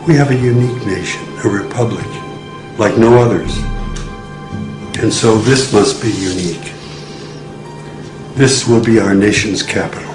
We have a unique nation, a republic, like no others. And so this must be unique. This will be our nation's capital.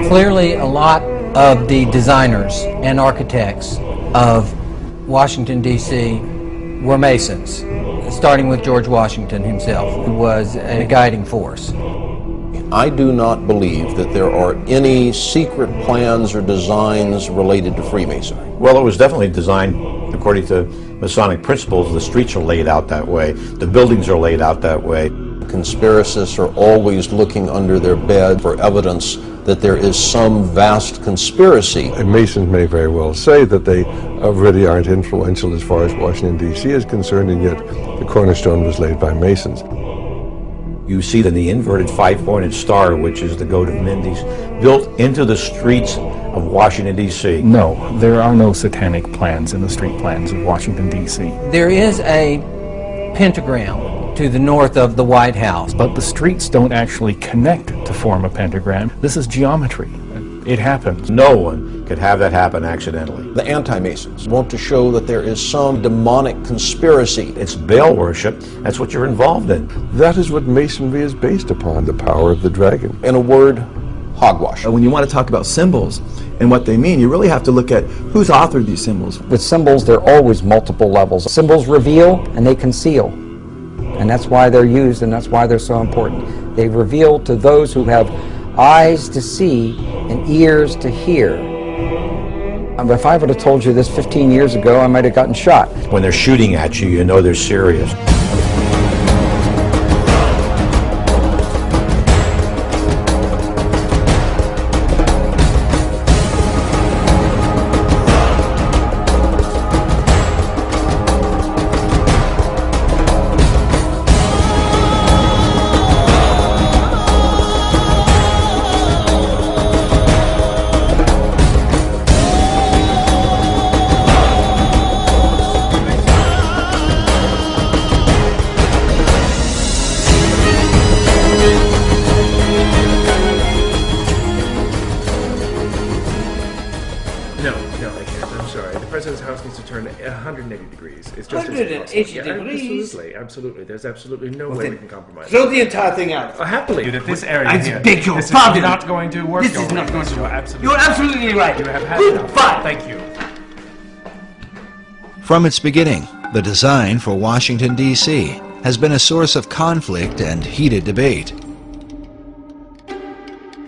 Clearly, a lot of the designers and architects of Washington, D.C. were Masons, starting with George Washington himself, who was a guiding force. I do not believe that there are any secret plans or designs related to Freemasonry. Well, it was definitely designed according to Masonic principles. The streets are laid out that way. The buildings are laid out that way. Conspiracists are always looking under their bed for evidence that there is some vast conspiracy. And Masons may very well say that they really aren't influential as far as Washington, D.C. is concerned, and yet the cornerstone was laid by Masons. You see that the inverted five-pointed star, which is the goat of Mendes, built into the streets of Washington, D.C. No, there are no satanic plans in the street plans of Washington, D.C. There is a pentagram to the north of the White House. But the streets don't actually connect to form a pentagram. This is geometry. It happens. No one could have that happen accidentally. The anti-Masons want to show that there is some demonic conspiracy. It's Baal worship. That's what you're involved in. That is what Masonry is based upon, the power of the dragon. In a word, hogwash. When you want to talk about symbols and what they mean, you really have to look at who's authored these symbols. With symbols, there are always multiple levels. Symbols reveal and they conceal. And that's why they're used, and that's why they're so important. They reveal to those who have eyes to see and ears to hear. If I would have told you this 15 years ago, I might have gotten shot. When they're shooting at you, you know they're serious. No, I can't. I'm sorry. The president's house needs to turn 180 degrees. It's just 180 yeah, degrees? Absolutely. There's absolutely no way we can compromise. Throw the entire thing out. Happily. This area I here, beg your this pardon. is not going to work. This is not going to You're work. absolutely, You're absolutely right. You have had Good enough. fight. Thank you. From its beginning, the design for Washington, D.C. has been a source of conflict and heated debate.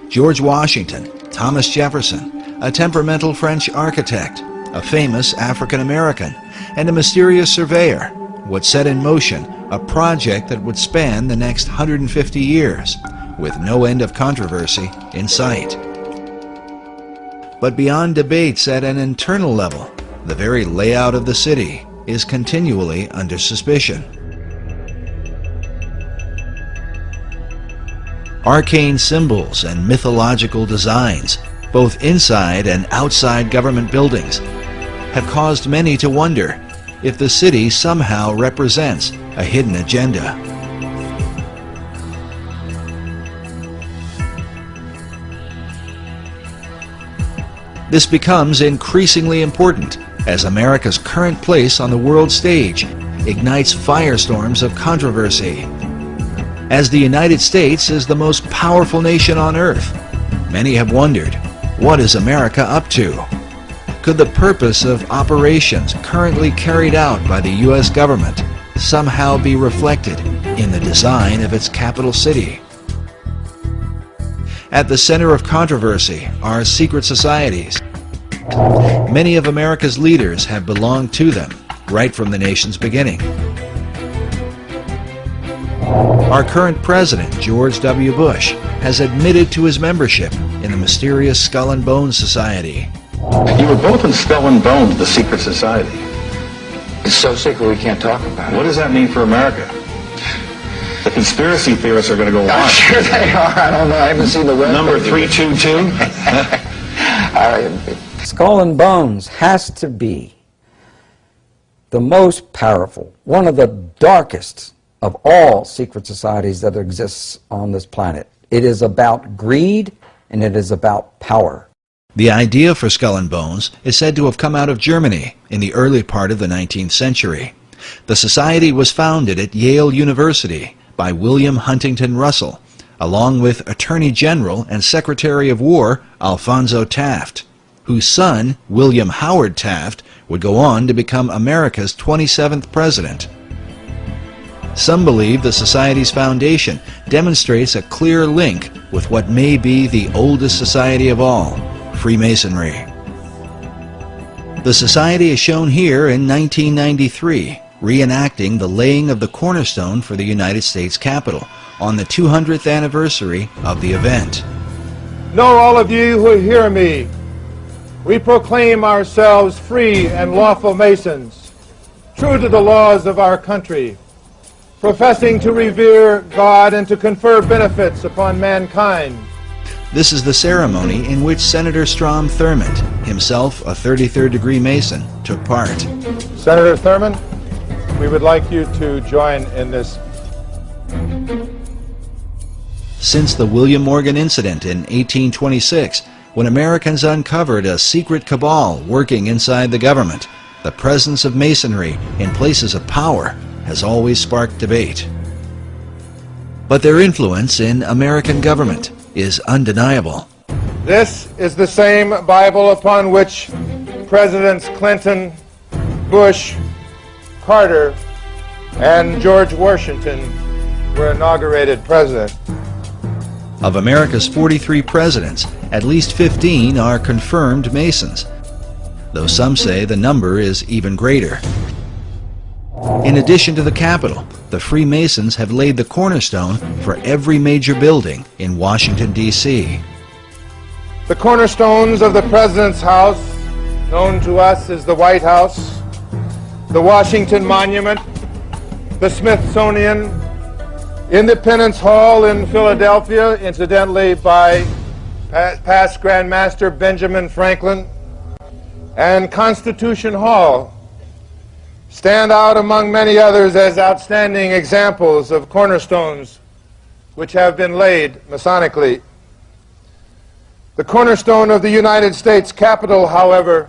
George Washington, Thomas Jefferson, a temperamental French architect, a famous African American, and a mysterious surveyor would set in motion a project that would span the next 150 years, with no end of controversy in sight. But beyond debates at an internal level, the very layout of the city is continually under suspicion. Arcane symbols and mythological designs, both inside and outside government buildings, have caused many to wonder if the city somehow represents a hidden agenda. This becomes increasingly important as America's current place on the world stage ignites firestorms of controversy. As the United States is the most powerful nation on earth, many have wondered, what is America up to? Could the purpose of operations currently carried out by the U.S. government somehow be reflected in the design of its capital city? At the center of controversy are secret societies. Many of America's leaders have belonged to them right from the nation's beginning. Our current president, George W. Bush, has admitted to his membership in the mysterious Skull and Bones Society. You were both in Skull and Bones, the secret society. It's so secret we can't talk about it. What does that mean for America? The conspiracy theorists are going to go I'm on. sure they are. I don't know. I haven't seen the web. Number 322? Skull and Bones has to be the most powerful, one of the darkest of all secret societies that exists on this planet. It is about greed and it is about power. The idea for Skull and Bones is said to have come out of Germany in the early part of the 19th century. The society was founded at Yale University by William Huntington Russell, along with Attorney General and Secretary of War Alphonso Taft, whose son, William Howard Taft, would go on to become America's 27th president. Some believe the Society's foundation demonstrates a clear link with what may be the oldest society of all, Freemasonry. The Society is shown here in 1993, reenacting the laying of the cornerstone for the United States Capitol on the 200th anniversary of the event. Know all of you who hear me, we proclaim ourselves free and lawful Masons, true to the laws of our country, professing to revere God and to confer benefits upon mankind. This is the ceremony in which Senator Strom Thurmond, himself a 33rd degree Mason, took part. Senator Thurmond, we would like you to join in this. Since the William Morgan incident in 1826, when Americans uncovered a secret cabal working inside the government, the presence of Masonry in places of power has always sparked debate. But their influence in American government is undeniable. This is the same Bible upon which Presidents Clinton, Bush, Carter, and George Washington were inaugurated president. Of America's 43 presidents, at least 15 are confirmed Masons, though some say the number is even greater. In addition to the Capitol, the Freemasons have laid the cornerstone for every major building in Washington, D.C. The cornerstones of the President's House, known to us as the White House, the Washington Monument, the Smithsonian, Independence Hall in Philadelphia, incidentally by past Grand Master Benjamin Franklin, and Constitution Hall stand out among many others as outstanding examples of cornerstones which have been laid Masonically. The cornerstone of the United States Capitol, however,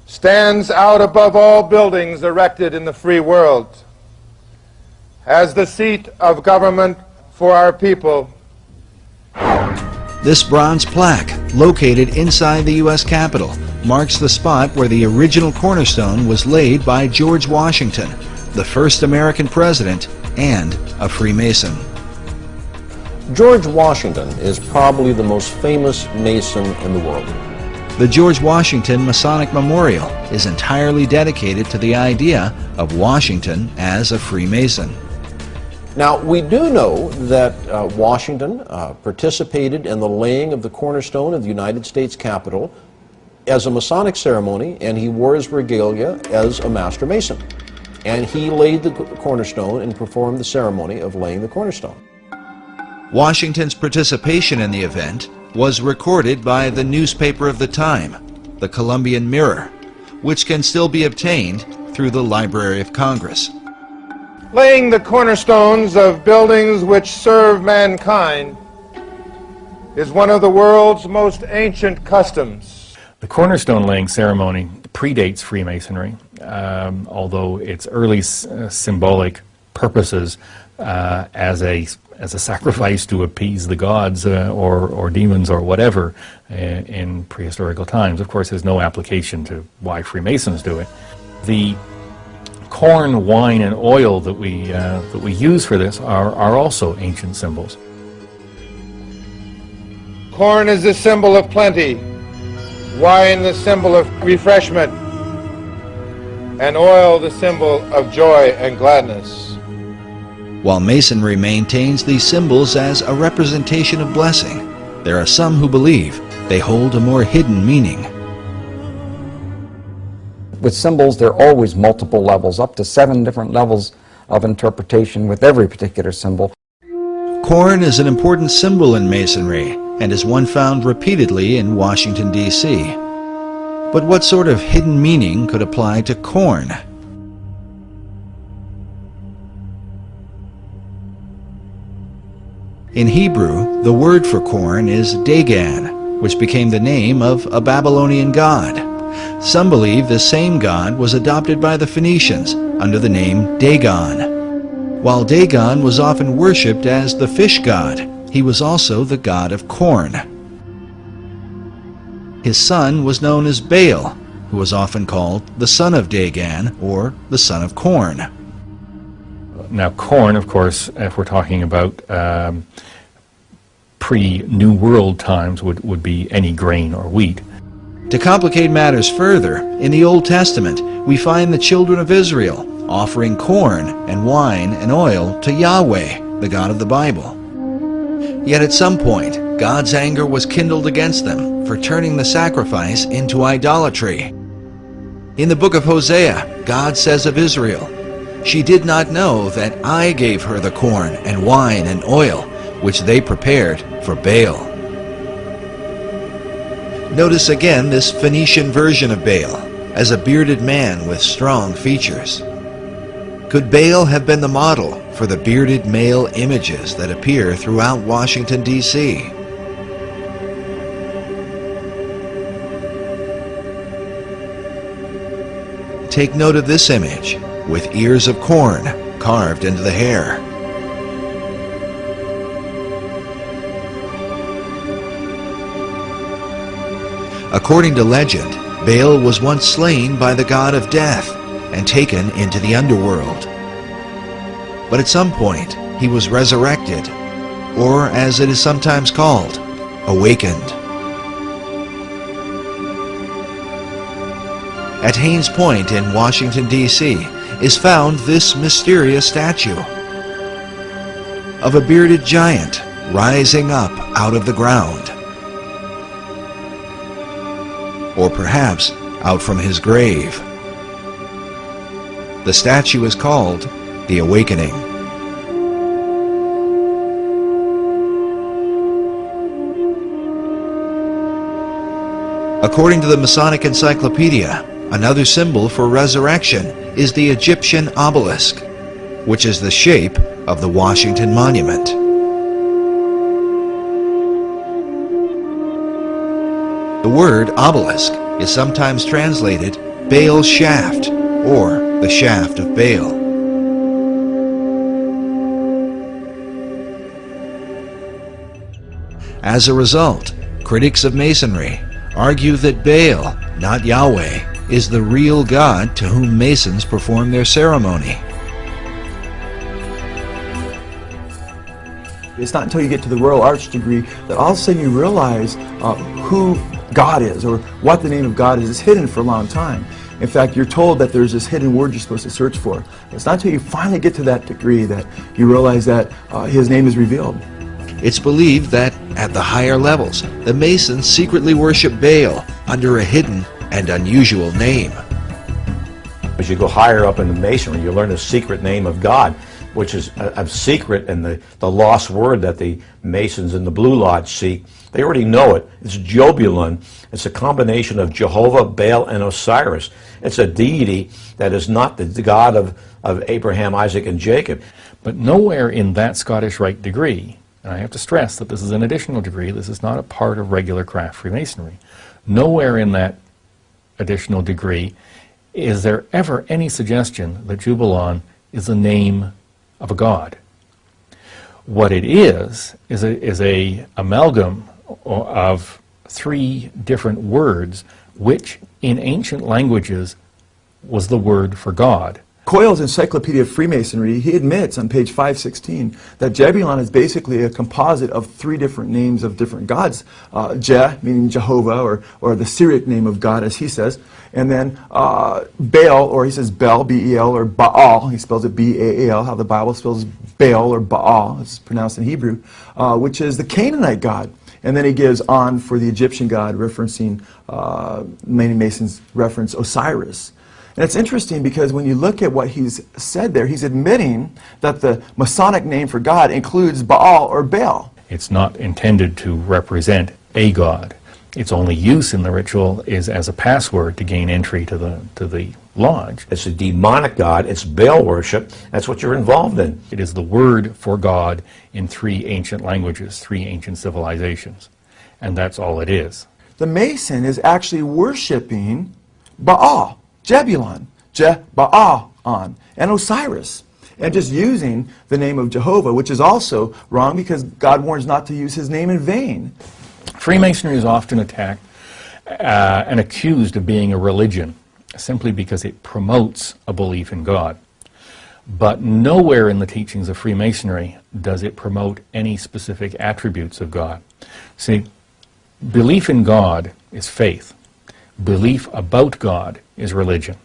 stands out above all buildings erected in the free world as the seat of government for our people. This bronze plaque, located inside the U.S. Capitol, marks the spot where the original cornerstone was laid by George Washington, the first American president and a Freemason. George Washington is probably the most famous Mason in the world. The George Washington Masonic Memorial is entirely dedicated to the idea of Washington as a Freemason. Now, we do know that Washington participated in the laying of the cornerstone of the United States Capitol as a Masonic ceremony, and he wore his regalia as a Master Mason. And he laid the cornerstone and performed the ceremony of laying the cornerstone. Washington's participation in the event was recorded by the newspaper of the time, the Columbian Mirror, which can still be obtained through the Library of Congress. Laying the cornerstones of buildings which serve mankind is one of the world's most ancient customs. The cornerstone laying ceremony predates Freemasonry, although its early symbolic purposes as a sacrifice to appease the gods or demons or whatever in prehistorical times. Of course, there's no application to why Freemasons do it. The corn, wine, and oil that we use for this are also ancient symbols. Corn is the symbol of plenty, wine the symbol of refreshment, and oil the symbol of joy and gladness. While Masonry maintains these symbols as a representation of blessing, there are some who believe they hold a more hidden meaning. With symbols, there are always multiple levels, up to 7 different levels of interpretation with every particular symbol. Corn is an important symbol in Masonry and is one found repeatedly in Washington, D.C. But what sort of hidden meaning could apply to corn? In Hebrew, the word for corn is Dagan, which became the name of a Babylonian god. Some believe the same god was adopted by the Phoenicians under the name Dagon. While Dagon was often worshipped as the fish god, he was also the god of corn. His son was known as Baal, who was often called the son of Dagan or the son of corn. Now, corn, of course, if we're talking about pre-New World times, would be any grain or wheat. To complicate matters further, in the Old Testament, we find the children of Israel offering corn and wine and oil to Yahweh, the God of the Bible. Yet at some point, God's anger was kindled against them for turning the sacrifice into idolatry. In the book of Hosea, God says of Israel, "She did not know that I gave her the corn and wine and oil, which they prepared for Baal." Notice again this Phoenician version of Baal, as a bearded man with strong features. Could Baal have been the model for the bearded male images that appear throughout Washington, D.C.? Take note of this image, with ears of corn carved into the hair. According to legend, Baal was once slain by the god of death and taken into the underworld. But at some point, he was resurrected, or as it is sometimes called, awakened. At Haynes Point in Washington, D.C. is found this mysterious statue of a bearded giant rising up out of the ground. Or perhaps out from his grave. The statue is called the Awakening. According to the Masonic Encyclopedia, another symbol for resurrection is the Egyptian obelisk, which is the shape of the Washington Monument. The word obelisk is sometimes translated Baal's shaft, or the shaft of Baal. As a result, critics of Masonry argue that Baal, not Yahweh, is the real God to whom Masons perform their ceremony. It's not until you get to the Royal Arch degree that all of a sudden you realize who God is, or what the name of God is. It's hidden for a long time. In fact, you're told that there's this hidden word you're supposed to search for. It's not until you finally get to that degree that you realize that His name is revealed. It's believed that at the higher levels, the Masons secretly worship Baal under a hidden and unusual name. As you go higher up in the Masonry, you learn the secret name of God, which is a secret and the lost word that the Masons in the Blue Lodge seek. They already know it. It's Jobulun. It's a combination of Jehovah, Baal, and Osiris. It's a deity that is not the God of Abraham, Isaac, and Jacob. But nowhere in that Scottish Rite degree, and I have to stress that this is an additional degree, this is not a part of regular craft Freemasonry, nowhere in that additional degree is there ever any suggestion that Jubulon is the name of a god. What it is a amalgam of 3 different words, which in ancient languages was the word for God. Coyle's Encyclopedia of Freemasonry, he admits on page 516 that Jebulon is basically a composite of 3 different names of different gods. Je, meaning Jehovah, or the Syriac name of God, as he says. And then Baal, or he says Bel, B-E-L, or Baal, he spells it B-A-A-L, how the Bible spells Baal, or Baal, it's pronounced in Hebrew, which is the Canaanite god. And then he gives on for the Egyptian god, referencing, many Masons reference Osiris. And it's interesting because when you look at what he's said there, he's admitting that the Masonic name for God includes Baal or Baal. It's not intended to represent a god. Its only use in the ritual is as a password to gain entry to the lodge. It's a demonic god. It's Baal worship. That's what you're involved in. It is the word for God in 3 ancient languages, 3 ancient civilizations. And that's all it is. The Mason is actually worshiping Baal, Jebulon, Je-Baal-on, and Osiris, and just using the name of Jehovah, which is also wrong because God warns not to use his name in vain. Freemasonry is often attacked and accused of being a religion simply because it promotes a belief in God. But nowhere in the teachings of Freemasonry does it promote any specific attributes of God. See, belief in God is faith. Belief about God is religion.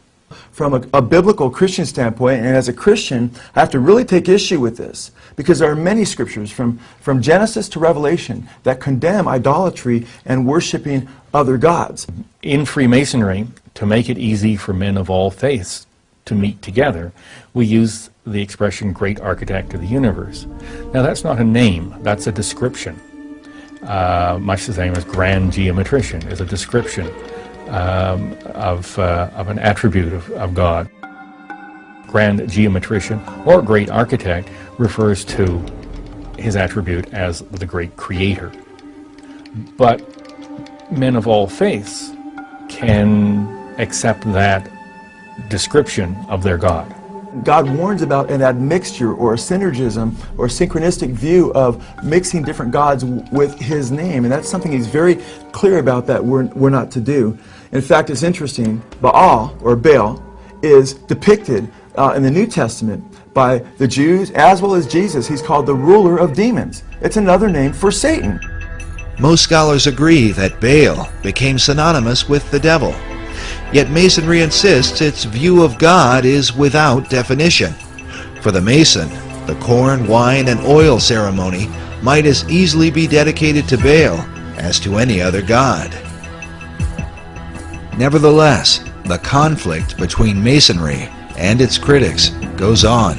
From a biblical Christian standpoint, and as a Christian, I have to really take issue with this because there are many scriptures from Genesis to Revelation that condemn idolatry and worshiping other gods. In Freemasonry, to make it easy for men of all faiths to meet together, we use the expression great architect of the universe. Now that's not a name, that's a description. Much the same as grand geometrician is a description of an attribute of God. Grand geometrician or great architect refers to his attribute as the great creator. But men of all faiths can accept that description of their God. God warns about an admixture or a synergism or synchronistic view of mixing different gods with his name, and that's something he's very clear about that we're not to do. In fact, it's interesting, Baal or Baal is depicted in the New Testament by the Jews as well as Jesus. He's called the ruler of demons. It's another name for Satan. Most scholars agree that Baal became synonymous with the devil. Yet Masonry insists its view of God is without definition. For the Mason, the corn, wine, and oil ceremony might as easily be dedicated to Baal as to any other god. Nevertheless, the conflict between Masonry and its critics goes on.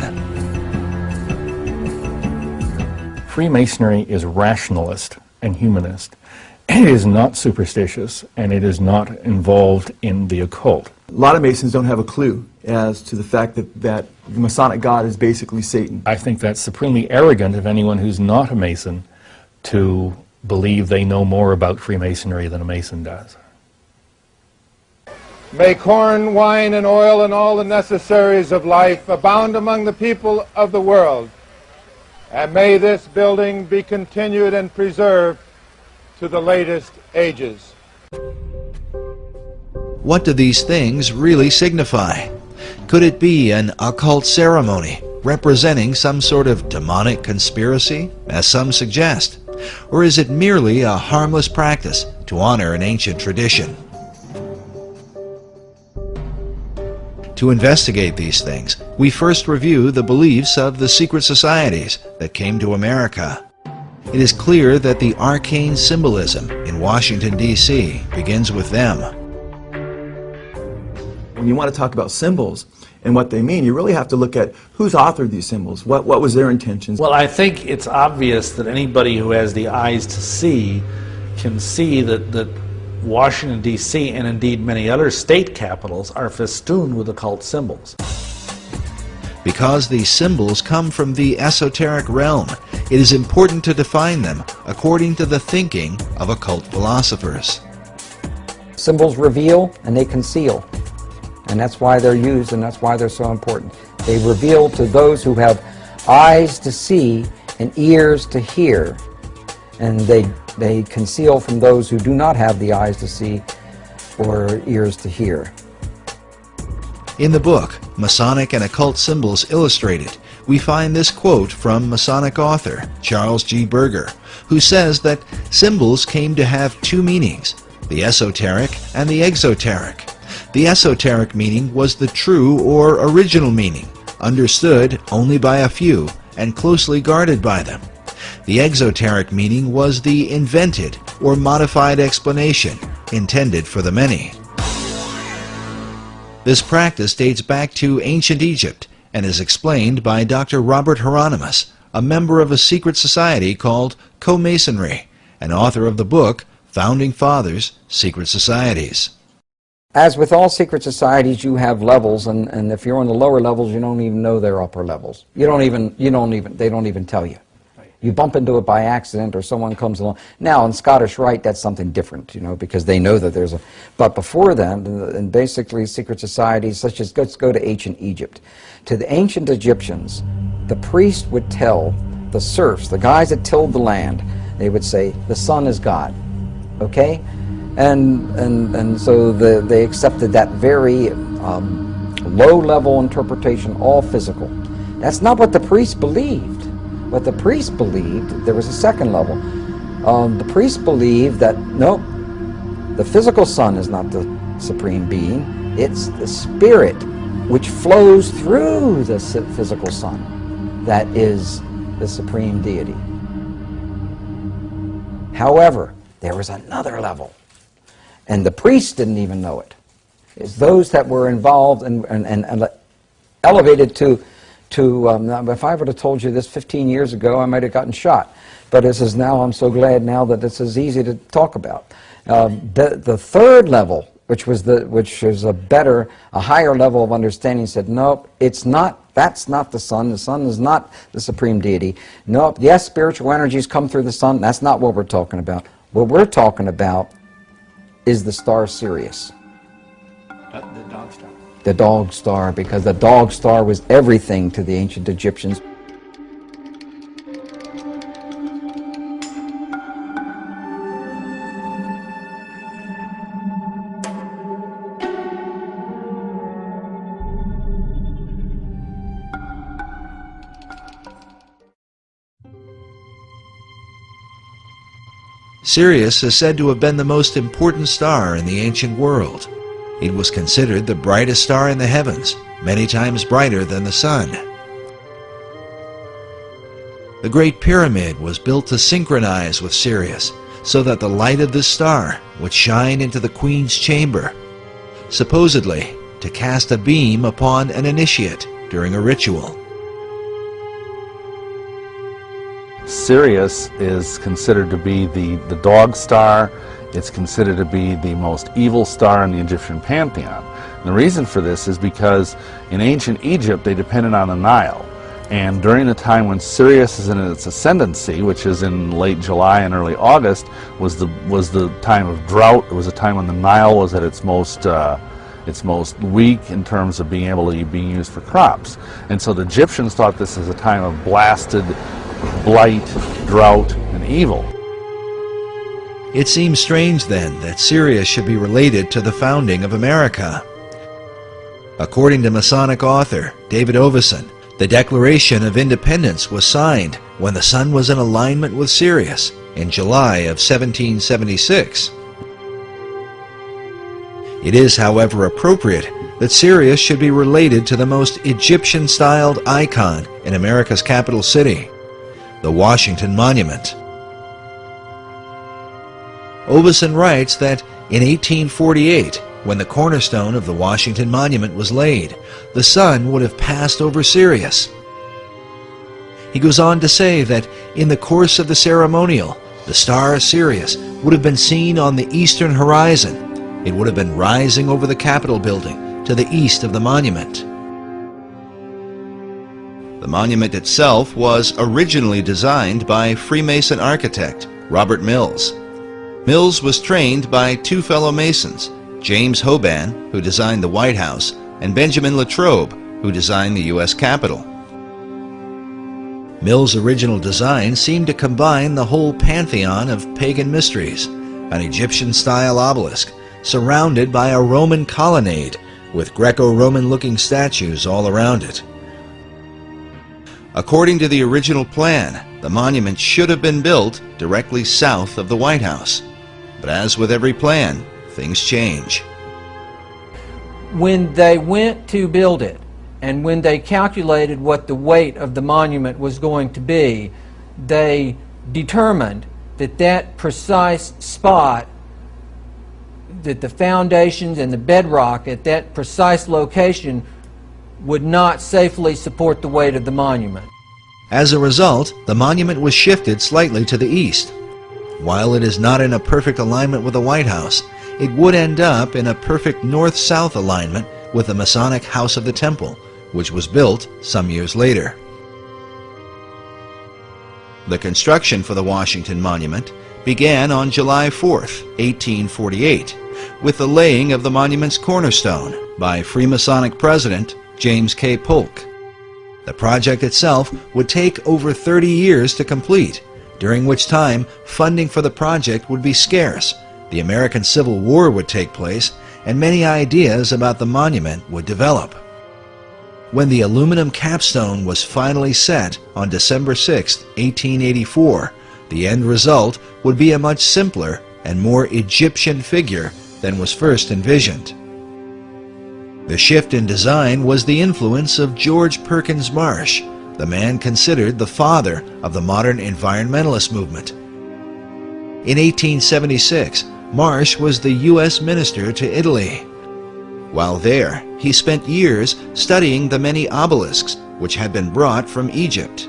Freemasonry is rationalist and humanist. It is not superstitious, and it is not involved in the occult. A lot of Masons don't have a clue as to the fact that the Masonic God is basically Satan. I think that's supremely arrogant of anyone who's not a Mason to believe they know more about Freemasonry than a Mason does. May corn, wine, and oil, and all the necessaries of life abound among the people of the world. And may this building be continued and preserved to the latest ages. What do these things really signify? Could it be an occult ceremony representing some sort of demonic conspiracy, as some suggest? Or is it merely a harmless practice to honor an ancient tradition? To investigate these things, we first review the beliefs of the secret societies that came to America. It is clear that the arcane symbolism in Washington, D.C. begins with them. When you want to talk about symbols and what they mean, you really have to look at who's authored these symbols, what was their intentions. Well, I think it's obvious that anybody who has the eyes to see can see that Washington, D.C., and indeed many other state capitals are festooned with occult symbols. Because these symbols come from the esoteric realm, it is important to define them according to the thinking of occult philosophers. Symbols reveal and they conceal, and that's why they're used and that's why they're so important. They reveal to those who have eyes to see and ears to hear, and they conceal from those who do not have the eyes to see or ears to hear. In the book, Masonic and Occult Symbols Illustrated, we find this quote from Masonic author Charles G. Berger, who says that symbols came to have two meanings, the esoteric and the exoteric. The esoteric meaning was the true or original meaning, understood only by a few and closely guarded by them. The exoteric meaning was the invented or modified explanation intended for the many. This practice dates back to ancient Egypt and is explained by Dr. Robert Hieronymus, a member of a secret society called Co-Masonry, and author of the book Founding Fathers, Secret Societies. As with all secret societies, you have levels, and if you're on the lower levels, you don't even know they're upper levels. They don't even tell you. You bump into it by accident, or someone comes along. Now, in Scottish Rite, that's something different, because they know that there's a... But before then, and basically secret societies, such as, let's go to ancient Egypt. To the ancient Egyptians, the priest would tell the serfs, the guys that tilled the land, they would say, the sun is God, okay? And so they accepted that very low-level interpretation, all physical. That's not what the priest believed. What the priest believed, there was a second level. The priest believed that, nope, the physical sun is not the supreme being. It's the spirit which flows through the physical sun that is the supreme deity. However, there was another level, and the priests didn't even know it. It's those that were involved and elevated to if I would have told you this 15 years ago, I might have gotten shot. But this is now, I'm so glad now that this is easy to talk about. The third level, which is a higher level of understanding, said, nope, it's not, that's not the sun. The sun is not the supreme deity. Nope, yes, spiritual energies come through the sun. That's not what we're talking about. What we're talking about is the star Sirius. The dog star. The dog star, because the dog star was everything to the ancient Egyptians. Sirius is said to have been the most important star in the ancient world. It was considered the brightest star in the heavens, many times brighter than the sun. The Great Pyramid was built to synchronize with Sirius, so that the light of this star would shine into the Queen's chamber, supposedly to cast a beam upon an initiate during a ritual. Sirius is considered to be the dog star. It's considered to be the most evil star in the Egyptian pantheon. And the reason for this is because in ancient Egypt they depended on the Nile. And during the time when Sirius is in its ascendancy, which is in late July and early August, was the time of drought. It was a time when the Nile was at its most weak in terms of being able to be used for crops. And so the Egyptians thought this as a time of blasted blight, drought, and evil. It seems strange then that Sirius should be related to the founding of America. According to Masonic author David Oveson, the Declaration of Independence was signed when the sun was in alignment with Sirius in July of 1776. It is, however, appropriate that Sirius should be related to the most Egyptian-styled icon in America's capital city, the Washington Monument. Oveson writes that in 1848, when the cornerstone of the Washington Monument was laid, the sun would have passed over Sirius. He goes on to say that in the course of the ceremonial, the star Sirius would have been seen on the eastern horizon. It would have been rising over the Capitol building to the east of the monument. The monument itself was originally designed by Freemason architect Robert Mills. Mills was trained by two fellow Masons, James Hoban, who designed the White House, and Benjamin Latrobe, who designed the U.S. Capitol. Mills' original design seemed to combine the whole pantheon of pagan mysteries, an Egyptian-style obelisk surrounded by a Roman colonnade with Greco-Roman looking statues all around it. According to the original plan, the monument should have been built directly south of the White House. But as with every plan, things change. When they went to build it, and when they calculated what the weight of the monument was going to be, they determined that that precise spot that the foundations and the bedrock at that precise location would not safely support the weight of the monument. As a result, the monument was shifted slightly to the east. While it is not in a perfect alignment with the White House, it would end up in a perfect north-south alignment with the Masonic House of the Temple, which was built some years later. The construction for the Washington Monument began on July 4th, 1848, with the laying of the monument's cornerstone by Freemasonic President James K. Polk. The project itself would take over 30 years to complete, during which time funding for the project would be scarce, the American Civil War would take place, and many ideas about the monument would develop. When the aluminum capstone was finally set on December 6, 1884, the end result would be a much simpler and more Egyptian figure than was first envisioned. The shift in design was the influence of George Perkins Marsh, the man considered the father of the modern environmentalist movement. In 1876, Marsh was the U.S. minister to Italy. While there, he spent years studying the many obelisks which had been brought from Egypt.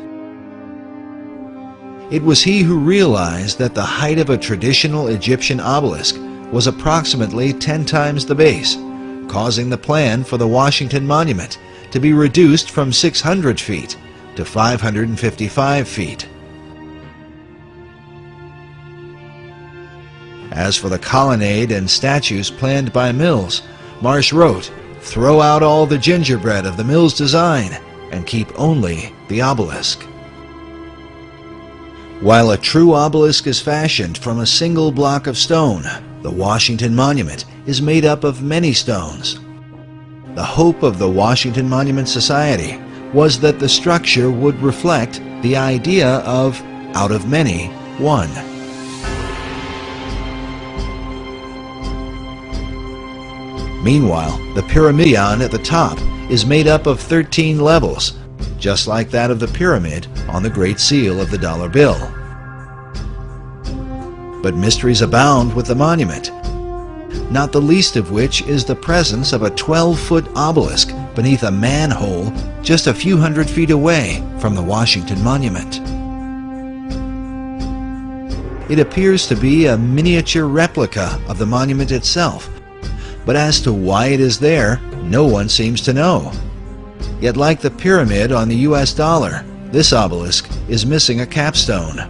It was he who realized that the height of a traditional Egyptian obelisk was approximately 10 times the base, causing the plan for the Washington Monument to be reduced from 600 feet to 555 feet. As for the colonnade and statues planned by Mills, Marsh wrote, "Throw out all the gingerbread of the Mills design and keep only the obelisk." While a true obelisk is fashioned from a single block of stone, the Washington Monument is made up of many stones. The hope of the Washington Monument Society was that the structure would reflect the idea of, out of many, one. Meanwhile, the pyramidion at the top is made up of 13 levels, just like that of the pyramid on the Great Seal of the dollar bill. But mysteries abound with the monument, not the least of which is the presence of a 12-foot obelisk beneath a manhole just a few hundred feet away from the Washington Monument. It appears to be a miniature replica of the monument itself, but as to why it is there, no one seems to know. Yet like the pyramid on the US dollar, this obelisk is missing a capstone.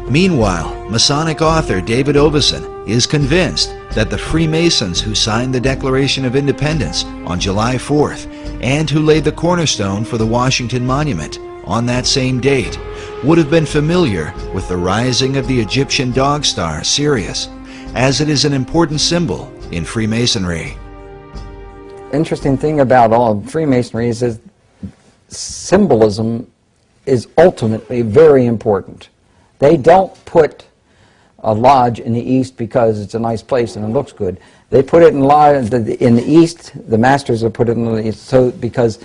Meanwhile, Masonic author David Oveson is convinced that the Freemasons who signed the Declaration of Independence on July 4th and who laid the cornerstone for the Washington Monument on that same date would have been familiar with the rising of the Egyptian dog star Sirius, as it is an important symbol in Freemasonry. Interesting thing about all of Freemasonry is that symbolism is ultimately very important. They don't put a lodge in the east because it's a nice place and it looks good. They put it in the east. The masters have put it in the east because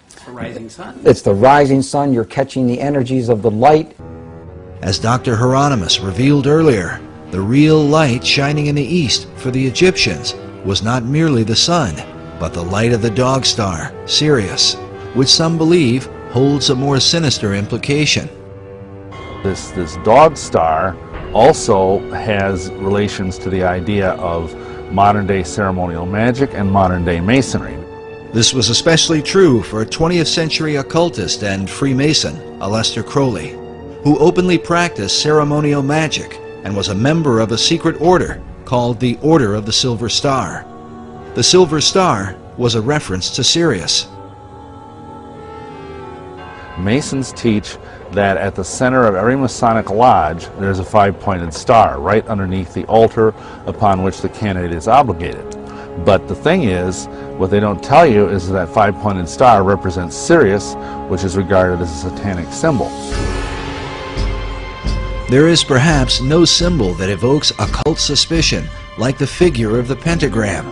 it's the rising sun. It's the rising sun. You're catching the energies of the light. As Dr. Hieronymus revealed earlier, the real light shining in the east for the Egyptians was not merely the sun, but the light of the dog star, Sirius, which some believe holds a more sinister implication. This dog star also has relations to the idea of modern-day ceremonial magic and modern-day masonry. This was especially true for 20th century occultist and Freemason Aleister Crowley, who openly practiced ceremonial magic and was a member of a secret order called the Order of the Silver Star. The Silver Star was a reference to Sirius. Masons teach that at the center of every Masonic lodge there's a five-pointed star right underneath the altar upon which the candidate is obligated. But the thing is, what they don't tell you is that five-pointed star represents Sirius, which is regarded as a satanic symbol. There is perhaps no symbol that evokes occult suspicion like the figure of the pentagram,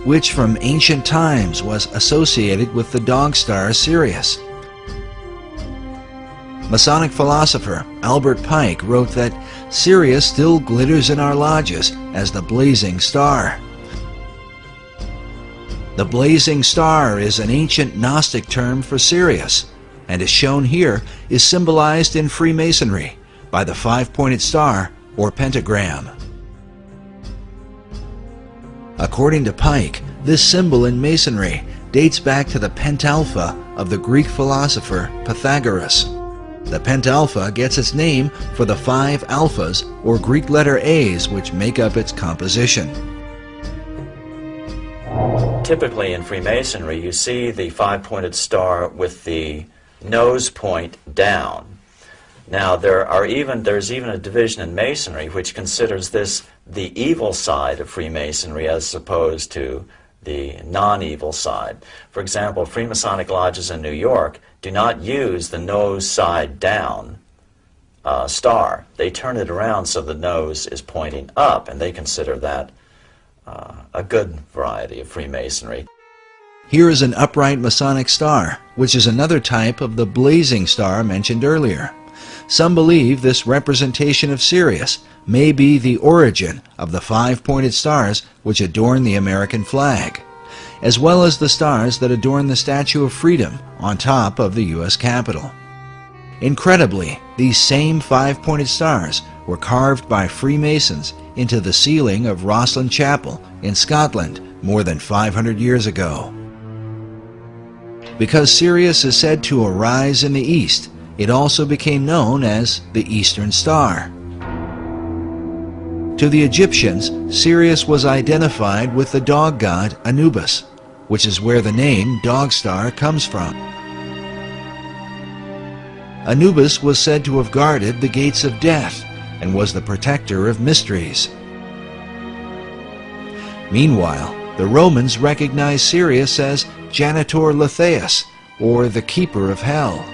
which from ancient times was associated with the dog star Sirius. Masonic philosopher Albert Pike wrote that Sirius still glitters in our lodges as the blazing star. The blazing star is an ancient Gnostic term for Sirius, and as shown here, is symbolized in Freemasonry by the five-pointed star or pentagram. According to Pike, this symbol in Masonry dates back to the pentalpha of the Greek philosopher Pythagoras. The pentalpha gets its name for the 5 alphas or Greek letter A's which make up its composition. Typically in Freemasonry, you see the five-pointed star with the nose point down. Now, there's even a division in Masonry which considers this the evil side of Freemasonry as opposed to the non-evil side. For example, Freemasonic lodges in New York do not use the nose side down star. They turn it around so the nose is pointing up, and they consider that a good variety of Freemasonry. Here is an upright Masonic star, which is another type of the blazing star mentioned earlier. Some believe this representation of Sirius may be the origin of the 5-pointed stars which adorn the American flag, as well as the stars that adorn the Statue of Freedom on top of the U.S. Capitol. Incredibly, these same 5-pointed stars were carved by Freemasons into the ceiling of Rosslyn Chapel in Scotland more than 500 years ago. Because Sirius is said to arise in the east, it also became known as the Eastern Star. To the Egyptians, Sirius was identified with the dog god Anubis, which is where the name Dog Star comes from. Anubis was said to have guarded the gates of death and was the protector of mysteries. Meanwhile, the Romans recognized Sirius as Janitor Letheus, or the Keeper of Hell.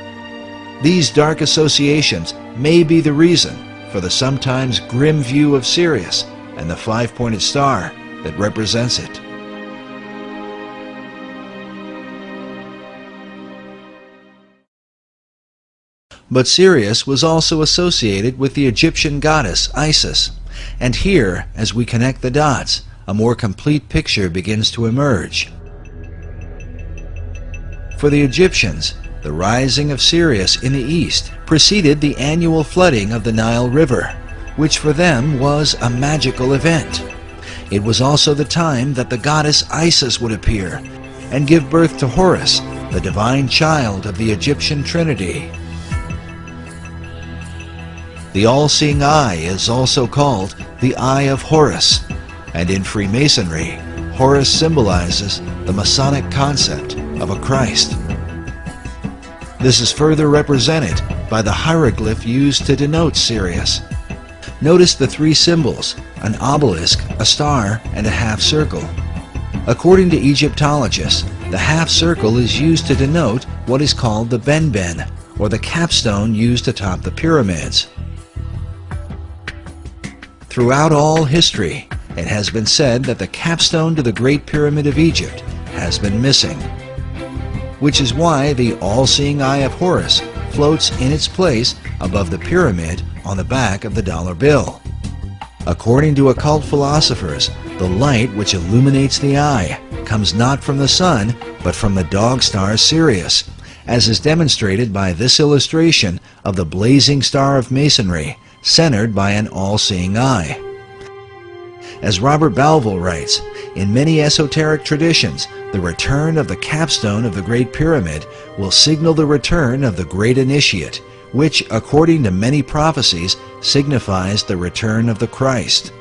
These dark associations may be the reason for the sometimes grim view of Sirius and the 5-pointed star that represents it. But Sirius was also associated with the Egyptian goddess Isis, and here, as we connect the dots, a more complete picture begins to emerge. For the Egyptians, the rising of Sirius in the east preceded the annual flooding of the Nile River, which for them was a magical event. It was also the time that the goddess Isis would appear and give birth to Horus, the divine child of the Egyptian Trinity. The all-seeing eye is also called the Eye of Horus, and in Freemasonry, Horus symbolizes the Masonic concept of a Christ. This is further represented by the hieroglyph used to denote Sirius. Notice the 3 symbols, an obelisk, a star, and a half circle. According to Egyptologists, the half circle is used to denote what is called the benben, or the capstone used atop the pyramids. Throughout all history, it has been said that the capstone to the Great Pyramid of Egypt has been missing, which is why the all-seeing eye of Horus floats in its place above the pyramid on the back of the dollar bill. According to occult philosophers, the light which illuminates the eye comes not from the sun, but from the dog star Sirius, as is demonstrated by this illustration of the blazing star of Masonry, centered by an all-seeing eye. As Robert Balville writes, in many esoteric traditions, the return of the capstone of the Great Pyramid will signal the return of the Great Initiate, which, according to many prophecies, signifies the return of the Christ.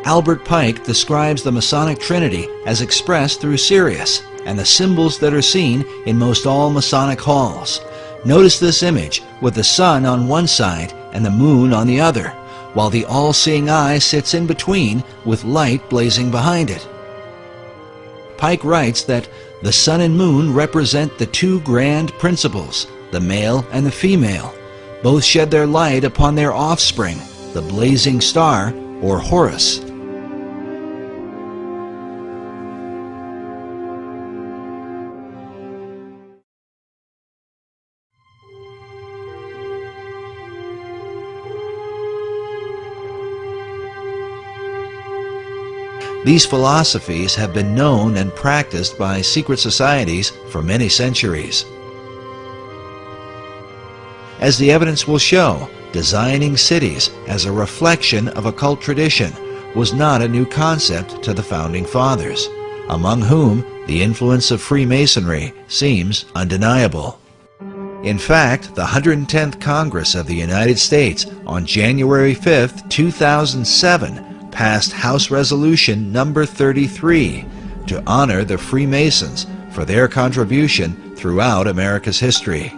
Albert Pike describes the Masonic Trinity as expressed through Sirius and the symbols that are seen in most all Masonic halls. Notice this image with the sun on one side and the moon on the other, while the all-seeing eye sits in between with light blazing behind it. Pike writes that the sun and moon represent the 2 grand principles, the male and the female. Both shed their light upon their offspring, the blazing star, or Horus. These philosophies have been known and practiced by secret societies for many centuries. As the evidence will show, designing cities as a reflection of occult tradition was not a new concept to the Founding Fathers, among whom the influence of Freemasonry seems undeniable. In fact, the 110th Congress of the United States on January 5, 2007 passed House Resolution number 33 to honor the Freemasons for their contribution throughout America's history.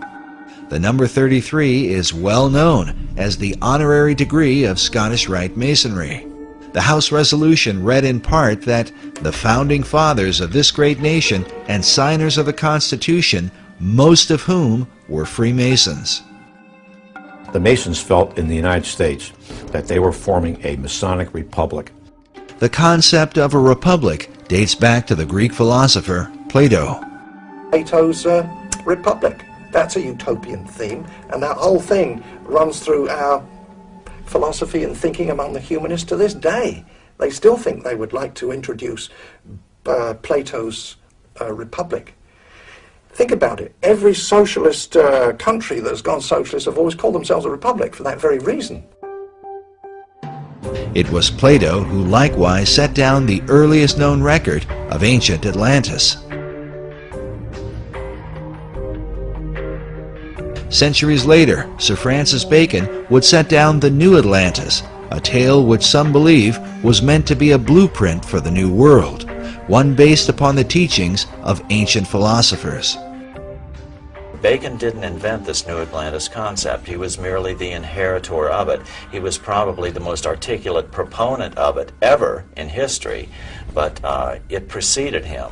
The number 33 is well known as the honorary degree of Scottish Rite Masonry. The House resolution read in part that the Founding Fathers of this great nation and signers of the Constitution, most of whom were Freemasons. The Masons felt in the United States that they were forming a Masonic republic. The concept of a republic dates back to the Greek philosopher Plato. Plato's Republic. That's a utopian theme, and that whole thing runs through our philosophy and thinking among the humanists to this day. They still think they would like to introduce Plato's Republic. Think about it. Every socialist country that has gone socialist have always called themselves a republic for that very reason. It was Plato who likewise set down the earliest known record of ancient Atlantis. Centuries later, Sir Francis Bacon would set down the New Atlantis, a tale which some believe was meant to be a blueprint for the New World, one based upon the teachings of ancient philosophers. Bacon didn't invent this New Atlantis concept. He was merely the inheritor of it. He was probably the most articulate proponent of it ever in history, but it preceded him.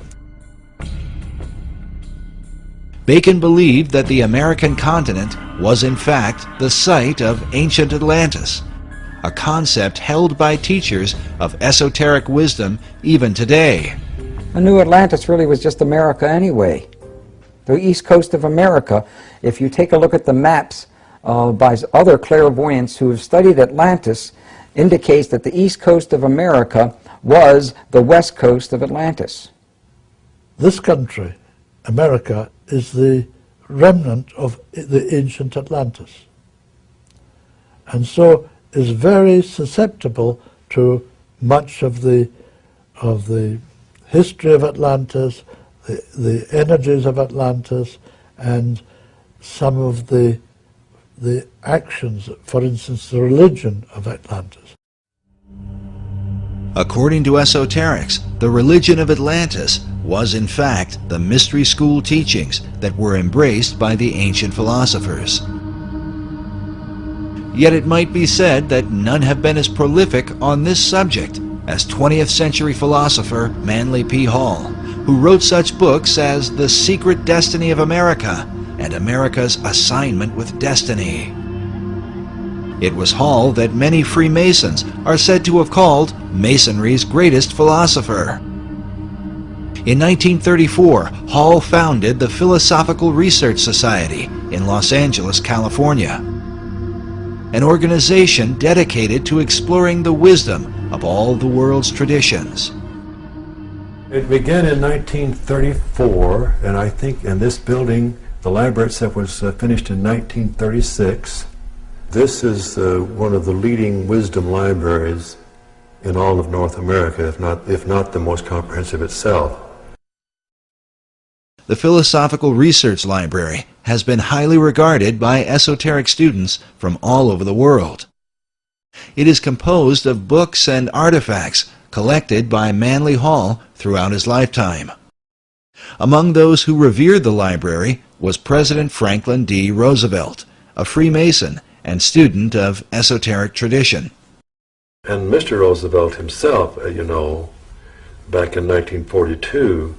Bacon believed that the American continent was in fact the site of ancient Atlantis, a concept held by teachers of esoteric wisdom even today. The New Atlantis really was just America anyway. The east coast of America, if you take a look at the maps by other clairvoyants who have studied Atlantis, indicates that the east coast of America was the west coast of Atlantis. This country, America, is the remnant of the ancient Atlantis, and so is very susceptible to much of the history of Atlantis, the energies of Atlantis, and some of the actions, for instance, the religion of Atlantis. According to esoterics, the religion of Atlantis was in fact the mystery school teachings that were embraced by the ancient philosophers. Yet it might be said that none have been as prolific on this subject as 20th century philosopher Manly P. Hall, who wrote such books as The Secret Destiny of America and America's Assignment with Destiny. It was Hall that many Freemasons are said to have called Masonry's greatest philosopher. In 1934, Hall founded the Philosophical Research Society in Los Angeles, California, an organization dedicated to exploring the wisdom of all the world's traditions. It began in 1934, and I think in this building, the library itself was finished in 1936. This is one of the leading wisdom libraries in all of North America, if not the most comprehensive itself. The Philosophical Research Library has been highly regarded by esoteric students from all over the world. It is composed of books and artifacts collected by Manly Hall throughout his lifetime. Among those who revered the library was President Franklin D. Roosevelt, a Freemason and student of esoteric tradition. And Mr. Roosevelt himself, you know, back in 1942,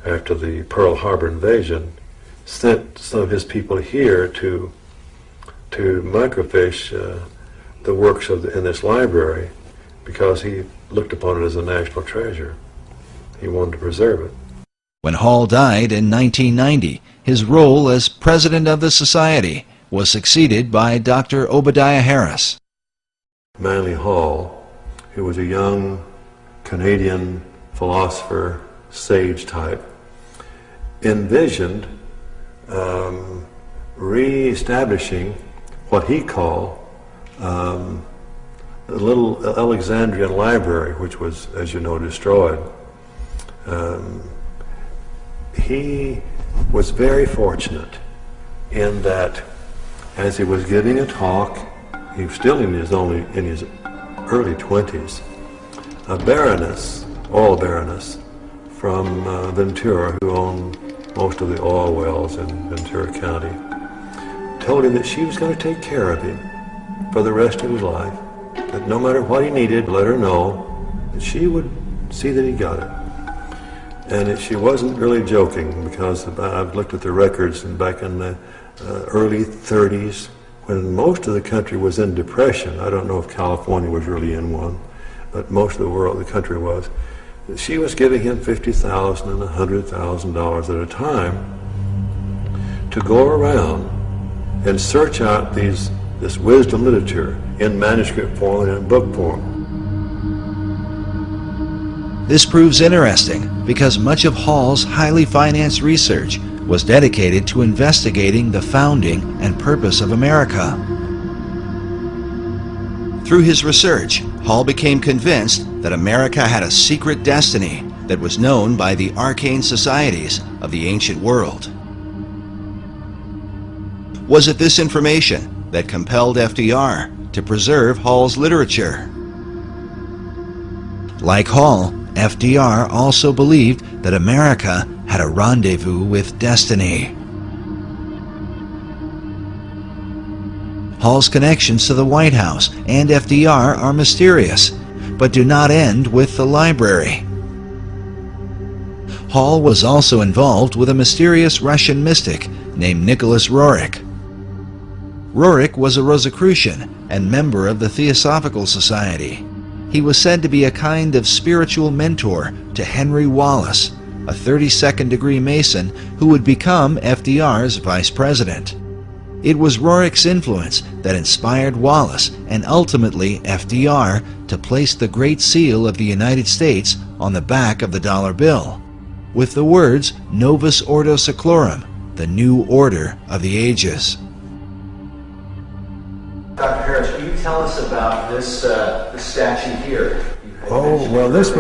after the Pearl Harbor invasion, sent some of his people here to microfiche the works in this library because he looked upon it as a national treasure. He wanted to preserve it. When Hall died in 1990, his role as president of the society was succeeded by Dr. Obadiah Harris. Manly Hall, who was a young Canadian philosopher, sage type, envisioned re-establishing what he called the little Alexandrian library, which was, as you know, destroyed. He was very fortunate in that as he was giving a talk, he was still in his early 20s, a baroness, oil baroness from Ventura, who owned most of the oil wells in Ventura County, told him that she was going to take care of him for the rest of his life, that no matter what he needed, let her know that she would see that he got it. And she wasn't really joking, because I've looked at the records, and back in the early 30s, when most of the country was in depression, I don't know if California was really in one, but most of the country was, she was giving him $50,000 and $100,000 at a time to go around and search out this wisdom literature in manuscript form and in book form. This proves interesting because much of Hall's highly financed research was dedicated to investigating the founding and purpose of America. Through his research, Hall became convinced that America had a secret destiny that was known by the arcane societies of the ancient world. Was it this information that compelled FDR to preserve Hall's literature? Like Hall, FDR also believed that America had a rendezvous with destiny. Hall's connections to the White House and FDR are mysterious, but do not end with the library. Hall was also involved with a mysterious Russian mystic named Nicholas Roerich. Roerich was a Rosicrucian and member of the Theosophical Society. He was said to be a kind of spiritual mentor to Henry Wallace, a 32nd degree Mason who would become FDR's vice president. It was Roerich's influence that inspired Wallace and ultimately FDR to place the Great Seal of the United States on the back of the dollar bill, with the words Novus Ordo Seclorum, the new order of the ages. Dr. Harris, can you tell us about this statue here? Oh well, this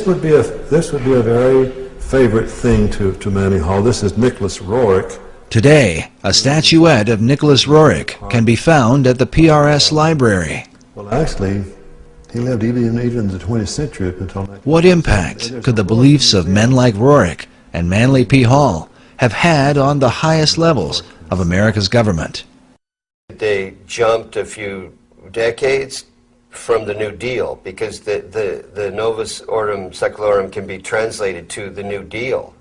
would be a very favorite thing to Manning Hall. This is Nicholas Roerich. Today, a statuette of Nicholas Roerich can be found at the PRS Library. Well, actually, he lived even in the 20th century up until... What impact could the beliefs of men like Roerich and Manly P. Hall have had on the highest levels of America's government? They jumped a few decades from the New Deal, because the Novus Ordo Seclorum can be translated to the New Deal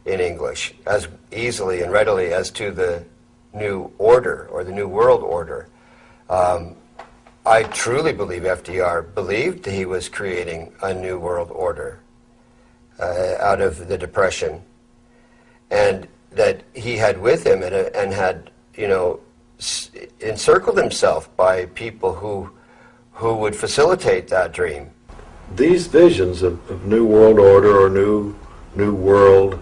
in English as easily and readily as to the New Order or the New World Order. I truly believe FDR believed he was creating a New World Order out of the Depression, and that he had with him and had, encircled himself by people who would facilitate that dream. These visions of New World Order or New World,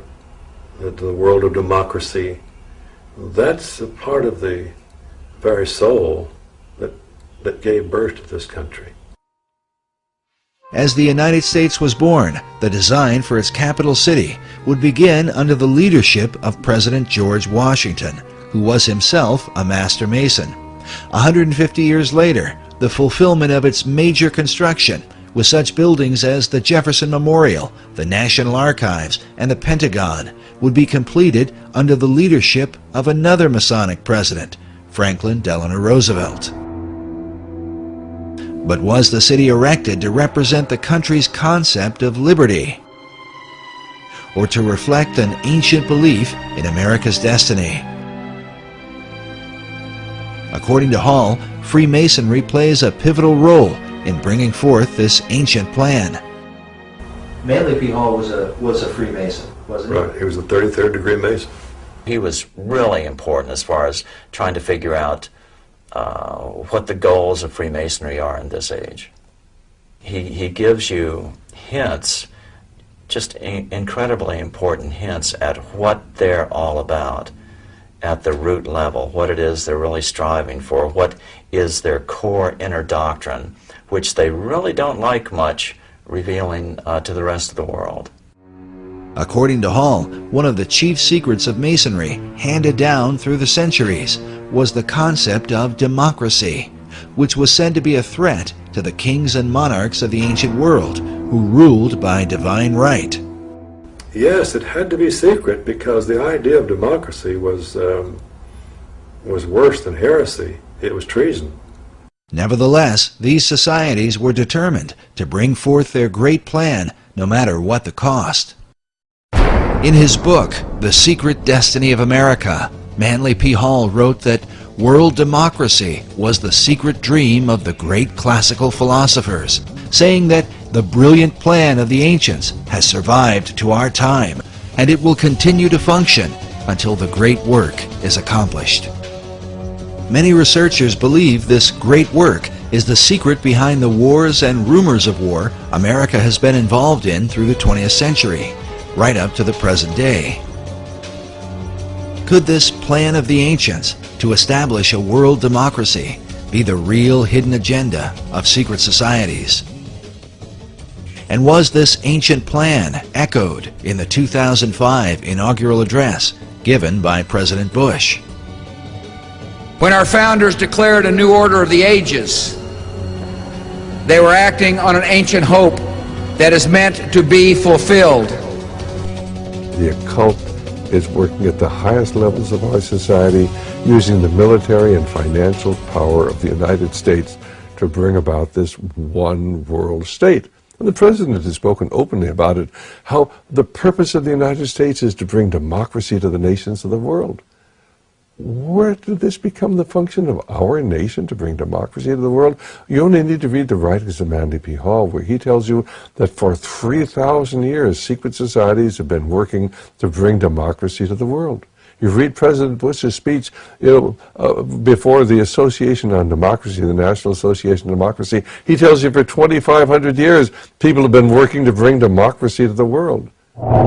the world of democracy, that's a part of the very soul that gave birth to this country. As the United States was born, the design for its capital city would begin under the leadership of President George Washington, who was himself a master mason. 150 years later, the fulfillment of its major construction, with such buildings as the Jefferson Memorial, the National Archives, and the Pentagon, would be completed under the leadership of another Masonic president, Franklin Delano Roosevelt. But was the city erected to represent the country's concept of liberty, or to reflect an ancient belief in America's destiny? According to Hall, Freemasonry plays a pivotal role in bringing forth this ancient plan. Manly P. Hall was a Freemason, wasn't he? Right, he was a 33rd degree Mason. He was really important as far as trying to figure out what the goals of Freemasonry are in this age. He gives you hints, just incredibly important hints at what they're all about at the root level, what it is they're really striving for, what is their core inner doctrine, which they really don't like much revealing to the rest of the world. According to Hall, one of the chief secrets of Masonry, handed down through the centuries, was the concept of democracy, which was said to be a threat to the kings and monarchs of the ancient world, who ruled by divine right. Yes, it had to be secret because the idea of democracy was worse than heresy. It was treason. Nevertheless, these societies were determined to bring forth their great plan, no matter what the cost. In his book, The Secret Destiny of America, Manly P. Hall wrote that world democracy was the secret dream of the great classical philosophers, saying that the brilliant plan of the ancients has survived to our time, and it will continue to function until the great work is accomplished. Many researchers believe this great work is the secret behind the wars and rumors of war America has been involved in through the 20th century, right up to the present day. Could this plan of the ancients to establish a world democracy be the real hidden agenda of secret societies? And was this ancient plan echoed in the 2005 inaugural address given by President Bush? When our founders declared a new order of the ages, they were acting on an ancient hope that is meant to be fulfilled. The occult is working at the highest levels of our society, using the military and financial power of the United States to bring about this one world state. And the President has spoken openly about it, how the purpose of the United States is to bring democracy to the nations of the world. Where did this become the function of our nation, to bring democracy to the world? You only need to read the writings of Manly P. Hall, where he tells you that for 3,000 years, secret societies have been working to bring democracy to the world. You read President Bush's speech, before the Association on Democracy, the National Association on Democracy. He tells you for 2,500 years, people have been working to bring democracy to the world.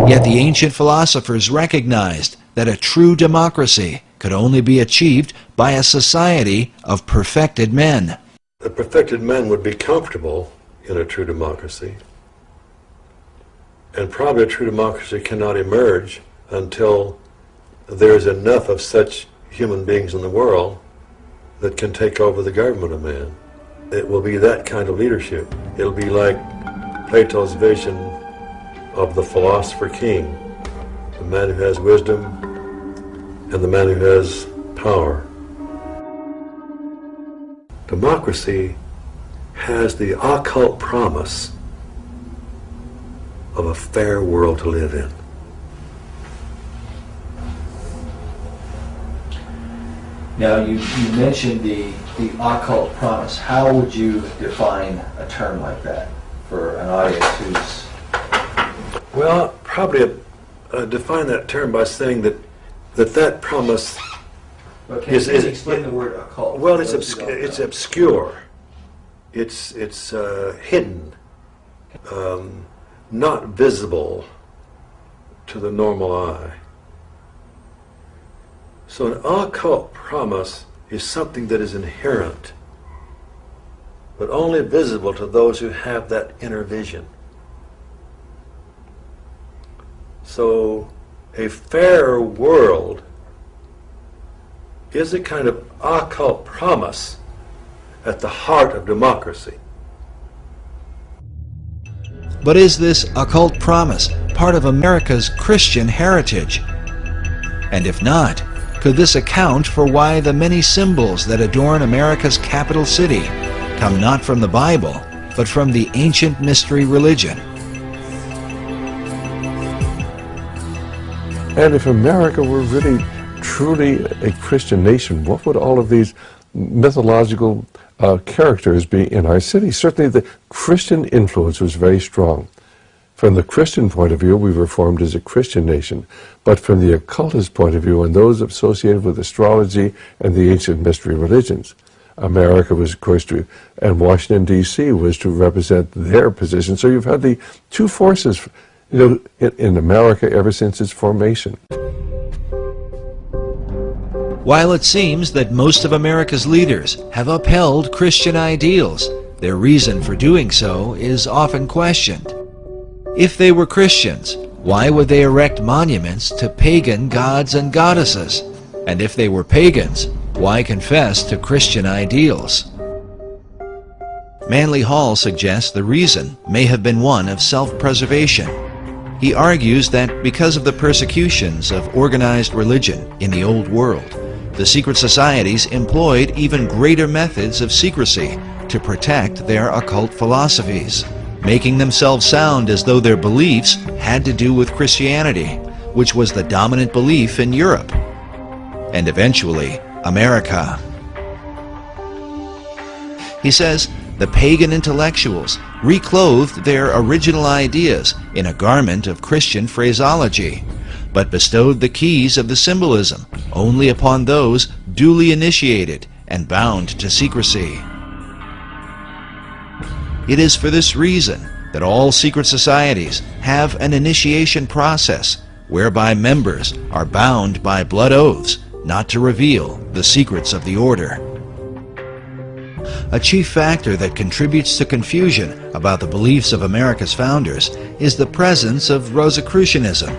Yet the ancient philosophers recognized that a true democracy could only be achieved by a society of perfected men. The perfected men would be comfortable in a true democracy. And probably a true democracy cannot emerge until there is enough of such human beings in the world that can take over the government of man. It will be that kind of leadership. It'll be like Plato's vision of the philosopher king, the man who has wisdom and the man who has power. Democracy has the occult promise of a fair world to live in. Now, you mentioned the occult promise. How would you define a term like that for an audience who's... Well, probably define that term by saying that promise Can you explain the word occult? Well, it's obscure. It's hidden, not visible to the normal eye. So an occult promise is something that is inherent, but only visible to those who have that inner vision. So a fair world is a kind of occult promise at the heart of democracy. But is this occult promise part of America's Christian heritage? And if not, could this account for why the many symbols that adorn America's capital city come not from the Bible, but from the ancient mystery religion? And if America were really, truly a Christian nation, what would all of these mythological characters be in our city? Certainly the Christian influence was very strong. From the Christian point of view, we were formed as a Christian nation. But from the occultist point of view, and those associated with astrology and the ancient mystery religions, America was, of course, and Washington, D.C. was to represent their position. So you've had the two forces, in America ever since its formation. While it seems that most of America's leaders have upheld Christian ideals, their reason for doing so is often questioned. If they were Christians, why would they erect monuments to pagan gods and goddesses? And if they were pagans, why confess to Christian ideals? Manly Hall suggests the reason may have been one of self-preservation. He argues that because of the persecutions of organized religion in the Old World, the secret societies employed even greater methods of secrecy to protect their occult philosophies, making themselves sound as though their beliefs had to do with Christianity, which was the dominant belief in Europe, and eventually America. He says the pagan intellectuals reclothed their original ideas in a garment of Christian phraseology, but bestowed the keys of the symbolism only upon those duly initiated and bound to secrecy. It is for this reason that all secret societies have an initiation process whereby members are bound by blood oaths not to reveal the secrets of the order. A chief factor that contributes to confusion about the beliefs of America's founders is the presence of Rosicrucianism.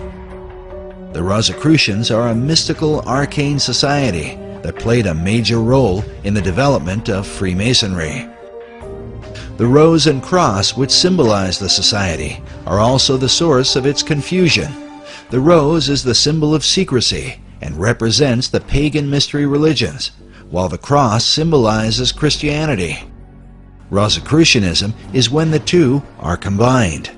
The Rosicrucians are a mystical, arcane society that played a major role in the development of Freemasonry. The rose and cross, which symbolize the society, are also the source of its confusion. The rose is the symbol of secrecy and represents the pagan mystery religions, while the cross symbolizes Christianity. Rosicrucianism is when the two are combined.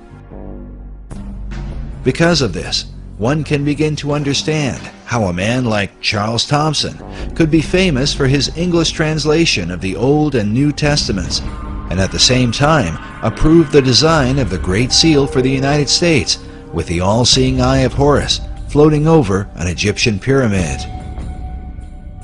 Because of this, one can begin to understand how a man like Charles Thomson could be famous for his English translation of the Old and New Testaments, and at the same time approve the design of the Great Seal for the United States with the all-seeing eye of Horus floating over an Egyptian pyramid.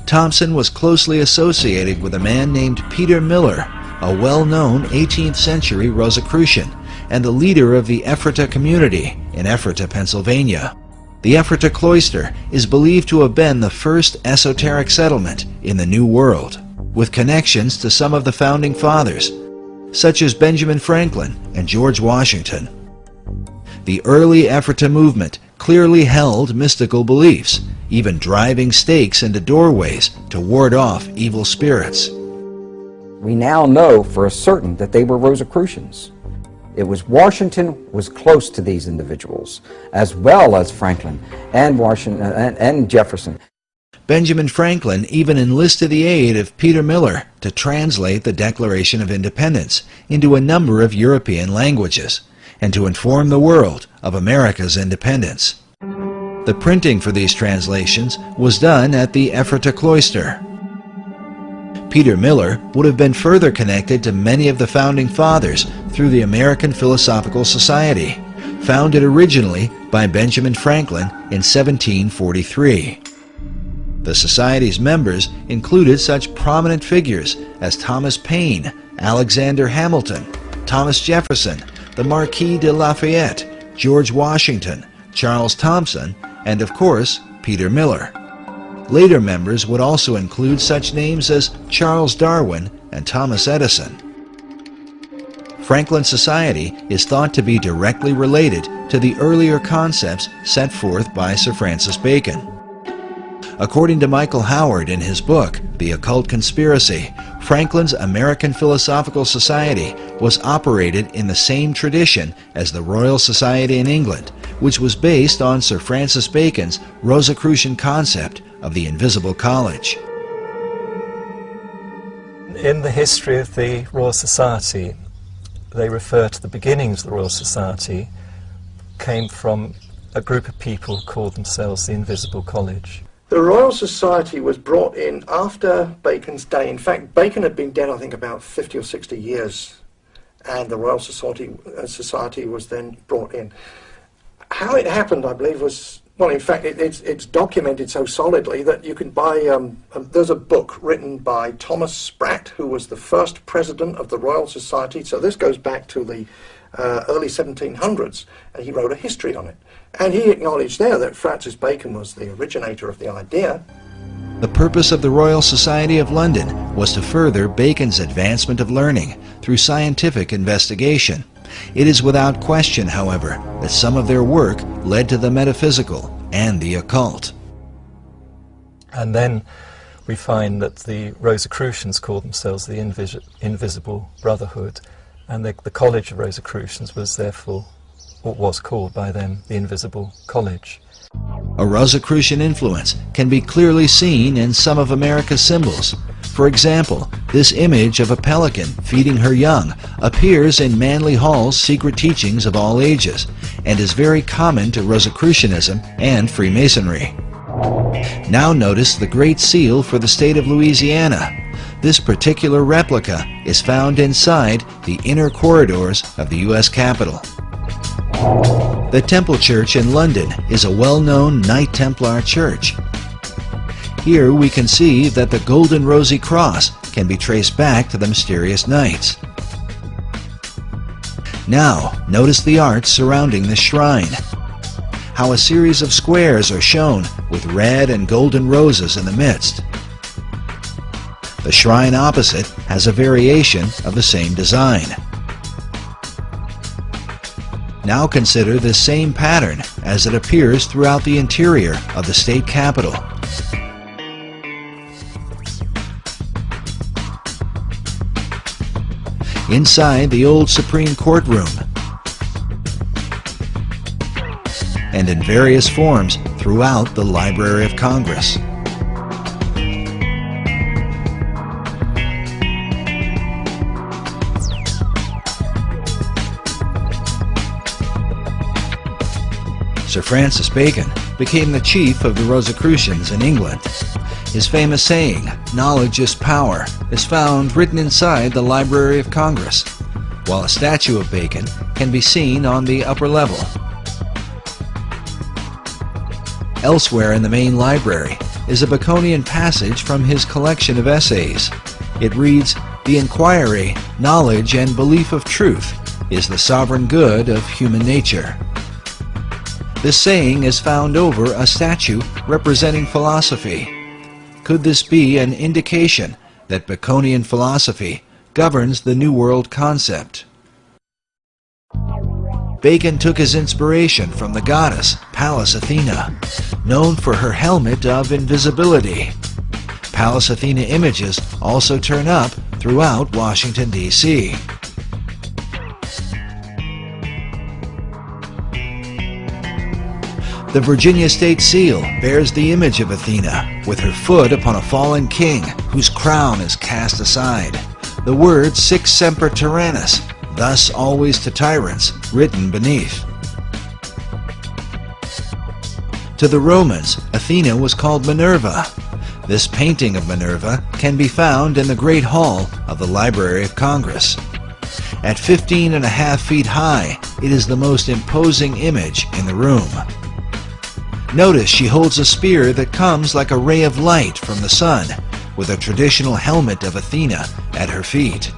Thomson was closely associated with a man named Peter Miller, a well-known 18th century Rosicrucian and the leader of the Ephrata community in Ephrata, Pennsylvania. The Ephrata cloister is believed to have been the first esoteric settlement in the New World, with connections to some of the founding fathers, such as Benjamin Franklin and George Washington. The early Ephrata movement clearly held mystical beliefs, even driving stakes into doorways to ward off evil spirits. We now know for a certain that they were Rosicrucians. It was Washington was close to these individuals, as well as Franklin and Washington and Jefferson. Benjamin Franklin even enlisted the aid of Peter Miller to translate the Declaration of Independence into a number of European languages and to inform the world of America's independence. The printing for these translations was done at the Ephrata cloister. Peter Miller would have been further connected to many of the founding fathers through the American Philosophical Society, founded originally by Benjamin Franklin in 1743. The Society's members included such prominent figures as Thomas Paine, Alexander Hamilton, Thomas Jefferson, the Marquis de Lafayette, George Washington, Charles Thomson, and of course, Peter Miller. Later members would also include such names as Charles Darwin and Thomas Edison. Franklin Society is thought to be directly related to the earlier concepts set forth by Sir Francis Bacon. According to Michael Howard in his book, The Occult Conspiracy, Franklin's American Philosophical Society was operated in the same tradition as the Royal Society in England, which was based on Sir Francis Bacon's Rosicrucian concept of the Invisible College. In the history of the Royal Society, they refer to the beginnings of the Royal Society came from a group of people who called themselves the Invisible College. The Royal Society was brought in after Bacon's day. In fact, Bacon had been dead, I think, about 50 or 60 years, and the Royal Society was then brought in. How it happened, I believe, was Well, in fact, it's documented so solidly that you can buy, there's a book written by Thomas Sprat, who was the first president of the Royal Society. So this goes back to the early 1700s, and he wrote a history on it. And he acknowledged there that Francis Bacon was the originator of the idea. The purpose of the Royal Society of London was to further Bacon's advancement of learning through scientific investigation. It is without question, however, that some of their work led to the metaphysical and the occult. And then we find that the Rosicrucians called themselves the Invisible Brotherhood, and the College of Rosicrucians was therefore, or was called by them, the Invisible College. A Rosicrucian influence can be clearly seen in some of America's symbols. For example, this image of a pelican feeding her young appears in Manly Hall's Secret Teachings of All Ages and is very common to Rosicrucianism and Freemasonry. Now notice the Great Seal for the state of Louisiana. This particular replica is found inside the inner corridors of the U.S. Capitol. The Temple Church in London is a well-known Knight Templar church. Here we can see that the Golden Rosy Cross can be traced back to the mysterious knights. Now, notice the art surrounding the shrine. How a series of squares are shown with red and golden roses in the midst. The shrine opposite has a variation of the same design. Now consider this same pattern as it appears throughout the interior of the state capitol. Inside the old Supreme Court room, and in various forms throughout the Library of Congress. Sir Francis Bacon became the chief of the Rosicrucians in England. His famous saying, "Knowledge is power," is found written inside the Library of Congress, while a statue of Bacon can be seen on the upper level. Elsewhere in the main library is a Baconian passage from his collection of essays. It reads, "The inquiry, knowledge, and belief of truth is the sovereign good of human nature." This saying is found over a statue representing philosophy. Could this be an indication that Baconian philosophy governs the New World concept? Bacon took his inspiration from the goddess Pallas Athena, known for her helmet of invisibility. Pallas Athena images also turn up throughout Washington, D.C. The Virginia State Seal bears the image of Athena, with her foot upon a fallen king, whose crown is cast aside. The word Sic Semper Tyrannis, thus always to tyrants, written beneath. To the Romans, Athena was called Minerva. This painting of Minerva can be found in the Great Hall of the Library of Congress. At 15.5 feet high, it is the most imposing image in the room. Notice she holds a spear that comes like a ray of light from the sun, with a traditional helmet of Athena at her feet.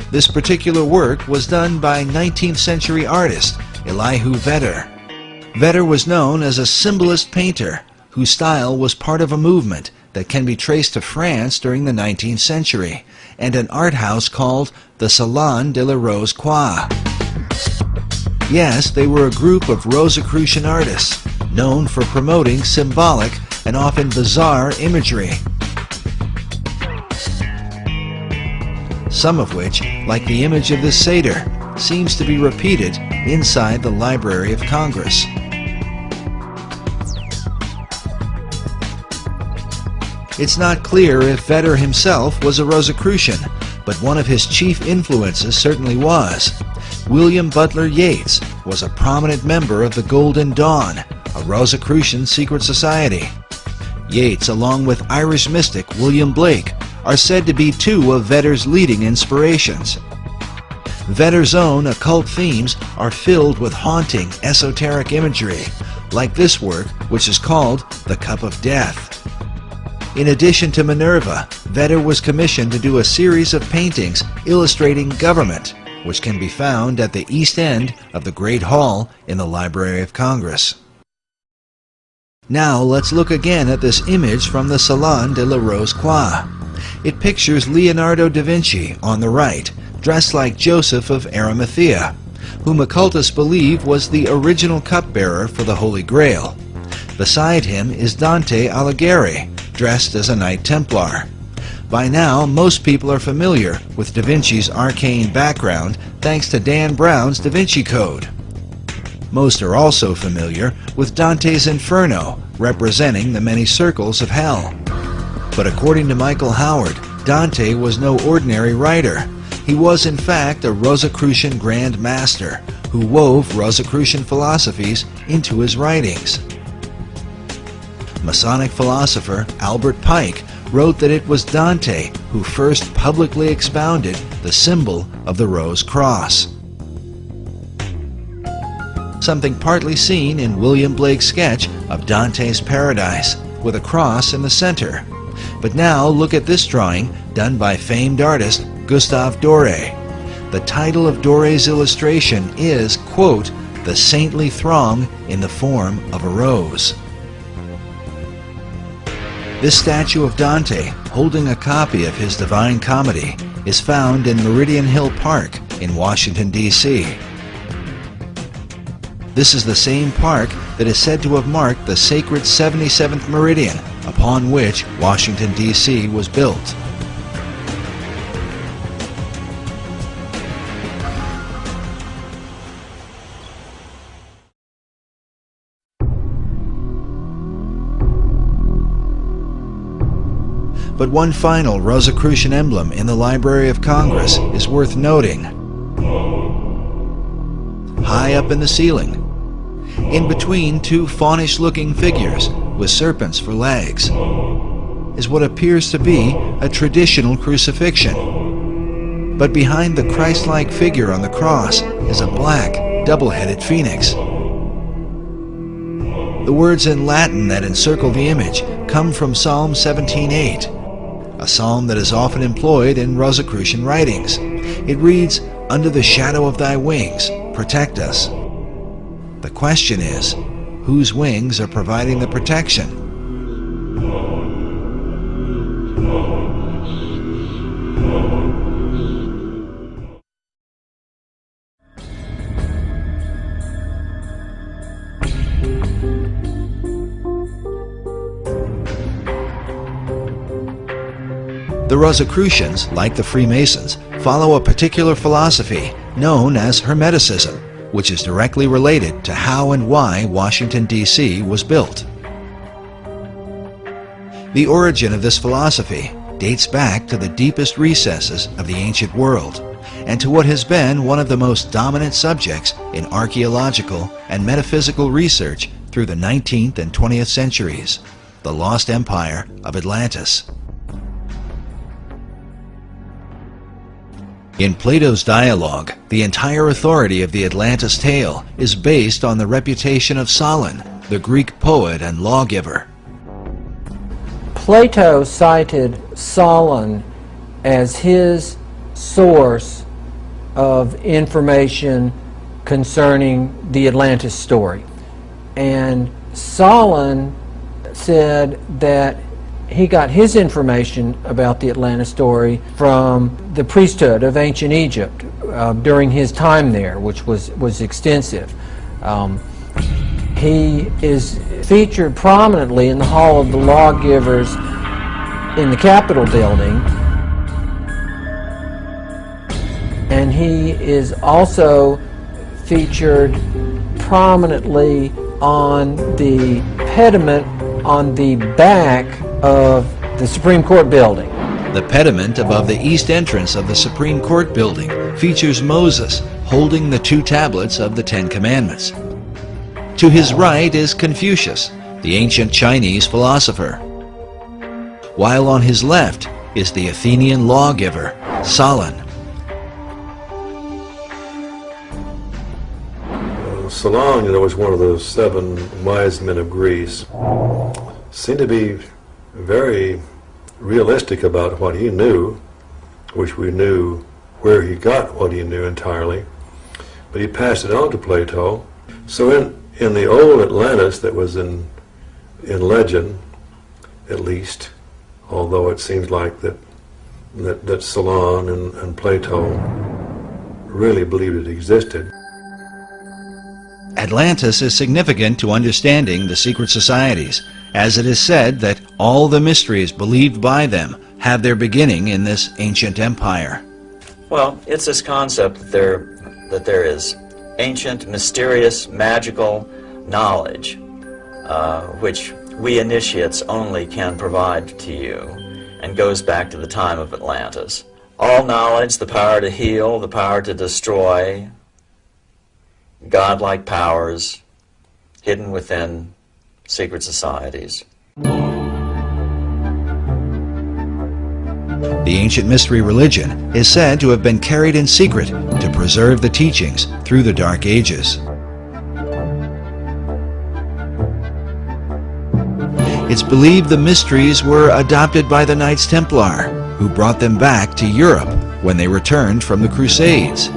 This particular work was done by 19th century artist Elihu Vedder. Vedder was known as a symbolist painter whose style was part of a movement that can be traced to France during the 19th century and an art house called the Salon de la Rose Croix. Yes, they were a group of Rosicrucian artists known for promoting symbolic and often bizarre imagery. Some of which, like the image of this satyr, seems to be repeated inside the Library of Congress. It's not clear if Vedder himself was a Rosicrucian, but one of his chief influences certainly was. William Butler Yeats was a prominent member of the Golden Dawn, a Rosicrucian secret society. Yeats, along with Irish mystic William Blake, are said to be two of Vedder's leading inspirations. Vedder's own occult themes are filled with haunting, esoteric imagery, like this work, which is called The Cup of Death. In addition to Minerva, Vedder was commissioned to do a series of paintings illustrating government, which can be found at the east end of the Great Hall in the Library of Congress. Now let's look again at this image from the Salon de la Rose-Croix. It pictures Leonardo da Vinci on the right, dressed like Joseph of Arimathea, whom occultists believe was the original cupbearer for the Holy Grail. Beside him is Dante Alighieri, dressed as a Knight Templar. By now, most people are familiar with Da Vinci's arcane background thanks to Dan Brown's Da Vinci Code. Most are also familiar with Dante's Inferno, representing the many circles of hell. But according to Michael Howard, Dante was no ordinary writer. He was in fact a Rosicrucian Grand Master who wove Rosicrucian philosophies into his writings. Masonic philosopher Albert Pike wrote that it was Dante who first publicly expounded the symbol of the Rose Cross. Something partly seen in William Blake's sketch of Dante's Paradise, with a cross in the center. But now look at this drawing done by famed artist Gustave Doré. The title of Doré's illustration is, quote, "The Saintly Throng in the Form of a Rose." This statue of Dante, holding a copy of his Divine Comedy, is found in Meridian Hill Park in Washington, D.C. This is the same park that is said to have marked the sacred 77th meridian upon which Washington, D.C. was built. But one final Rosicrucian emblem in the Library of Congress is worth noting. High up in the ceiling, in between two faunish-looking figures with serpents for legs, is what appears to be a traditional crucifixion. But behind the Christ-like figure on the cross is a black, double-headed phoenix. The words in Latin that encircle the image come from Psalm 17:8, a psalm that is often employed in Rosicrucian writings. It reads, "Under the shadow of thy wings, protect us." The question is, whose wings are providing the protection? The Rosicrucians, like the Freemasons, follow a particular philosophy known as Hermeticism, which is directly related to how and why Washington, D.C. was built. The origin of this philosophy dates back to the deepest recesses of the ancient world, and to what has been one of the most dominant subjects in archaeological and metaphysical research through the 19th and 20th centuries, the lost empire of Atlantis. In Plato's dialogue, the entire authority of the Atlantis tale is based on the reputation of Solon, the Greek poet and lawgiver. Plato cited Solon as his source of information concerning the Atlantis story. And Solon said that he got his information about the Atlantis story from the priesthood of ancient Egypt during his time there, which was extensive. He is featured prominently in the Hall of the Lawgivers in the Capitol building, and he is also featured prominently on the pediment on the back of the Supreme Court building. The pediment above the east entrance of the Supreme Court building features Moses holding the 2 tablets of the 10 Commandments. To his right is Confucius, the ancient Chinese philosopher, while on his left is the Athenian lawgiver, Solon. Solon, was one of those 7 wise men of Greece. Seemed to be very realistic about what he knew, which we knew where he got what he knew entirely, but he passed it on to Plato. So in the old Atlantis that was in legend, at least, although it seems like that Solon and Plato really believed it existed. Atlantis is significant to understanding the secret societies, as it is said that all the mysteries believed by them have their beginning in this ancient empire. Well, it's this concept that there is ancient, mysterious, magical knowledge, which we initiates only can provide to you, and goes back to the time of Atlantis. All knowledge, the power to heal, the power to destroy, godlike powers hidden within secret societies. The ancient mystery religion is said to have been carried in secret to preserve the teachings through the Dark Ages. It's believed the mysteries were adopted by the Knights Templar, who brought them back to Europe when they returned from the Crusades.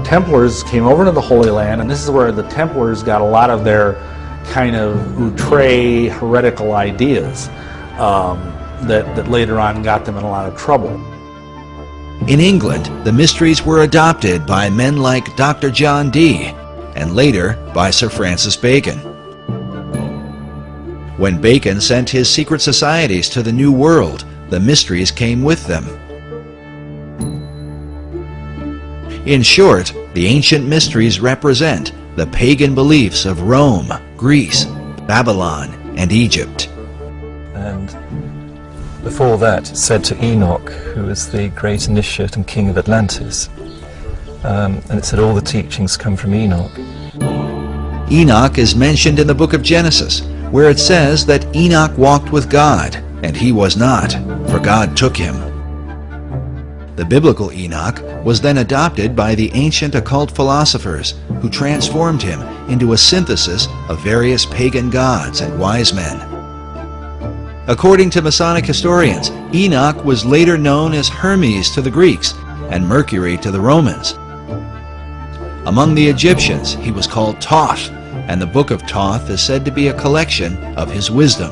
Templars came over to the Holy Land, and this is where the Templars got a lot of their kind of outre heretical ideas that later on got them in a lot of trouble. In England, the mysteries were adopted by men like Dr. John Dee, and later by Sir Francis Bacon. When Bacon sent his secret societies to the New World, the mysteries came with them. In short, the ancient mysteries represent the pagan beliefs of Rome, Greece, Babylon, and Egypt. And before that, it said to Enoch, who was the great initiate and king of Atlantis, and it said all the teachings come from Enoch. Enoch is mentioned in the book of Genesis, where it says that Enoch walked with God, and he was not, for God took him. The biblical Enoch was then adopted by the ancient occult philosophers, who transformed him into a synthesis of various pagan gods and wise men. According to Masonic historians, Enoch was later known as Hermes to the Greeks and Mercury to the Romans. Among the Egyptians, he was called Thoth, and the Book of Thoth is said to be a collection of his wisdom.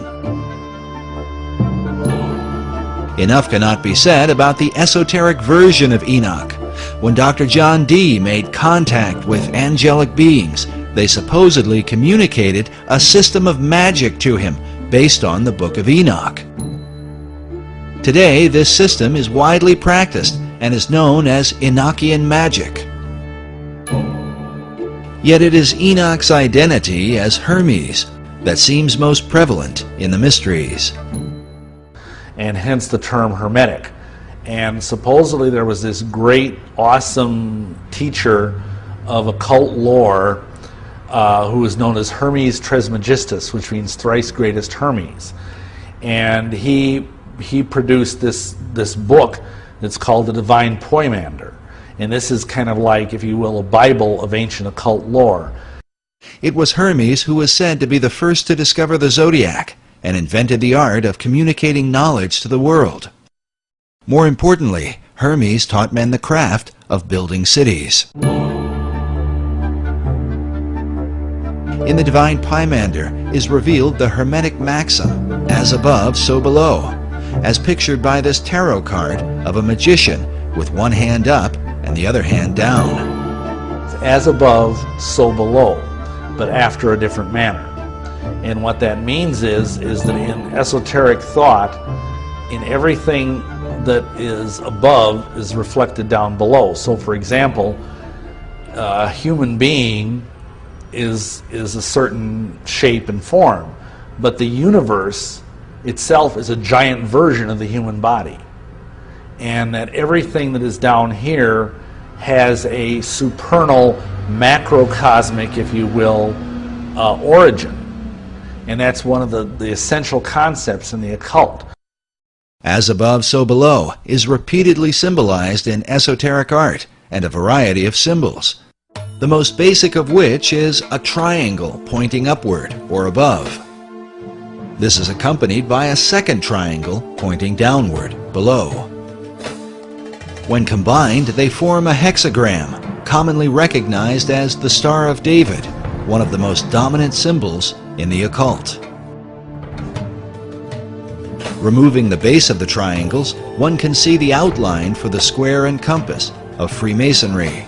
Enough cannot be said about the esoteric version of Enoch. When Dr. John Dee made contact with angelic beings, they supposedly communicated a system of magic to him based on the Book of Enoch. Today, this system is widely practiced and is known as Enochian magic. Yet it is Enoch's identity as Hermes that seems most prevalent in the mysteries. And hence the term Hermetic. And supposedly there was this great, awesome teacher of occult lore who was known as Hermes Trismegistus, which means thrice greatest Hermes. And he produced this book that's called the Divine Poimander. And this is kind of like, if you will, a Bible of ancient occult lore. It was Hermes who was said to be the first to discover the zodiac and invented the art of communicating knowledge to the world. More importantly, Hermes taught men the craft of building cities. In the Divine Poimander is revealed the Hermetic maxim, as above, so below, as pictured by this tarot card of a magician with one hand up and the other hand down. As above, so below, but after a different manner. And what that means is that in esoteric thought, in everything that is above is reflected down below. So for example, a human being is a certain shape and form, but the universe itself is a giant version of the human body. And that everything that is down here has a supernal, macrocosmic, if you will, origin. And that's one of the essential concepts in the occult. As above, so below is repeatedly symbolized in esoteric art and a variety of symbols. the most basic of which is a triangle pointing upward or above. This is accompanied by a second triangle pointing downward below. When combined, they form a hexagram, commonly recognized as the Star of David, one of the most dominant symbols in the occult. Removing the base of the triangles, one can see the outline for the square and compass of Freemasonry.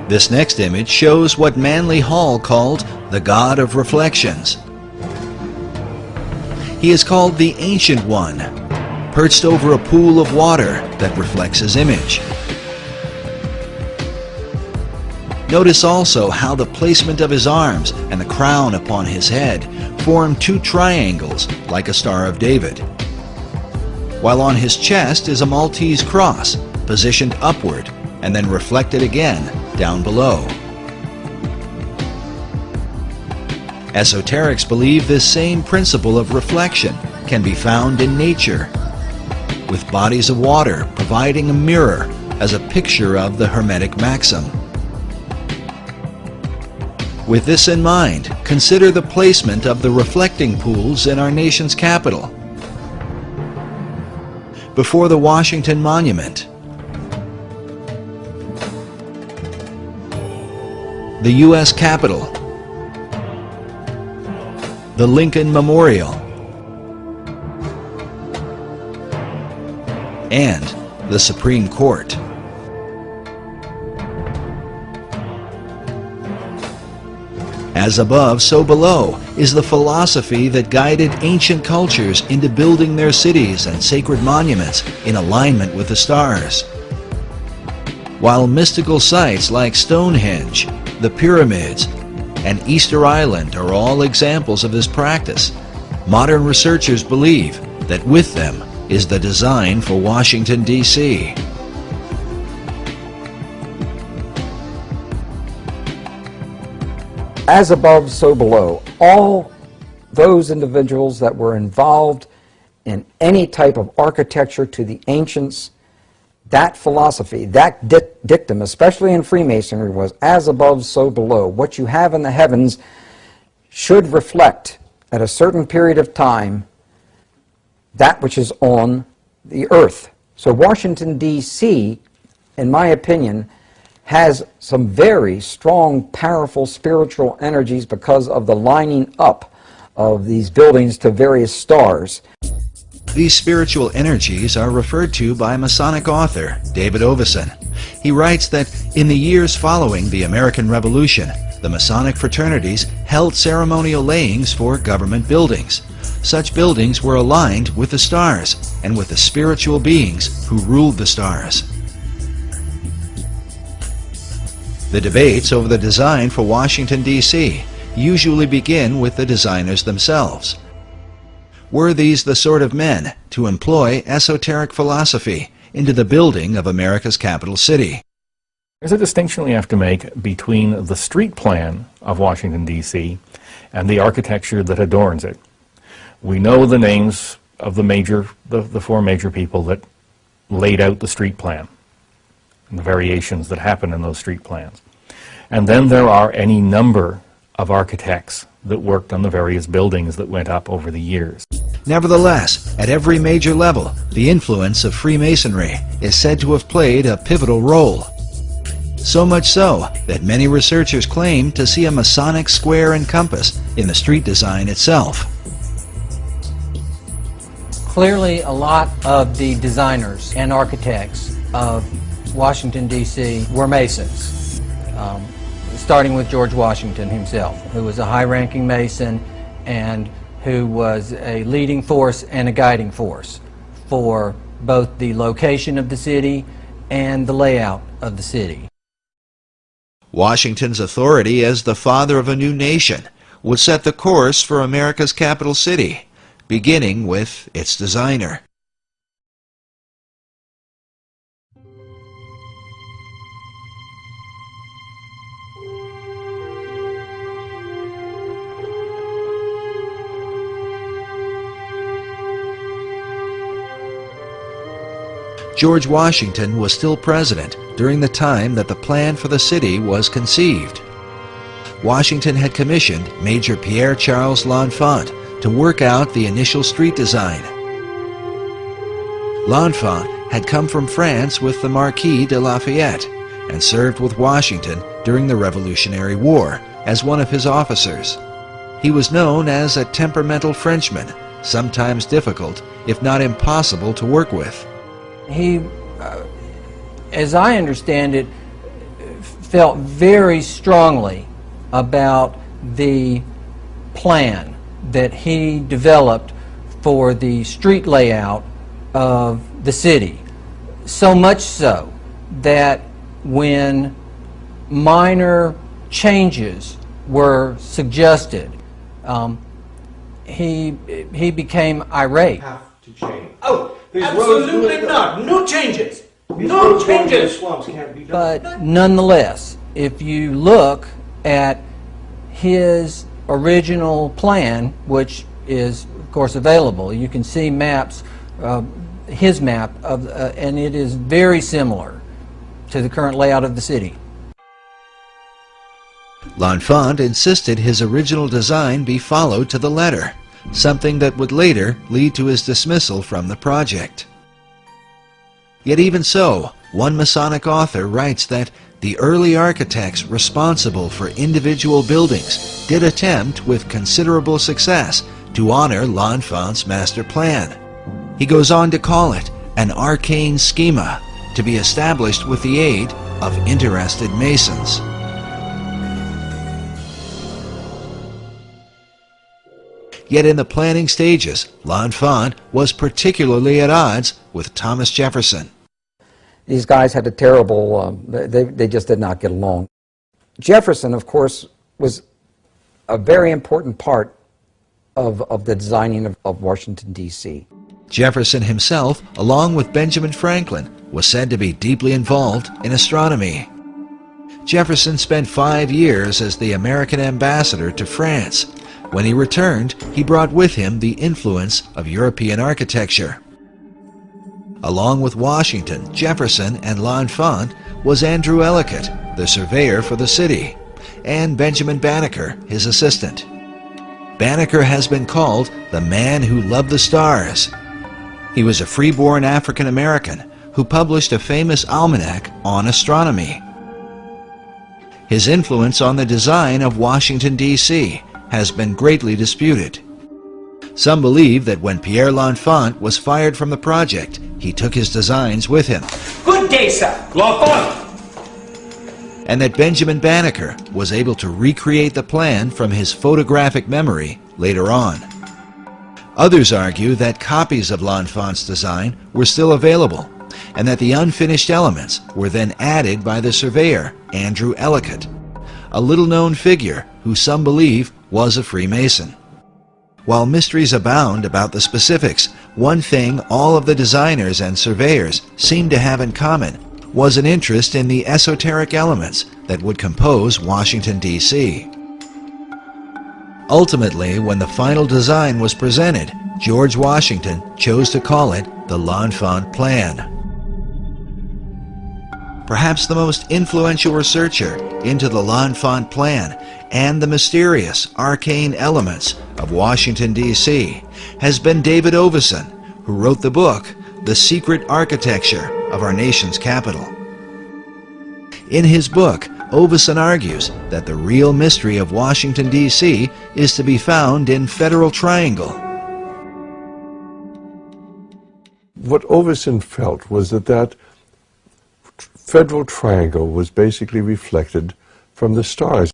This next image shows what Manly Hall called the God of Reflections. He is called the Ancient One, perched over a pool of water that reflects his image. Notice also how the placement of his arms and the crown upon his head form two triangles like a Star of David, while on his chest is a Maltese cross positioned upward and then reflected again down below. Esoterics believe this same principle of reflection can be found in nature, with bodies of water providing a mirror as a picture of the Hermetic maxim. With this in mind, consider the placement of the reflecting pools in our nation's capital. Before the Washington Monument, the U.S. Capitol, the Lincoln Memorial, and the Supreme Court. As above, so below is the philosophy that guided ancient cultures into building their cities and sacred monuments in alignment with the stars. While mystical sites like Stonehenge, the pyramids, and Easter Island are all examples of this practice, modern researchers believe that with them is the design for Washington, D.C. As above, so below. All those individuals that were involved in any type of architecture to the ancients, that philosophy, that dictum, especially in Freemasonry, was as above, so below. What you have in the heavens should reflect at a certain period of time that which is on the earth. So Washington, D.C., in my opinion, has some very strong, powerful spiritual energies because of the lining up of these buildings to various stars. These spiritual energies are referred to by Masonic author David Oveson. He writes that in the years following the American Revolution, the Masonic fraternities held ceremonial layings for government buildings. Such buildings were aligned with the stars and with the spiritual beings who ruled the stars. The debates over the design for Washington, D.C. usually begin with the designers themselves. Were these the sort of men to employ esoteric philosophy into the building of America's capital city? There's a distinction we have to make between the street plan of Washington, D.C. and the architecture that adorns it. We know the names of the four major people that laid out the street plan and the variations that happen in those street plans. And then there are any number of architects that worked on the various buildings that went up over the years. Nevertheless, at every major level, the influence of Freemasonry is said to have played a pivotal role. So much so that many researchers claim to see a Masonic square and compass in the street design itself. Clearly, a lot of the designers and architects of Washington, D.C. were Masons, starting with George Washington himself, who was a high-ranking Mason and who was a leading force and a guiding force for both the location of the city and the layout of the city. Washington's authority as the father of a new nation would set the course for America's capital city, beginning with its designer. George Washington was still president during the time that the plan for the city was conceived. Washington had commissioned Major Pierre Charles L'Enfant to work out the initial street design. L'Enfant had come from France with the Marquis de Lafayette and served with Washington during the Revolutionary War as one of his officers. He was known as a temperamental Frenchman, sometimes difficult, if not impossible, to work with. He, as I understand it, felt very strongly about the plan that he developed for the street layout of the city. So much so that when minor changes were suggested, he became irate. Oh, absolutely not. No changes. No changes. But nonetheless, if you look at his original plan, which is of course available, you can see maps, his map, and it is very similar to the current layout of the city. L'Enfant insisted his original design be followed to the letter, something that would later lead to his dismissal from the project. Yet even so, one Masonic author writes that the early architects responsible for individual buildings did attempt with considerable success to honor L'Enfant's master plan. He goes on to call it an arcane schema to be established with the aid of interested Masons. Yet in the planning stages, L'Enfant was particularly at odds with Thomas Jefferson. These guys had a terrible, they just did not get along. Jefferson, of course, was a very important part of the designing of Washington, D.C. Jefferson himself, along with Benjamin Franklin, was said to be deeply involved in astronomy. Jefferson spent 5 years as the American ambassador to France. When he returned, he brought with him the influence of European architecture. Along with Washington, Jefferson, and L'Enfant was Andrew Ellicott, the surveyor for the city, and Benjamin Banneker, his assistant. Banneker has been called the man who loved the stars. He was a freeborn African American who published a famous almanac on astronomy. His influence on the design of Washington, D.C. has been greatly disputed. Some believe that when Pierre L'Enfant was fired from the project, he took his designs with him. Good day, sir. L'Enfant. And that Benjamin Banneker was able to recreate the plan from his photographic memory later on. Others argue that copies of L'Enfant's design were still available, and that the unfinished elements were then added by the surveyor, Andrew Ellicott, a little-known figure who some believe was a Freemason. While mysteries abound about the specifics, one thing all of the designers and surveyors seemed to have in common was an interest in the esoteric elements that would compose Washington, D.C. Ultimately, when the final design was presented, George Washington chose to call it the L'Enfant Plan. Perhaps the most influential researcher into the L'Enfant Plan and the mysterious arcane elements of Washington, D.C. has been David Oveson, who wrote the book, The Secret Architecture of Our Nation's Capital. In his book, Oveson argues that the real mystery of Washington, D.C. is to be found in Federal Triangle. What Oveson felt was that Federal Triangle was basically reflected from the stars.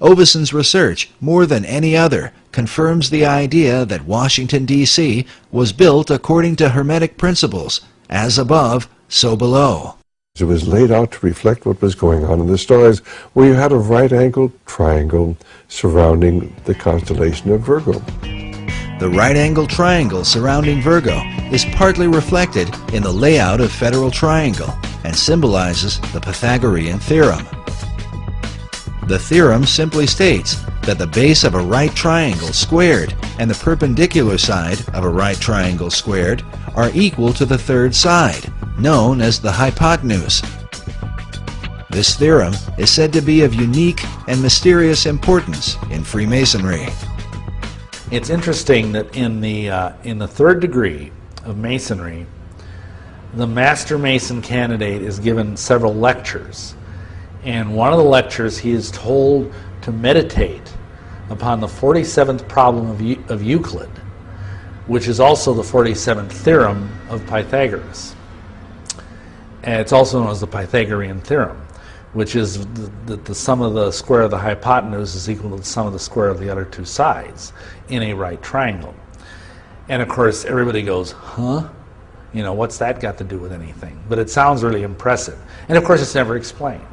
Oveson's research, more than any other, confirms the idea that Washington, D.C. was built according to Hermetic principles, as above, so below. It was laid out to reflect what was going on in the stars, where you had a right-angled triangle surrounding the constellation of Virgo. The right-angled triangle surrounding Virgo is partly reflected in the layout of Federal Triangle and symbolizes the Pythagorean theorem. The theorem simply states that the base of a right triangle squared and the perpendicular side of a right triangle squared are equal to the third side, known as the hypotenuse. This theorem is said to be of unique and mysterious importance in Freemasonry. It's interesting that in the third degree of Masonry, the Master Mason candidate is given several lectures. And one of the lectures he is told to meditate upon the 47th problem of Euclid, which is also the 47th theorem of Pythagoras. And it's also known as the Pythagorean theorem, which is that the sum of the square of the hypotenuse is equal to the sum of the square of the other two sides in a right triangle. And of course everybody goes, huh? You know, what's that got to do with anything? But it sounds really impressive. And of course it's never explained.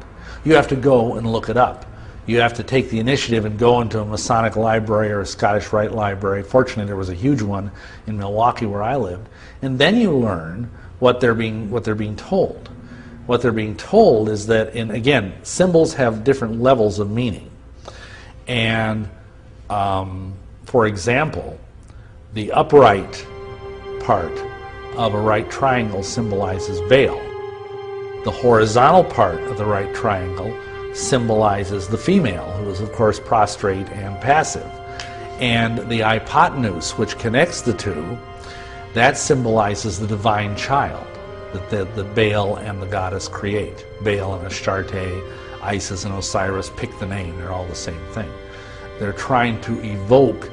You have to go and look it up. You have to take the initiative and go into a Masonic library or a Scottish Rite library. Fortunately, there was a huge one in Milwaukee where I lived. And then you learn what they're being told. What they're being told is that, again, symbols have different levels of meaning. And, for example, the upright part of a right triangle symbolizes Baal. The horizontal part of the right triangle symbolizes the female, who is, of course, prostrate and passive. And the hypotenuse, which connects the two, that symbolizes the divine child that Baal and the goddess create. Baal and Astarte, Isis and Osiris, pick the name, they're all the same thing. They're trying to evoke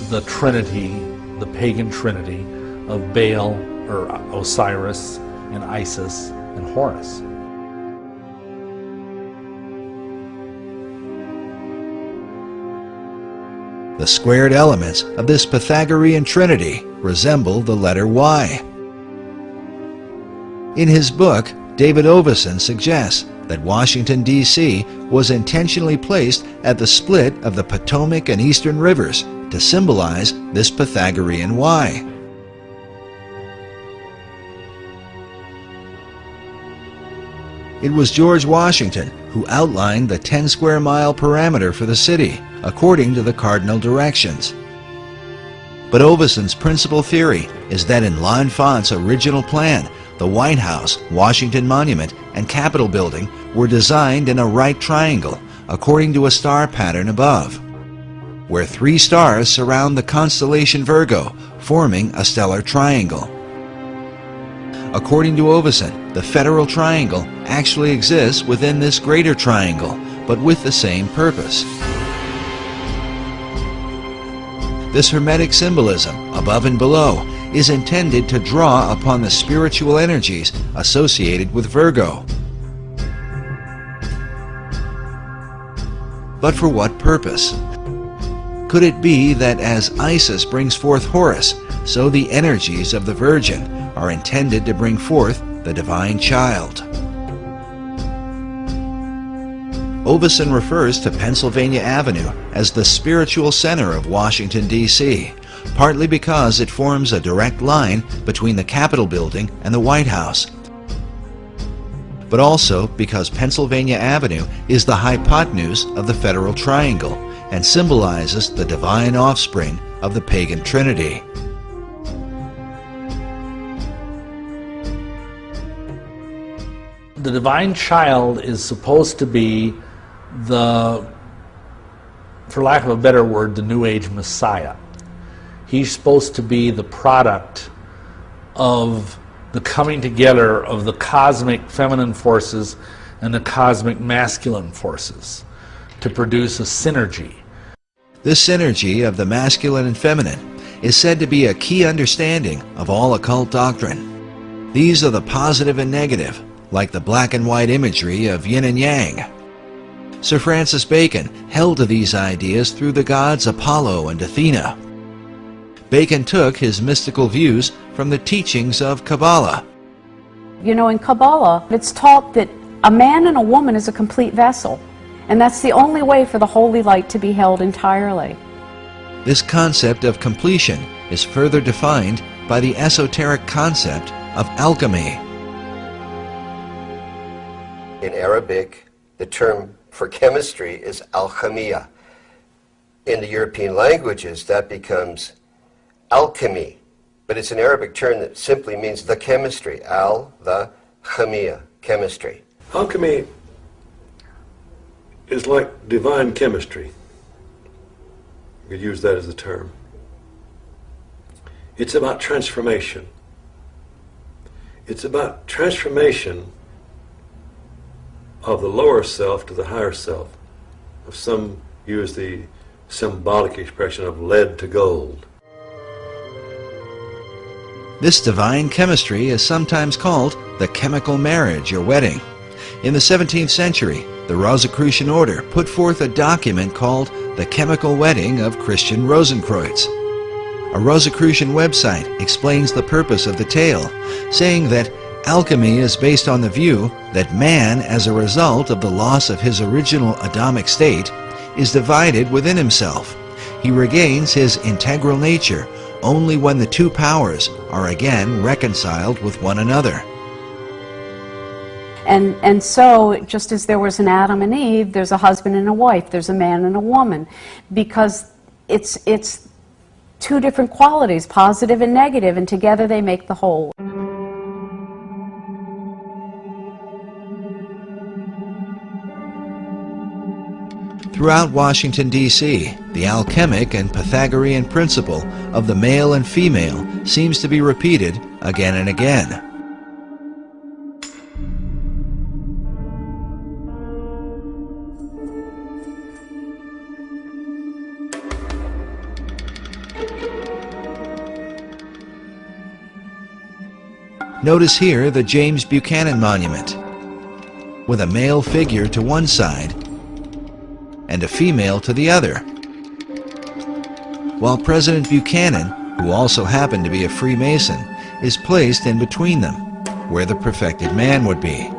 the trinity, the pagan trinity of Baal, or Osiris, and Isis, and Horus. The squared elements of this Pythagorean trinity resemble the letter Y. In his book, David Oveson suggests that Washington, D.C. was intentionally placed at the split of the Potomac and Eastern rivers to symbolize this Pythagorean Y. It was George Washington who outlined the 10-square-mile parameter for the city, according to the cardinal directions. But Oveson's principal theory is that in L'Enfant's original plan, the White House, Washington Monument, and Capitol Building were designed in a right triangle, according to a star pattern above, where 3 stars surround the constellation Virgo, forming a stellar triangle. According to Oveson, the Federal Triangle actually exists within this greater triangle, but with the same purpose. This Hermetic symbolism, above and below, is intended to draw upon the spiritual energies associated with Virgo. But for what purpose? Could it be that as Isis brings forth Horus, so the energies of the Virgin are intended to bring forth the divine child? Oveson refers to Pennsylvania Avenue as the spiritual center of Washington, D.C., partly because it forms a direct line between the Capitol Building and the White House, but also because Pennsylvania Avenue is the hypotenuse of the Federal Triangle and symbolizes the divine offspring of the pagan Trinity. The divine child is supposed to be the, for lack of a better word, the New Age Messiah. He's supposed to be the product of the coming together of the cosmic feminine forces and the cosmic masculine forces to produce a synergy. This synergy of the masculine and feminine is said to be a key understanding of all occult doctrine. These are the positive and negative, like the black and white imagery of yin and yang. Sir Francis Bacon held to these ideas through the gods Apollo and Athena. Bacon took his mystical views from the teachings of Kabbalah. You know, in Kabbalah, it's taught that a man and a woman is a complete vessel, and that's the only way for the holy light to be held entirely. This concept of completion is further defined by the esoteric concept of alchemy. In Arabic, the term for chemistry is alchemia. In the European languages, that becomes alchemy. but it's an Arabic term that simply means the chemistry. The chemia, chemistry. Alchemy is like divine chemistry. We use that as a term. It's about transformation. It's about transformation of the lower self to the higher self. Some use the symbolic expression of lead to gold. This divine chemistry is sometimes called the chemical marriage or wedding. In the 17th century, the Rosicrucian order put forth a document called the Chemical Wedding of Christian Rosenkreuz. A Rosicrucian website explains the purpose of the tale, saying that alchemy is based on the view that man, as a result of the loss of his original Adamic state, is divided within himself. He regains his integral nature only when the two powers are again reconciled with one another. And so, just as there was an Adam and Eve, there's a husband and a wife, there's a man and a woman, because it's two different qualities, positive and negative, and together they make the whole. Throughout Washington, D.C., the alchemic and Pythagorean principle of the male and female seems to be repeated again and again. Notice here the James Buchanan Monument, with a male figure to one side and a female to the other, while President Buchanan, who also happened to be a Freemason, is placed in between them, where the perfected man would be.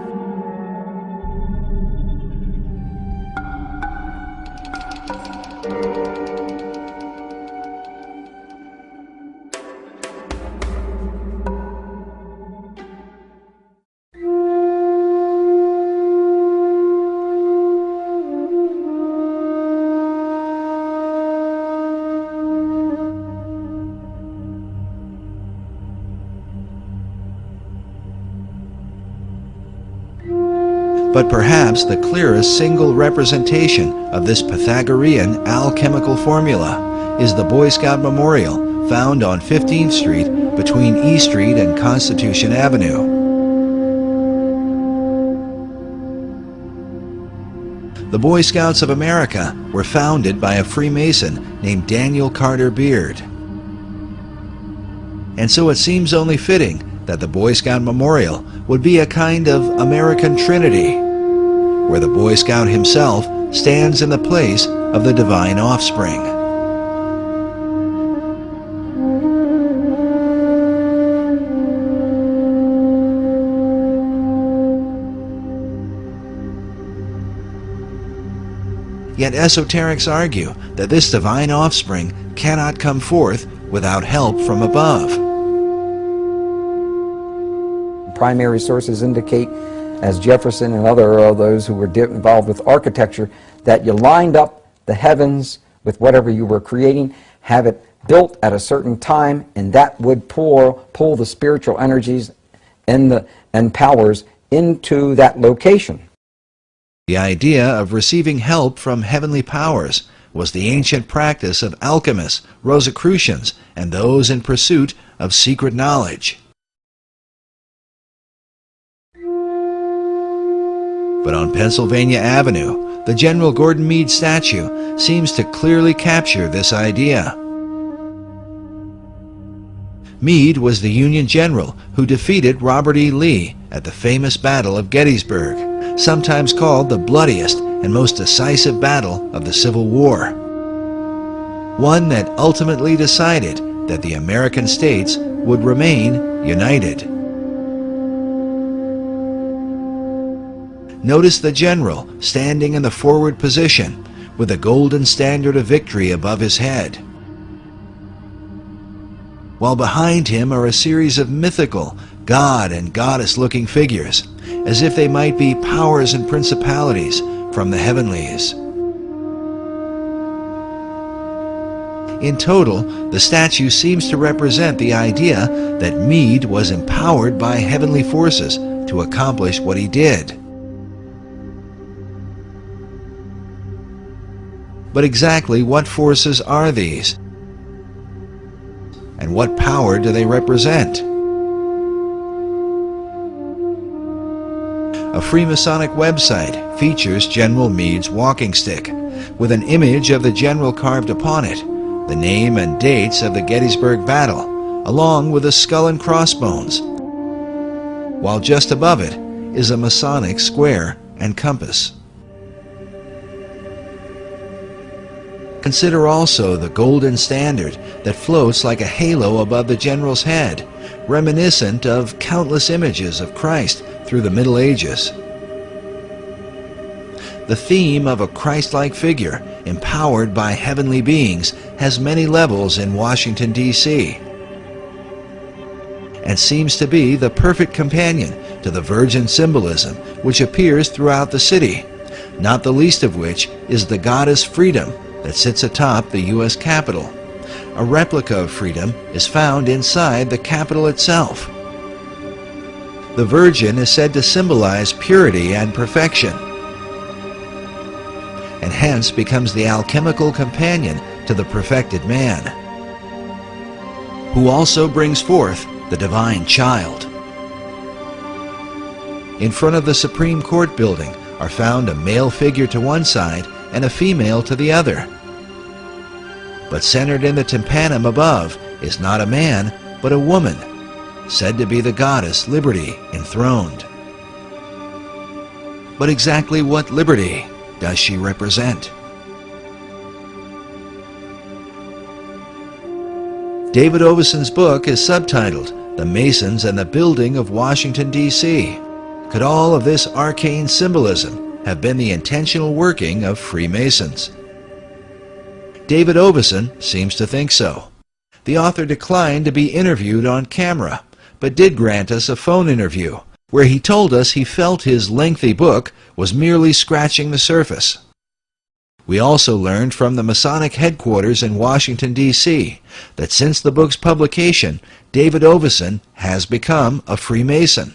But perhaps the clearest single representation of this Pythagorean alchemical formula is the Boy Scout Memorial found on 15th Street between E Street and Constitution Avenue. The Boy Scouts of America were founded by a Freemason named Daniel Carter Beard. And so it seems only fitting that the Boy Scout Memorial would be a kind of American Trinity, where the Boy Scout himself stands in the place of the divine offspring. Yet esoterics argue that this divine offspring cannot come forth without help from above. Primary sources indicate, as Jefferson and other of those who were involved with architecture, that you lined up the heavens with whatever you were creating, have it built at a certain time, and that would pull the spiritual energies and powers into that location. The idea of receiving help from heavenly powers was the ancient practice of alchemists, Rosicrucians, and those in pursuit of secret knowledge. But on Pennsylvania Avenue, the General Gordon Meade statue seems to clearly capture this idea. Meade was the Union general who defeated Robert E. Lee at the famous Battle of Gettysburg, sometimes called the bloodiest and most decisive battle of the Civil War. One that ultimately decided that the American states would remain united. Notice the general standing in the forward position with the golden standard of victory above his head, while behind him are a series of mythical god and goddess-looking figures, as if they might be powers and principalities from the heavenlies. In total, the statue seems to represent the idea that Meade was empowered by heavenly forces to accomplish what he did. But exactly what forces are these? And what power do they represent? A Freemasonic website features General Meade's walking stick, with an image of the general carved upon it, the name and dates of the Gettysburg Battle, along with a skull and crossbones, while just above it is a Masonic square and compass. Consider also the golden standard that floats like a halo above the general's head, reminiscent of countless images of Christ through the Middle Ages. The theme of a Christ-like figure, empowered by heavenly beings, has many levels in Washington, D.C., and seems to be the perfect companion to the Virgin symbolism which appears throughout the city, not the least of which is the goddess Freedom that sits atop the U.S. Capitol. A replica of Freedom is found inside the Capitol itself. The Virgin is said to symbolize purity and perfection, and hence becomes the alchemical companion to the perfected man, who also brings forth the divine child. In front of the Supreme Court building are found a male figure to one side and a female to the other. But centered in the tympanum above is not a man, but a woman, said to be the goddess Liberty enthroned. But exactly what liberty does she represent? David Oveson's book is subtitled The Masons and the Building of Washington, D.C. Could all of this arcane symbolism have been the intentional working of Freemasons? David Oveson seems to think so. The author declined to be interviewed on camera, but did grant us a phone interview, where he told us he felt his lengthy book was merely scratching the surface. We also learned from the Masonic headquarters in Washington, D.C., that since the book's publication, David Oveson has become a Freemason.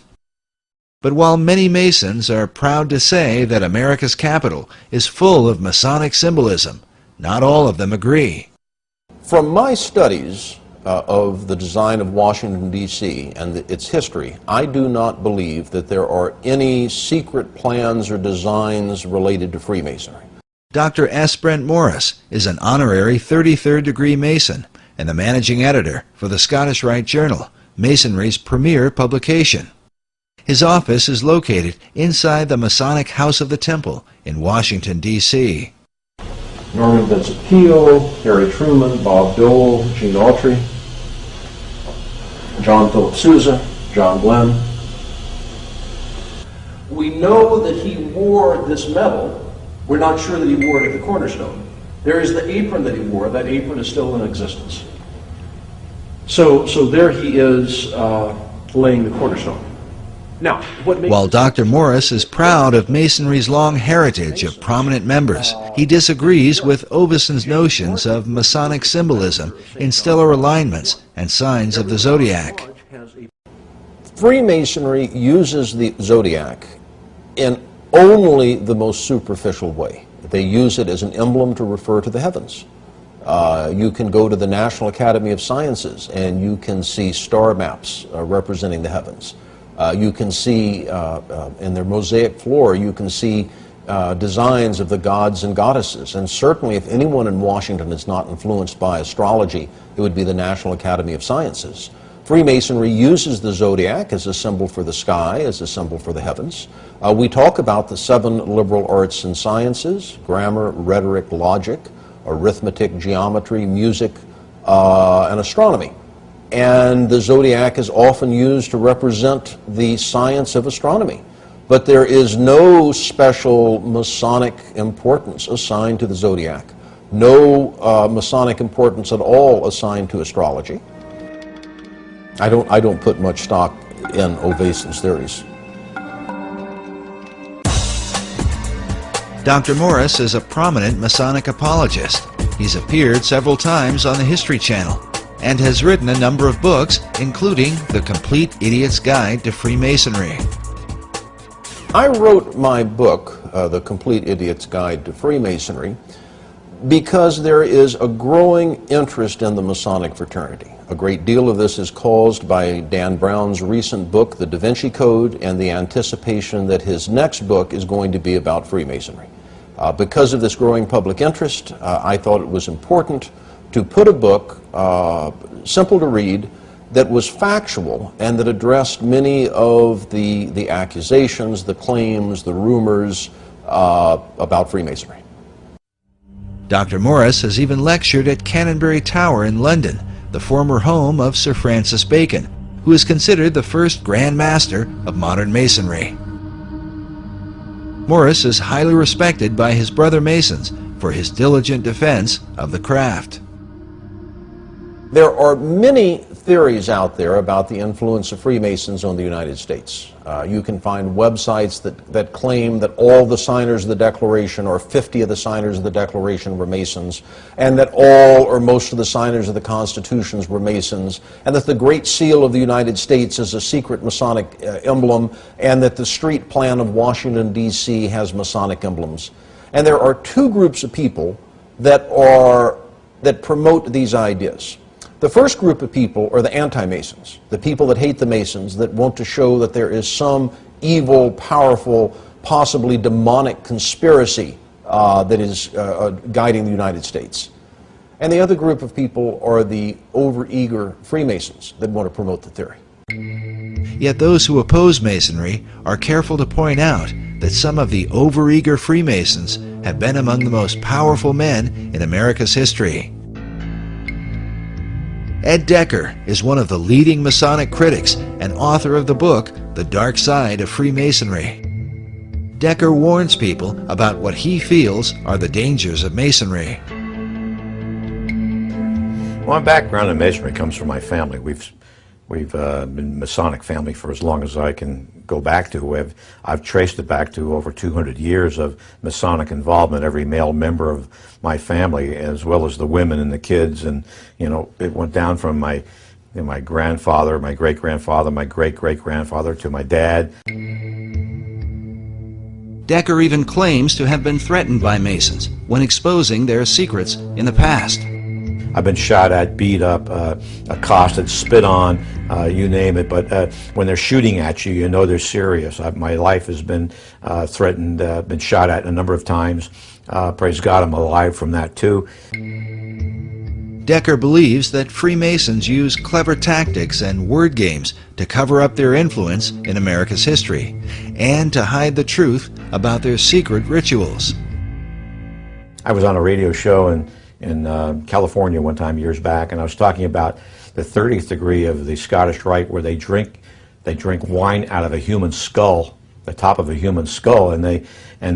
But while many Masons are proud to say that America's Capitol is full of Masonic symbolism, not all of them agree. From my studies of the design of Washington, D.C. and its history, I do not believe that there are any secret plans or designs related to Freemasonry. Dr. S. Brent Morris is an honorary 33rd degree Mason and the managing editor for the Scottish Rite Journal, Masonry's premier publication. His office is located inside the Masonic House of the Temple in Washington, D.C. Norman Vincent Peale, Harry Truman, Bob Dole, Gene Autry, John Philip Sousa, John Glenn. We know that he wore this medal. We're not sure that he wore it at the cornerstone. There is the apron that he wore. That apron is still in existence. So there he is laying the cornerstone. Now, while Dr. Morris is proud of Masonry's long heritage of prominent members, he disagrees with Oveson's notions of Masonic symbolism in stellar alignments and signs of the zodiac. Freemasonry uses the zodiac in only the most superficial way. They use it as an emblem to refer to the heavens. You can go to the National Academy of Sciences and you can see star maps representing the heavens. You can see in their mosaic floor, you can see designs of the gods and goddesses. And certainly if anyone in Washington is not influenced by astrology, it would be the National Academy of Sciences. Freemasonry uses the zodiac as a symbol for the sky, as a symbol for the heavens. We talk about the 7 liberal arts and sciences: grammar, rhetoric, logic, arithmetic, geometry, music, and astronomy. And the zodiac is often used to represent the science of astronomy. But there is no special Masonic importance assigned to the zodiac. No Masonic importance at all assigned to astrology. I don't put much stock in Oveson's theories. Dr. Morris is a prominent Masonic apologist. He's appeared several times on the History Channel and has written a number of books, including The Complete Idiot's Guide to Freemasonry. I wrote my book, The Complete Idiot's Guide to Freemasonry, because there is a growing interest in the Masonic fraternity. A great deal of this is caused by Dan Brown's recent book, The Da Vinci Code, and the anticipation that his next book is going to be about Freemasonry. Because of this growing public interest, I thought it was important to put a book, simple to read, that was factual and that addressed many of the accusations, the claims, the rumors about Freemasonry. Dr. Morris has even lectured at Canonbury Tower in London, the former home of Sir Francis Bacon, who is considered the first Grand Master of modern Masonry. Morris is highly respected by his brother Masons for his diligent defense of the craft. There are many theories out there about the influence of Freemasons on the United States. You can find websites that claim that all the signers of the Declaration, or 50 of the signers of the Declaration, were Masons, and that all or most of the signers of the Constitutions were Masons, and that the Great Seal of the United States is a secret Masonic emblem, and that the street plan of Washington, D.C. has Masonic emblems. And there are two groups of people that promote these ideas. The first group of people are the anti-Masons, the people that hate the Masons, that want to show that there is some evil, powerful, possibly demonic conspiracy that is guiding the United States. And the other group of people are the overeager Freemasons that want to promote the theory. Yet those who oppose Masonry are careful to point out that some of the overeager Freemasons have been among the most powerful men in America's history. Ed Decker is one of the leading Masonic critics and author of the book, The Dark Side of Freemasonry. Decker warns people about what he feels are the dangers of Masonry. My background in Masonry comes from my family. We've been Masonic family for as long as I can go back to. I've traced it back to over 200 years of Masonic involvement, every male member of my family, as well as the women and the kids. And, you know, it went down from my grandfather, my great-grandfather, my great-great-grandfather, to my dad. Decker even claims to have been threatened by Masons when exposing their secrets in the past. I've been shot at, beat up, accosted, spit on, you name it. But when they're shooting at you, you know they're serious. My life has been threatened, been shot at a number of times. Praise God, I'm alive from that too. Decker believes that Freemasons use clever tactics and word games to cover up their influence in America's history and to hide the truth about their secret rituals. I was on a radio show in California one time years back, and I was talking about the 30th degree of the Scottish Rite, where they drink wine out of a human skull, the top of a human skull, and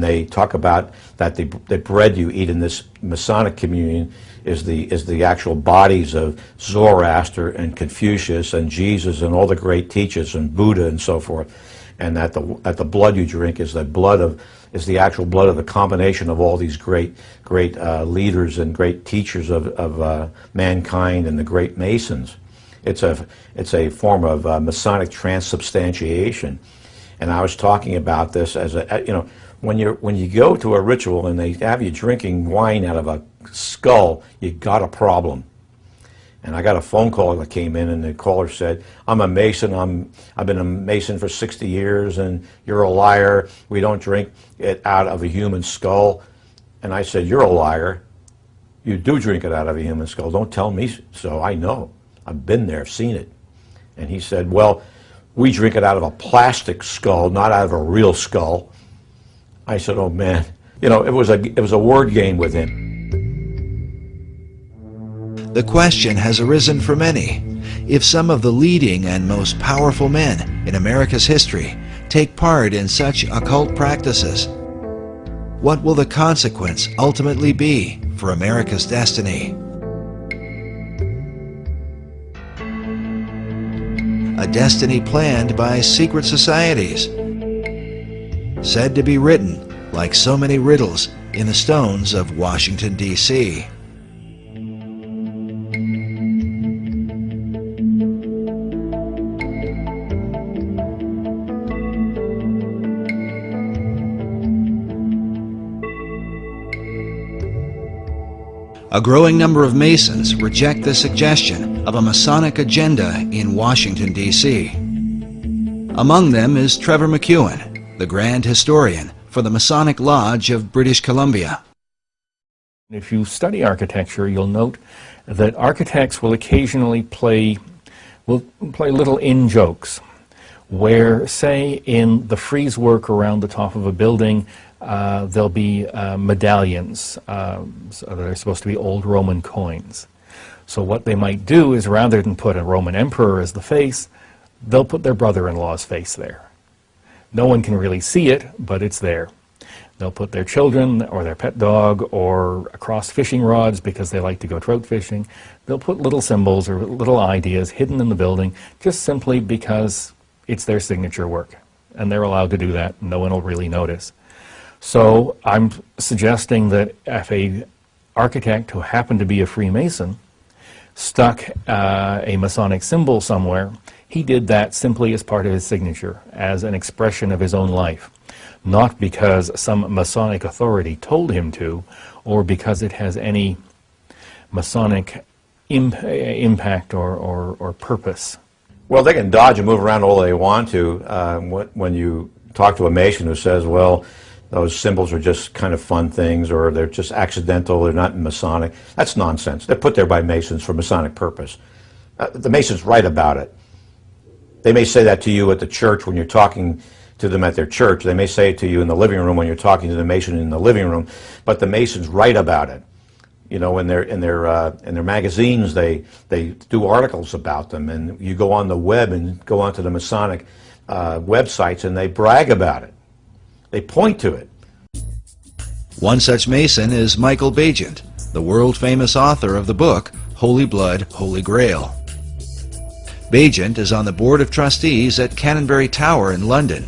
they talk about that the bread you eat in this Masonic communion is the actual bodies of Zoroaster and Confucius and Jesus and all the great teachers and Buddha and so forth, and that the blood you drink is the actual blood of the combination of all these great leaders and great teachers of mankind and the great Masons. It's a form of Masonic transubstantiation, and I was talking about this as when you go to a ritual and they have you drinking wine out of a skull, you got a problem. And I got a phone call that came in, and the caller said, "I'm a Mason. I've been a Mason for 60 years, and you're a liar. We don't drink it out of a human skull." And I said, "You're a liar. You do drink it out of a human skull. Don't tell me so. I know. I've been there, seen it." And he said, "Well, we drink it out of a plastic skull, not out of a real skull." I said, "Oh man, it was a word game with him." The question has arisen for many: if some of the leading and most powerful men in America's history take part in such occult practices, what will the consequence ultimately be for America's destiny? A destiny planned by secret societies, said to be written, like so many riddles, in the stones of Washington, D.C. A growing number of Masons reject the suggestion of a Masonic agenda in Washington, D.C. Among them is Trevor McEwen, the Grand Historian for the Masonic Lodge of British Columbia. If you study architecture, you'll note that architects will occasionally play little in-jokes, where, say, in the frieze work around the top of a building, there'll be medallions, so they're supposed to be old Roman coins. So what they might do is, rather than put a Roman emperor as the face, they'll put their brother-in-law's face there. No one can really see it, but it's there. They'll put their children or their pet dog or across fishing rods because they like to go trout fishing. They'll put little symbols or little ideas hidden in the building just simply because it's their signature work. And they're allowed to do that. No one will really notice. So I'm suggesting that if an architect who happened to be a Freemason stuck a Masonic symbol somewhere, he did that simply as part of his signature, as an expression of his own life, not because some Masonic authority told him to, or because it has any Masonic impact or purpose. Well, they can dodge and move around all they want to. When you talk to a Mason who says, well, those symbols are just kind of fun things, or they're just accidental, they're not Masonic, that's nonsense. They're put there by Masons for Masonic purpose. The Masons write about it. They may say that to you at the church when you're talking to them at their church. They may say it to you in the living room when you're talking to the Mason in the living room. But the Masons write about it. You know, in their magazines, they do articles about them, and you go on the web and go onto the Masonic websites, and they brag about it. They point to it. One such Mason is Michael Bagent, the world-famous author of the book Holy Blood, Holy Grail. Bagent is on the Board of Trustees at Canonbury Tower in London.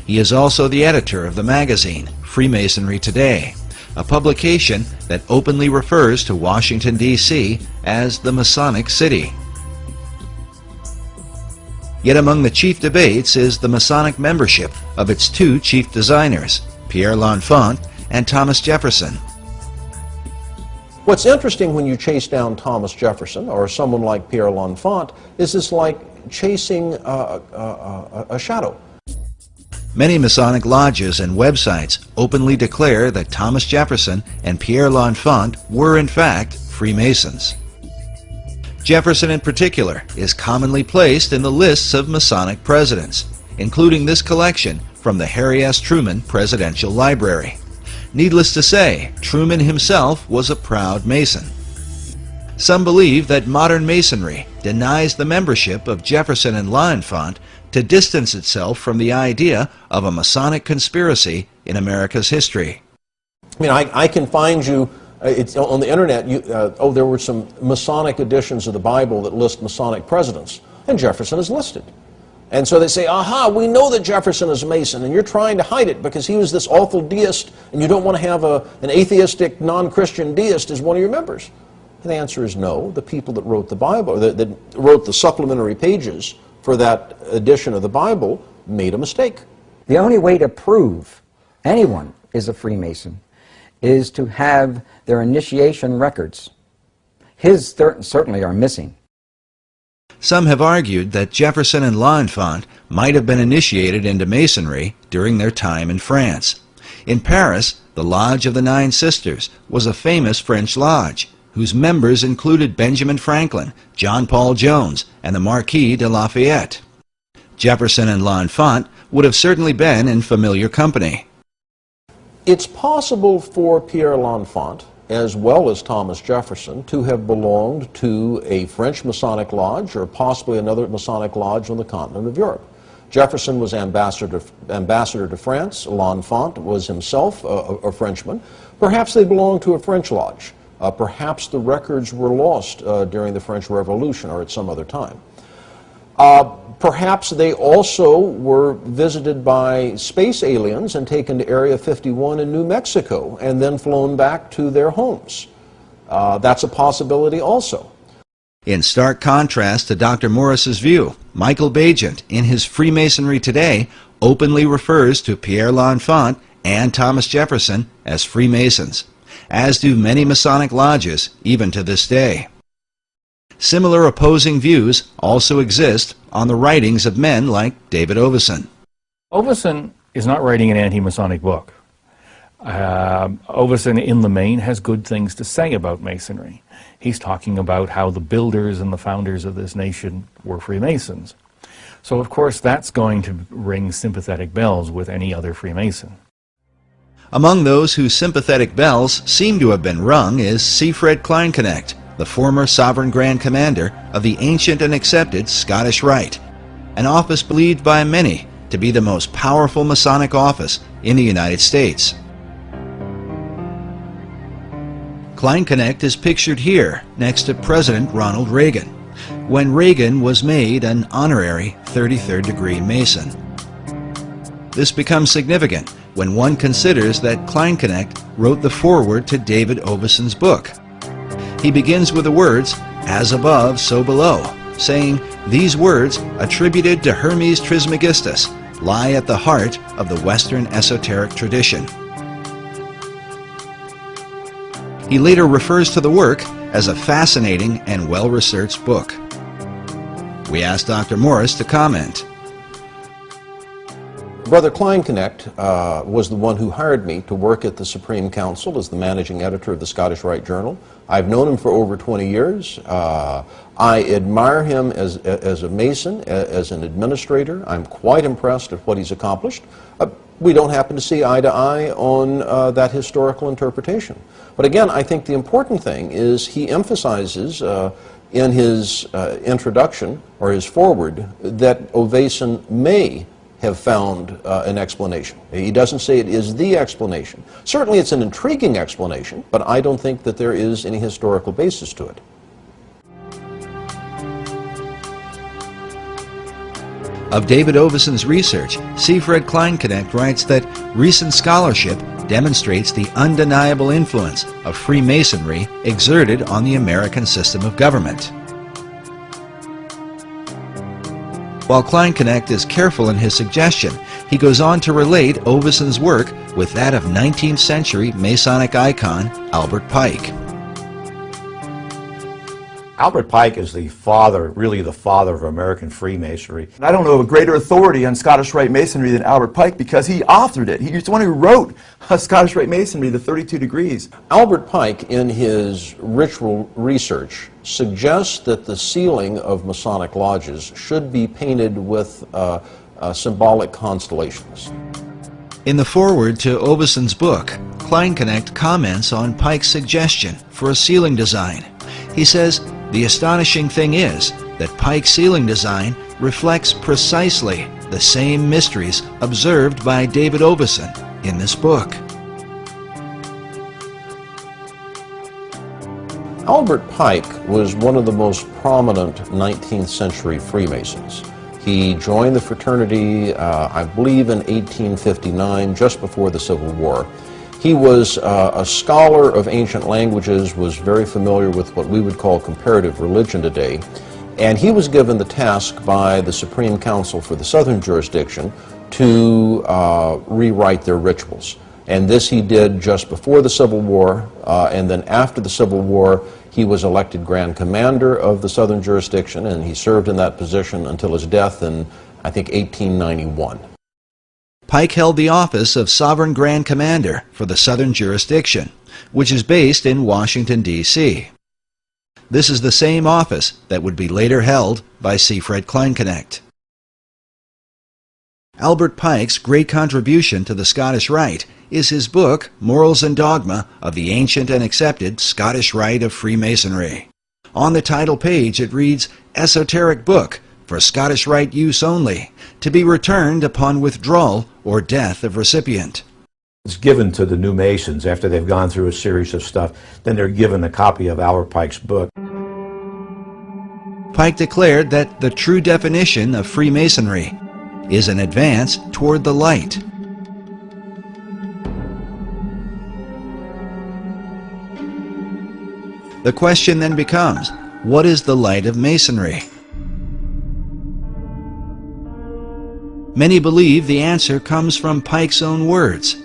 He is also the editor of the magazine Freemasonry Today, a publication that openly refers to Washington, D.C. as the Masonic City. Yet among the chief debates is the Masonic membership of its two chief designers, Pierre L'Enfant and Thomas Jefferson. What's interesting when you chase down Thomas Jefferson or someone like Pierre L'Enfant is it's like chasing a shadow. Many Masonic lodges and websites openly declare that Thomas Jefferson and Pierre L'Enfant were in fact Freemasons. Jefferson in particular is commonly placed in the lists of Masonic presidents, including this collection from the Harry S. Truman Presidential Library. Needless to say, Truman himself was a proud Mason. Some believe that modern Masonry denies the membership of Jefferson and L'Enfant to distance itself from the idea of a Masonic conspiracy in America's history. I mean, I can find you, it's on the internet, there were some Masonic editions of the Bible that list Masonic presidents, and Jefferson is listed. And so they say, aha, we know that Jefferson is a Mason, and you're trying to hide it because he was this awful deist, and you don't want to have an atheistic, non-Christian deist as one of your members. And the answer is no. The people that wrote the Bible, that wrote the supplementary pages for that edition of the Bible, made a mistake. The only way to prove anyone is a Freemason is to have their initiation records. His certainly are missing. Some have argued that Jefferson and L'Enfant might have been initiated into Masonry during their time in France. In Paris, the Lodge of the Nine Sisters was a famous French lodge, whose members included Benjamin Franklin, John Paul Jones, and the Marquis de Lafayette. Jefferson and L'Enfant would have certainly been in familiar company. It's possible for Pierre L'Enfant, as well as Thomas Jefferson, to have belonged to a French Masonic lodge or possibly another Masonic lodge on the continent of Europe. Jefferson was ambassador to France. L'Enfant was himself a Frenchman. Perhaps they belonged to a French lodge. Perhaps the records were lost during the French Revolution or at some other time. Perhaps they also were visited by space aliens and taken to Area 51 in New Mexico and then flown back to their homes. That's a possibility also. In stark contrast to Dr. Morris's view, Michael Bagent, in his Freemasonry Today, openly refers to Pierre L'Enfant and Thomas Jefferson as Freemasons. as do many Masonic lodges, even to this day. Similar opposing views also exist on the writings of men like David Oveson. Oveson is not writing an anti-Masonic book. Oveson, in the main, has good things to say about Masonry. He's talking about how the builders and the founders of this nation were Freemasons. So, of course, that's going to ring sympathetic bells with any other Freemason. Among those whose sympathetic bells seem to have been rung is Siegfried Kleinknecht, the former Sovereign Grand Commander of the ancient and accepted Scottish Rite, an office believed by many to be the most powerful Masonic office in the United States. Kleinknecht is pictured here next to President Ronald Reagan, when Reagan was made an honorary 33rd degree Mason. This becomes significant when one considers that Kleinknecht wrote the foreword to David Oveson's book. He begins with the words, "As above, so below," saying, "These words, attributed to Hermes Trismegistus, lie at the heart of the Western esoteric tradition." He later refers to the work as a fascinating and well-researched book. We asked Dr. Morris to comment. Brother Kleinknecht was the one who hired me to work at the Supreme Council as the managing editor of the Scottish Rite Journal. I've known him for over 20 years. I admire him as a Mason, as an administrator. I'm quite impressed at what he's accomplished. We don't happen to see eye to eye on that historical interpretation. But again, I think the important thing is he emphasizes in his introduction, or his foreword, that Oveson may have found an explanation. He doesn't say it is the explanation. Certainly it's an intriguing explanation, but I don't think that there is any historical basis to it. Of David Oveson's research, Siegfried Kleinknecht writes that recent scholarship demonstrates the undeniable influence of Freemasonry exerted on the American system of government. While Kleinknecht is careful in his suggestion, he goes on to relate Oveson's work with that of 19th century Masonic icon Albert Pike. Albert Pike is the father, really the father of American Freemasonry. I don't know of a greater authority on Scottish Rite Masonry than Albert Pike, because he authored it. He's the one who wrote Scottish Rite Masonry, the 32 Degrees. Albert Pike, in his ritual research, suggests that the ceiling of Masonic lodges should be painted with symbolic constellations. In the foreword to Oveson's book, Kleinknecht comments on Pike's suggestion for a ceiling design. He says, "The astonishing thing is that Pike's ceiling design reflects precisely the same mysteries observed by David Oveson in this book." Albert Pike was one of the most prominent 19th century Freemasons. He joined the fraternity, I believe, in 1859, just before the Civil War. He was a scholar of ancient languages, was very familiar with what we would call comparative religion today, and he was given the task by the Supreme Council for the Southern Jurisdiction to rewrite their rituals. And this he did just before the Civil War, and then after the Civil War, he was elected Grand Commander of the Southern Jurisdiction, and he served in that position until his death in, I think, 1891. Pike held the office of Sovereign Grand Commander for the Southern Jurisdiction, which is based in Washington, D.C. This is the same office that would be later held by Siegfried Kleinknecht. Albert Pike's great contribution to the Scottish Rite is his book, Morals and Dogma of the Ancient and Accepted Scottish Rite of Freemasonry. On the title page it reads, "Esoteric Book for Scottish Rite Use Only, to be returned upon withdrawal or death of recipient." It's given to the new Masons after they've gone through a series of stuff. Then they're given a copy of Albert Pike's book. Pike declared that the true definition of Freemasonry is an advance toward the light. The question then becomes, what is the light of Masonry? Many believe the answer comes from Pike's own words.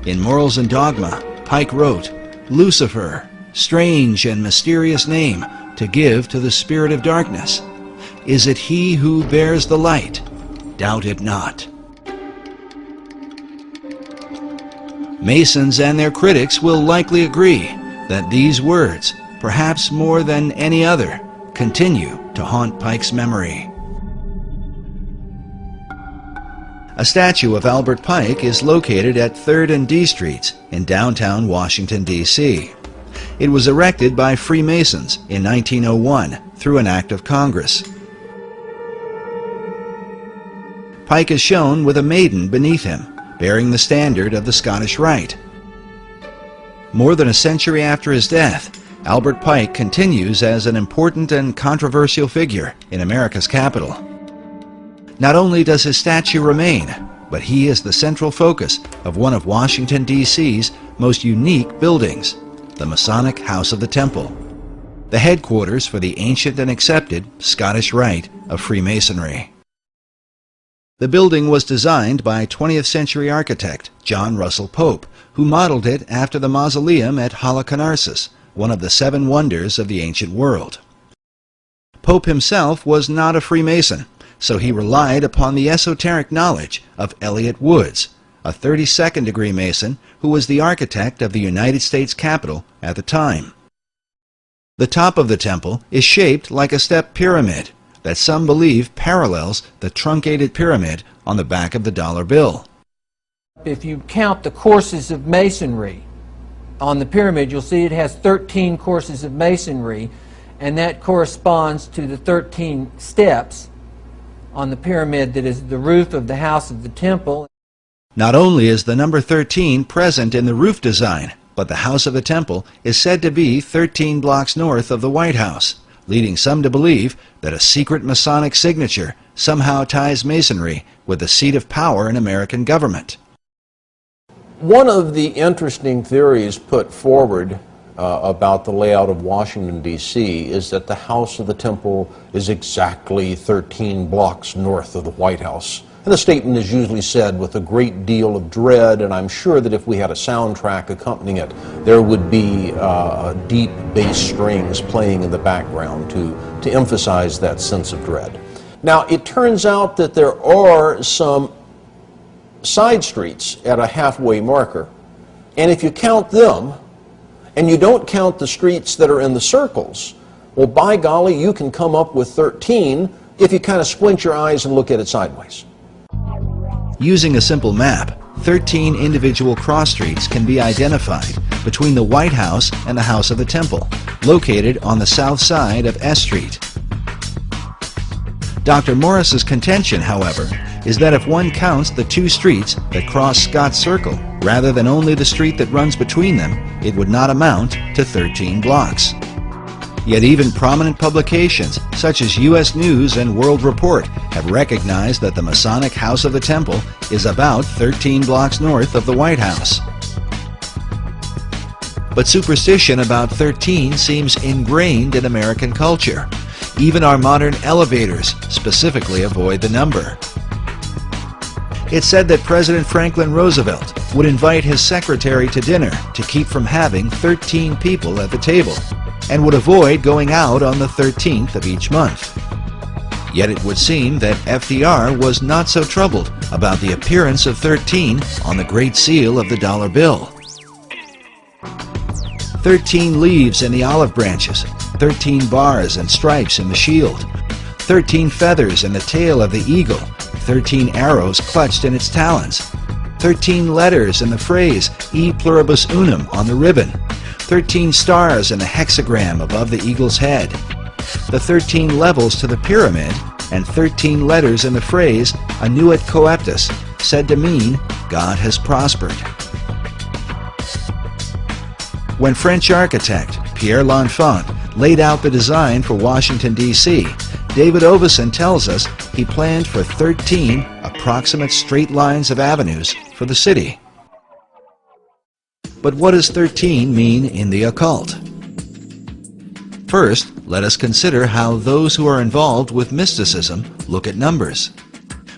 In Morals and Dogma, Pike wrote, "Lucifer, strange and mysterious name to give to the spirit of darkness. Is it he who bears the light? Doubt it not." Masons and their critics will likely agree that these words, perhaps more than any other, continue to haunt Pike's memory. A statue of Albert Pike is located at 3rd and D Streets in downtown Washington, D.C. It was erected by Freemasons in 1901 through an act of Congress. Pike is shown with a maiden beneath him, bearing the standard of the Scottish Rite. More than a century after his death, Albert Pike continues as an important and controversial figure in America's capital. Not only does his statue remain, but he is the central focus of one of Washington, D.C.'s most unique buildings, the Masonic House of the Temple, the headquarters for the ancient and accepted Scottish Rite of Freemasonry. The building was designed by 20th century architect John Russell Pope, who modeled it after the mausoleum at Halicarnassus, one of the 7 wonders of the ancient world. Pope himself was not a Freemason, so he relied upon the esoteric knowledge of Elliott Woods, a 32nd degree Mason who was the architect of the United States Capitol at the time. The top of the temple is shaped like a step pyramid that some believe parallels the truncated pyramid on the back of the dollar bill. If you count the courses of masonry on the pyramid, you'll see it has 13 courses of masonry, and that corresponds to the 13 steps on the pyramid that is the roof of the House of the Temple. Not only is the number 13 present in the roof design, but the House of the Temple is said to be 13 blocks north of the White House, leading some to believe that a secret Masonic signature somehow ties Masonry with the seat of power in American government. One of the interesting theories put forward about the layout of Washington, D.C. is that the House of the Temple is exactly 13 blocks north of the White House. And the statement is usually said with a great deal of dread, and I'm sure that if we had a soundtrack accompanying it, there would be deep bass strings playing in the background to emphasize that sense of dread. Now, it turns out that there are some side streets at a halfway marker, and if you count them, and you don't count the streets that are in the circles, well, by golly, you can come up with 13 if you kind of squint your eyes and look at it sideways. Using a simple map, 13 individual cross streets can be identified between the White House and the House of the Temple, located on the south side of S Street. Dr. Morris's contention, however, is that if one counts the 2 streets that cross Scott's Circle, rather than only the street that runs between them, it would not amount to 13 blocks. Yet even prominent publications such as U.S. News and World Report have recognized that the Masonic House of the Temple is about 13 blocks north of the White House. But superstition about 13 seems ingrained in American culture. Even our modern elevators specifically avoid the number. It's said that President Franklin Roosevelt would invite his secretary to dinner to keep from having 13 people at the table, and would avoid going out on the 13th of each month. Yet it would seem that FDR was not so troubled about the appearance of 13 on the Great Seal of the dollar bill. 13 leaves in the olive branches, 13 bars and stripes in the shield, 13 feathers in the tail of the eagle, 13 arrows clutched in its talons, 13 letters in the phrase E pluribus unum on the ribbon, 13 stars in the hexagram above the eagle's head, the 13 levels to the pyramid, and 13 letters in the phrase Annuit Coeptus, said to mean God has prospered. When French architect Pierre L'Enfant laid out the design for Washington, D.C., David Oveson tells us he planned for 13 approximate straight lines of avenues for the city. But what does 13 mean in the occult? First, let us consider how those who are involved with mysticism look at numbers.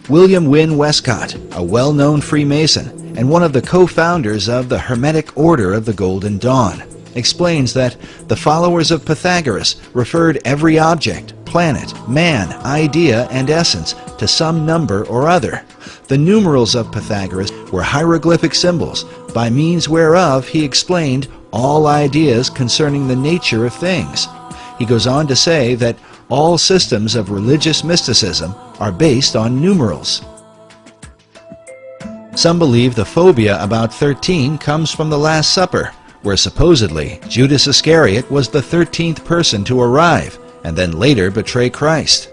William Wynne Westcott, a well-known Freemason and one of the co-founders of the Hermetic Order of the Golden Dawn, explains that the followers of Pythagoras referred every object, planet, man, idea, and essence to some number or other. The numerals of Pythagoras were hieroglyphic symbols, by means whereof he explained all ideas concerning the nature of things. He goes on to say that all systems of religious mysticism are based on numerals. Some believe the phobia about 13 comes from the Last Supper, where supposedly Judas Iscariot was the 13th person to arrive and then later betray Christ.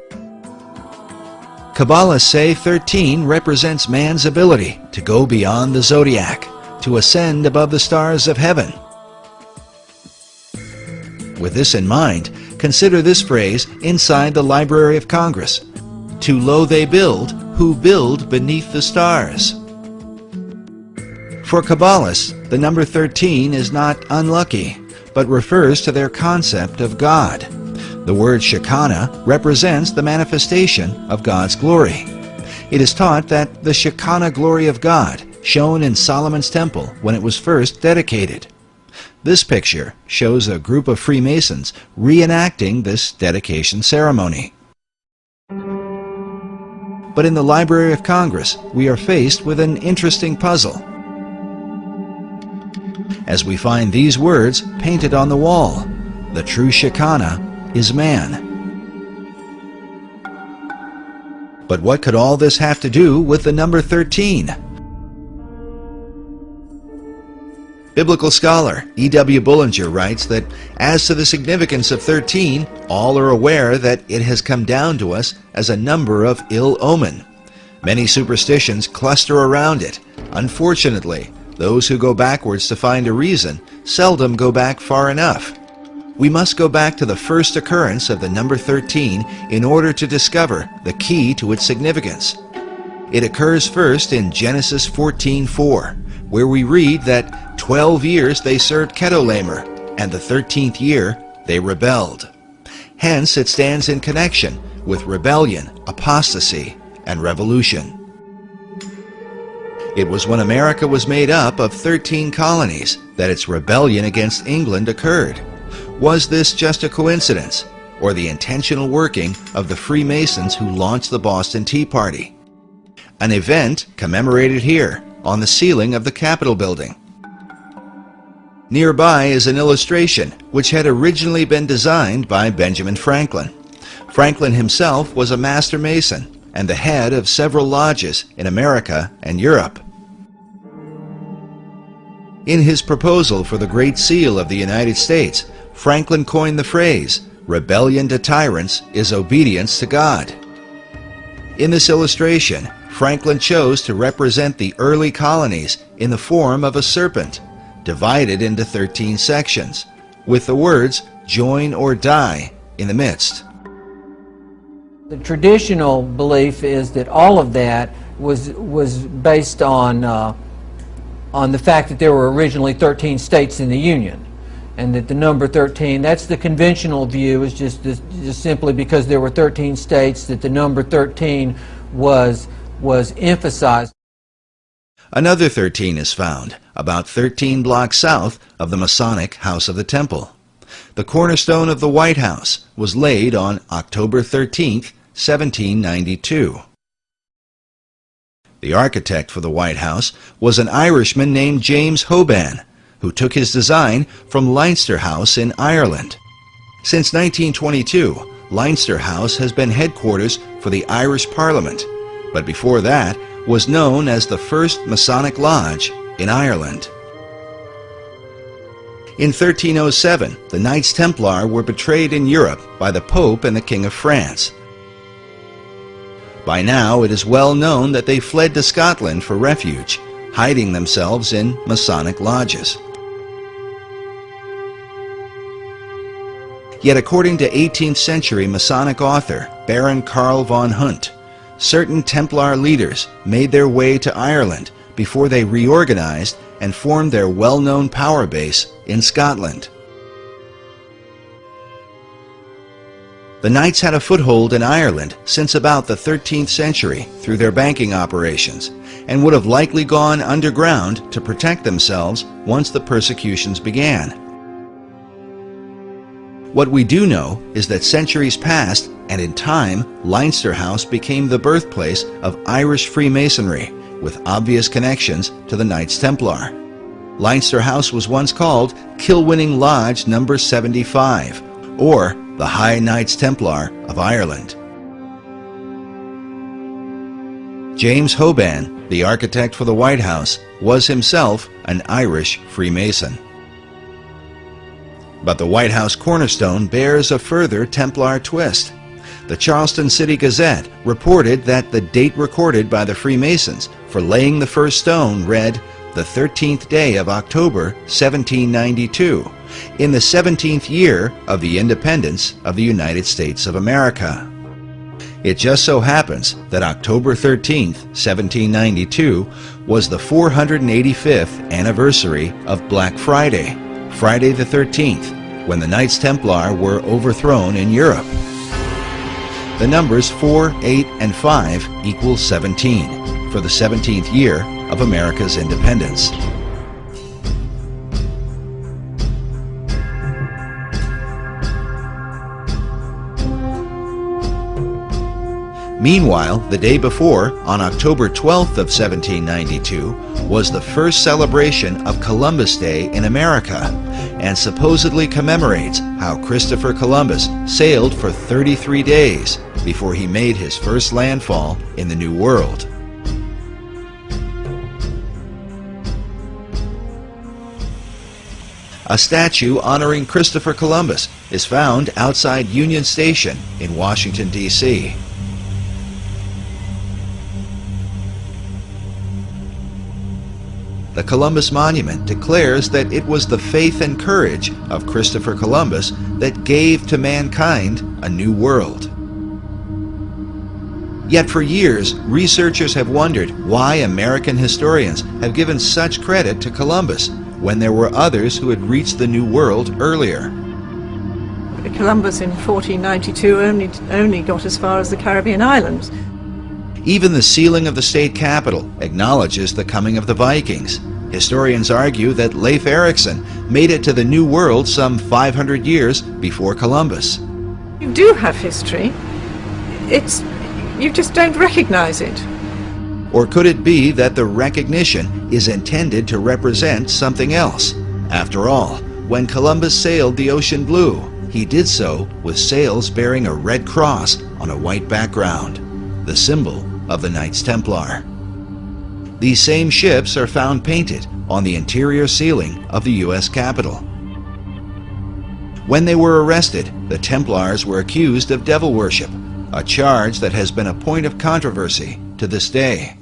Kabbalists say 13 represents man's ability to go beyond the zodiac, to ascend above the stars of heaven. With this in mind, consider this phrase inside the Library of Congress: "Too low they build, who build beneath the stars." For Kabbalists, the number 13 is not unlucky, but refers to their concept of God. The word Shekinah represents the manifestation of God's glory. It is taught that the Shekinah glory of God shone in Solomon's temple when it was first dedicated. This picture shows a group of Freemasons reenacting this dedication ceremony. But in the Library of Congress, we are faced with an interesting puzzle, as we find these words painted on the wall: "The true Shekinah is man." But what could all this have to do with the number 13? Biblical scholar E.W. Bullinger writes that as to the significance of 13, all are aware that it has come down to us as a number of ill omen. Many superstitions cluster around it. Unfortunately, those who go backwards to find a reason seldom go back far enough. We must go back to the first occurrence of the number 13 in order to discover the key to its significance. It occurs first in Genesis 14:4, where we read that 12 years they served Chedorlaomer, and the 13th year they rebelled. Hence it stands in connection with rebellion, apostasy, and revolution. It was when America was made up of 13 colonies that its rebellion against England occurred. Was this just a coincidence, or the intentional working of the Freemasons who launched the Boston Tea Party? An event commemorated here on the ceiling of the Capitol building. Nearby is an illustration which had originally been designed by Benjamin Franklin. Franklin himself was a master mason and the head of several lodges in America and Europe. In his proposal for the Great Seal of the United States, Franklin coined the phrase, "Rebellion to tyrants is obedience to God." In this illustration, Franklin chose to represent the early colonies in the form of a serpent, divided into 13 sections, with the words, "Join or die," in the midst. The traditional belief is that all of that was based on the fact that there were originally 13 states in the Union, and that the number 13, that's the conventional view, is just simply because there were 13 states that the number 13 was emphasized. Another 13 is found, about 13 blocks south of the Masonic House of the Temple. The cornerstone of the White House was laid on October 13th, 1792. The architect for the White House was an Irishman named James Hoban, who took his design from Leinster House in Ireland. Since 1922, Leinster House has been headquarters for the Irish Parliament, but before that was known as the first Masonic Lodge in Ireland. In 1307, the Knights Templar were betrayed in Europe by the Pope and the King of France. By now, it is well known that they fled to Scotland for refuge, hiding themselves in Masonic lodges. Yet according to 18th century Masonic author Baron Karl von Hunt, certain Templar leaders made their way to Ireland before they reorganized and formed their well-known power base in Scotland. The Knights had a foothold in Ireland since about the 13th century through their banking operations, and would have likely gone underground to protect themselves once the persecutions began. What we do know is that centuries passed, and in time, Leinster House became the birthplace of Irish Freemasonry, with obvious connections to the Knights Templar. Leinster House was once called Kilwinning Lodge No. 75, or the High Knights Templar of Ireland. James Hoban, the architect for the White House, was himself an Irish Freemason. But the White House cornerstone bears a further Templar twist. The Charleston City Gazette reported that the date recorded by the Freemasons for laying the first stone read the 13th day of October, 1792, in the 17th year of the independence of the United States of America. It just so happens that October 13th, 1792, was the 485th anniversary of Black Friday, Friday the 13th, when the Knights Templar were overthrown in Europe. The numbers 4, 8, and 5 equal 17 for the 17th year of America's independence. Meanwhile, the day before, on October 12th of 1792, was the first celebration of Columbus Day in America, and supposedly commemorates how Christopher Columbus sailed for 33 days before he made his first landfall in the New World. A statue honoring Christopher Columbus is found outside Union Station in Washington, D.C. The Columbus Monument declares that it was the faith and courage of Christopher Columbus that gave to mankind a new world. Yet for years, researchers have wondered why American historians have given such credit to Columbus when there were others who had reached the New World earlier. Columbus in 1492 only got as far as the Caribbean islands. Even the sealing of the state capitol acknowledges the coming of the Vikings. Historians argue that Leif Erikson made it to the New World some 500 years before Columbus. You do have history. You just don't recognize it. Or could it be that the recognition is intended to represent something else? After all, when Columbus sailed the ocean blue, he did so with sails bearing a red cross on a white background, the symbol of the Knights Templar. These same ships are found painted on the interior ceiling of the U.S. Capitol. When they were arrested, the Templars were accused of devil worship, a charge that has been a point of controversy to this day.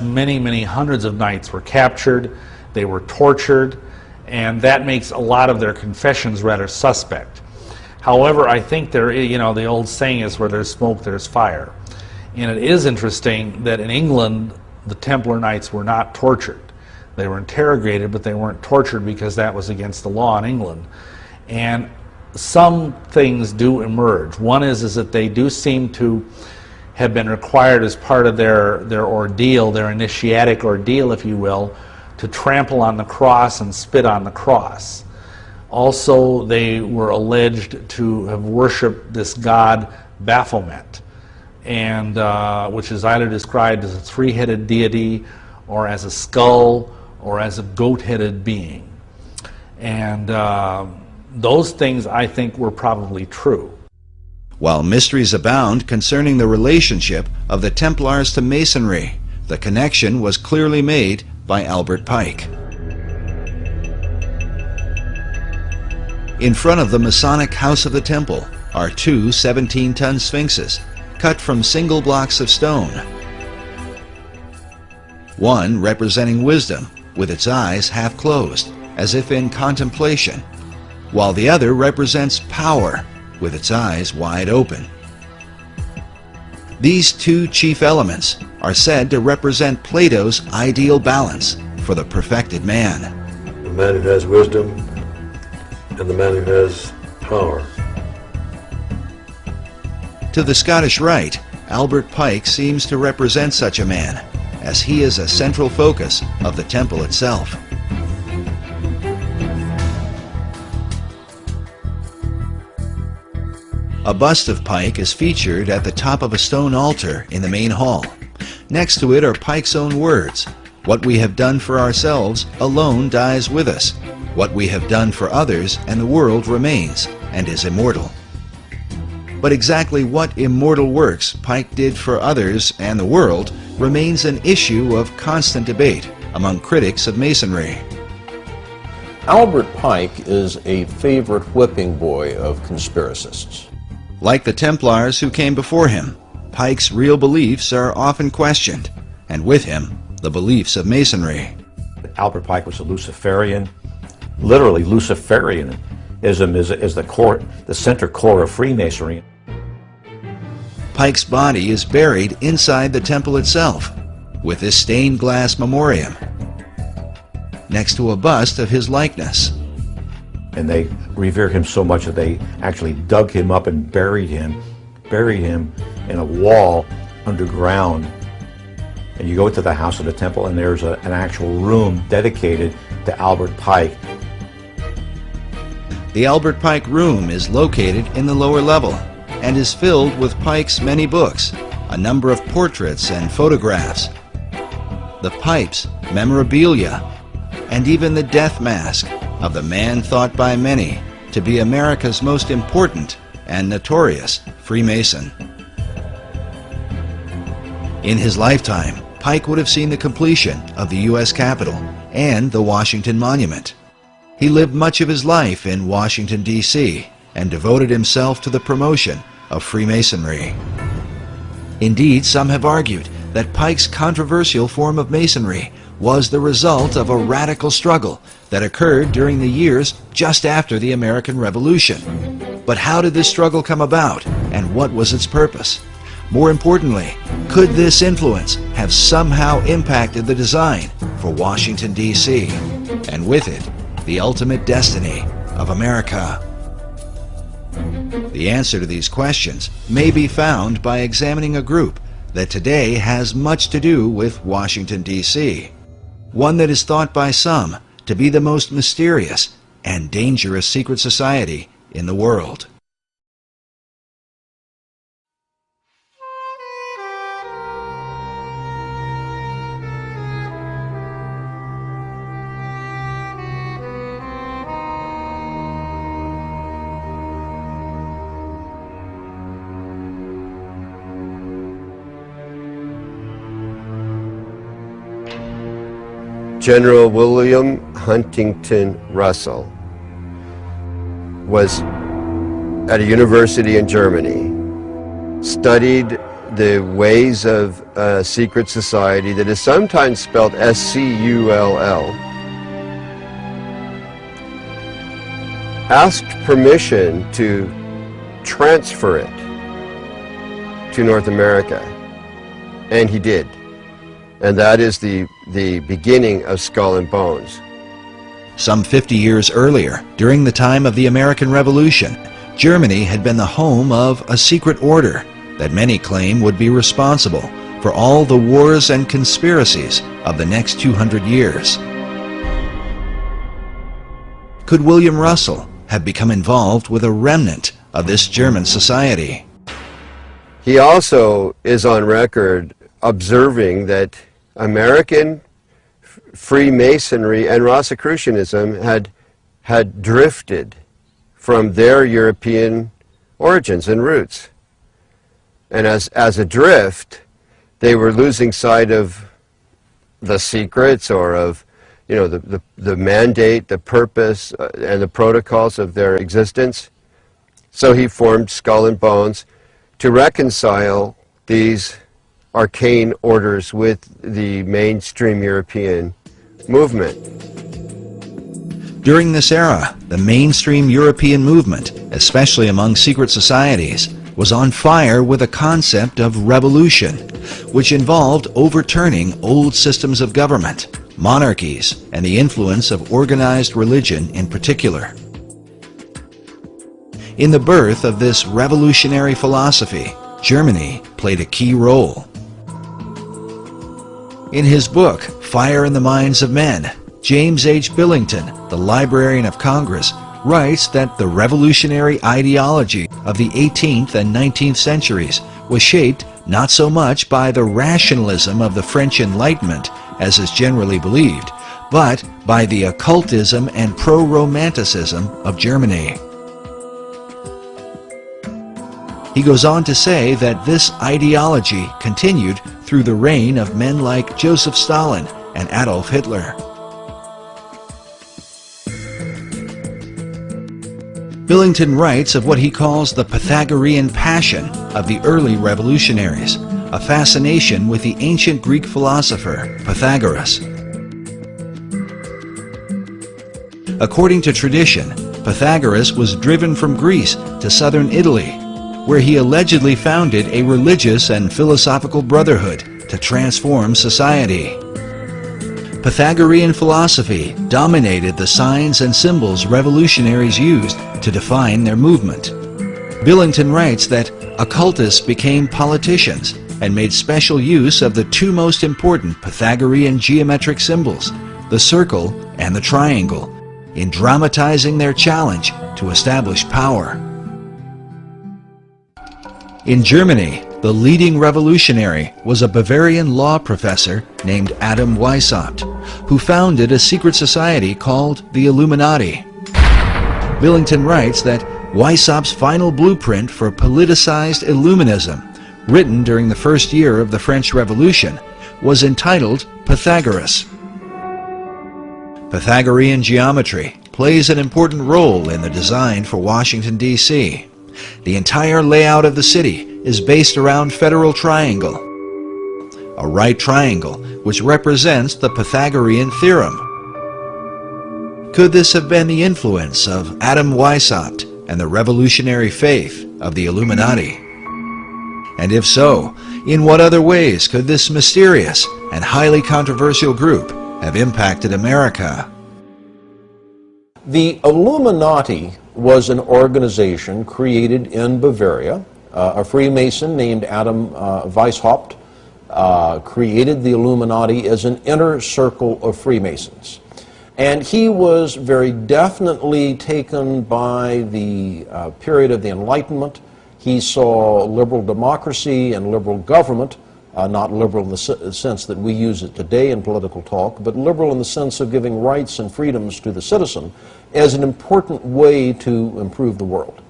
Many hundreds of knights were captured, they were tortured, and that makes a lot of their confessions rather suspect. However, I think the old saying is where there's smoke, there's fire. And it is interesting that in England, the Templar Knights were not tortured. They were interrogated, but they weren't tortured because that was against the law in England. And some things do emerge. One is that they do seem to have been required as part of their ordeal, their initiatic ordeal, if you will, to trample on the cross and spit on the cross. Also, they were alleged to have worshipped this god Baphomet, and which is either described as a three-headed deity, or as a skull, or as a goat-headed being. And those things, I think, were probably true. While mysteries abound concerning the relationship of the Templars to Masonry, the connection was clearly made by Albert Pike. In front of the Masonic House of the Temple are two 17-ton sphinxes, cut from single blocks of stone. One representing wisdom, with its eyes half closed, as if in contemplation, while the other represents power, with its eyes wide open. These two chief elements are said to represent Plato's ideal balance for the perfected man. The man who has wisdom and the man who has power. To the Scottish Rite, Albert Pike seems to represent such a man, as he is a central focus of the temple itself. A bust of Pike is featured at the top of a stone altar in the main hall. Next to it are Pike's own words: "What we have done for ourselves alone dies with us. What we have done for others and the world remains and is immortal." But exactly what immortal works Pike did for others and the world remains an issue of constant debate among critics of Masonry. Albert Pike is a favorite whipping boy of conspiracists. Like the Templars who came before him, Pike's real beliefs are often questioned, and with him, the beliefs of Masonry. Albert Pike was a Luciferian. Literally, Luciferianism is the core, the center core of Freemasonry. Pike's body is buried inside the temple itself, with this stained glass memoriam, next to a bust of his likeness. And they revered him so much that they actually dug him up and buried him in a wall underground. And you go to the house of the temple and there's an actual room dedicated to Albert Pike. The Albert Pike room is located in the lower level and is filled with Pike's many books, a number of portraits and photographs, the pipes, memorabilia, and even the death mask of the man thought by many to be America's most important and notorious Freemason. In his lifetime, Pike would have seen the completion of the U.S. Capitol and the Washington Monument. He lived much of his life in Washington, D.C., and devoted himself to the promotion of Freemasonry. Indeed, some have argued that Pike's controversial form of Masonry was the result of a radical struggle that occurred during the years just after the American Revolution. But how did this struggle come about, and what was its purpose? More importantly, could this influence have somehow impacted the design for Washington, D.C., and with it, the ultimate destiny of America? The answer to these questions may be found by examining a group that today has much to do with Washington, D.C., one that is thought by some to be the most mysterious and dangerous secret society in the world. General William Huntington Russell was at a university in Germany, studied the ways of a secret society that is sometimes spelled S-C-U-L-L, asked permission to transfer it to North America, and he did. And that is the beginning of Skull and Bones. Some 50 years earlier, during the time of the American Revolution, Germany had been the home of a secret order that many claim would be responsible for all the wars and conspiracies of the next 200 years. Could William Russell have become involved with a remnant of this German society? He also is on record observing that American Freemasonry and Rosicrucianism had drifted from their European origins and roots. And as a drift, they were losing sight of the secrets or of, you know, the mandate, the purpose, and the protocols of their existence. So he formed Skull and Bones to reconcile these arcane orders with the mainstream European movement. During this era, the mainstream European movement, especially among secret societies, was on fire with a concept of revolution, which involved overturning old systems of government, monarchies, and the influence of organized religion in particular. In the birth of this revolutionary philosophy, Germany played a key role. In his book, Fire in the Minds of Men, James H. Billington, the Librarian of Congress, writes that the revolutionary ideology of the 18th and 19th centuries was shaped not so much by the rationalism of the French Enlightenment, as is generally believed, but by the occultism and pro-romanticism of Germany. He goes on to say that this ideology continued through the reign of men like Joseph Stalin and Adolf Hitler. Billington writes of what he calls the Pythagorean passion of the early revolutionaries, a fascination with the ancient Greek philosopher Pythagoras. According to tradition, Pythagoras was driven from Greece to southern Italy, where he allegedly founded a religious and philosophical brotherhood to transform society. Pythagorean philosophy dominated the signs and symbols revolutionaries used to define their movement. Billington writes that occultists became politicians and made special use of the two most important Pythagorean geometric symbols, the circle and the triangle, in dramatizing their challenge to establish power. In Germany, the leading revolutionary was a Bavarian law professor named Adam Weishaupt, who founded a secret society called the Illuminati. Billington writes that Weishaupt's final blueprint for politicized Illuminism, written during the first year of the French Revolution, was entitled Pythagoras. Pythagorean geometry plays an important role in the design for Washington, D.C. The entire layout of the city is based around Federal Triangle, a right triangle which represents the Pythagorean theorem. Could this have been the influence of Adam Weishaupt and the revolutionary faith of the Illuminati? And if so, in what other ways could this mysterious and highly controversial group have impacted America? The Illuminati was an organization created in Bavaria. A Freemason named Adam Weishaupt created the Illuminati as an inner circle of Freemasons. And he was very definitely taken by the period of the Enlightenment. He saw liberal democracy and liberal government, not liberal in the sense that we use it today in political talk, but liberal in the sense of giving rights and freedoms to the citizen, as an important way to improve the world.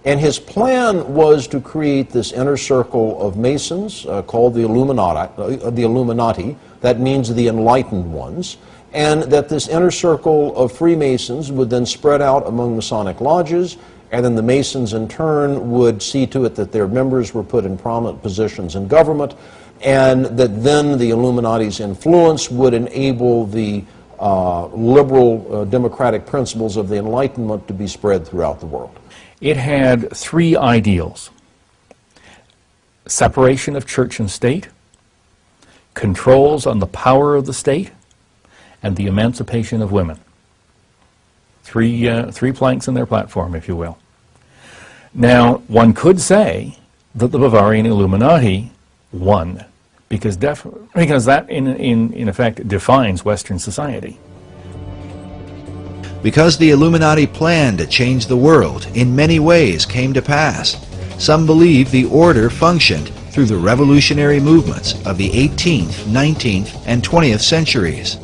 And his plan was to create this inner circle of Masons called the Illuminati, that means the enlightened ones, and that this inner circle of Freemasons would then spread out among Masonic lodges, and then the Masons in turn would see to it that their members were put in prominent positions in government, and that then the Illuminati's influence would enable the liberal democratic principles of the Enlightenment to be spread throughout the world. It had three ideals: separation of church and state, controls on the power of the state, and the emancipation of women. Three planks in their platform, if you will. Now, one could say that the Bavarian Illuminati won, because that, in effect, defines Western society. Because the Illuminati plan to change the world in many ways came to pass, some believe the order functioned through the revolutionary movements of the 18th, 19th, and 20th centuries.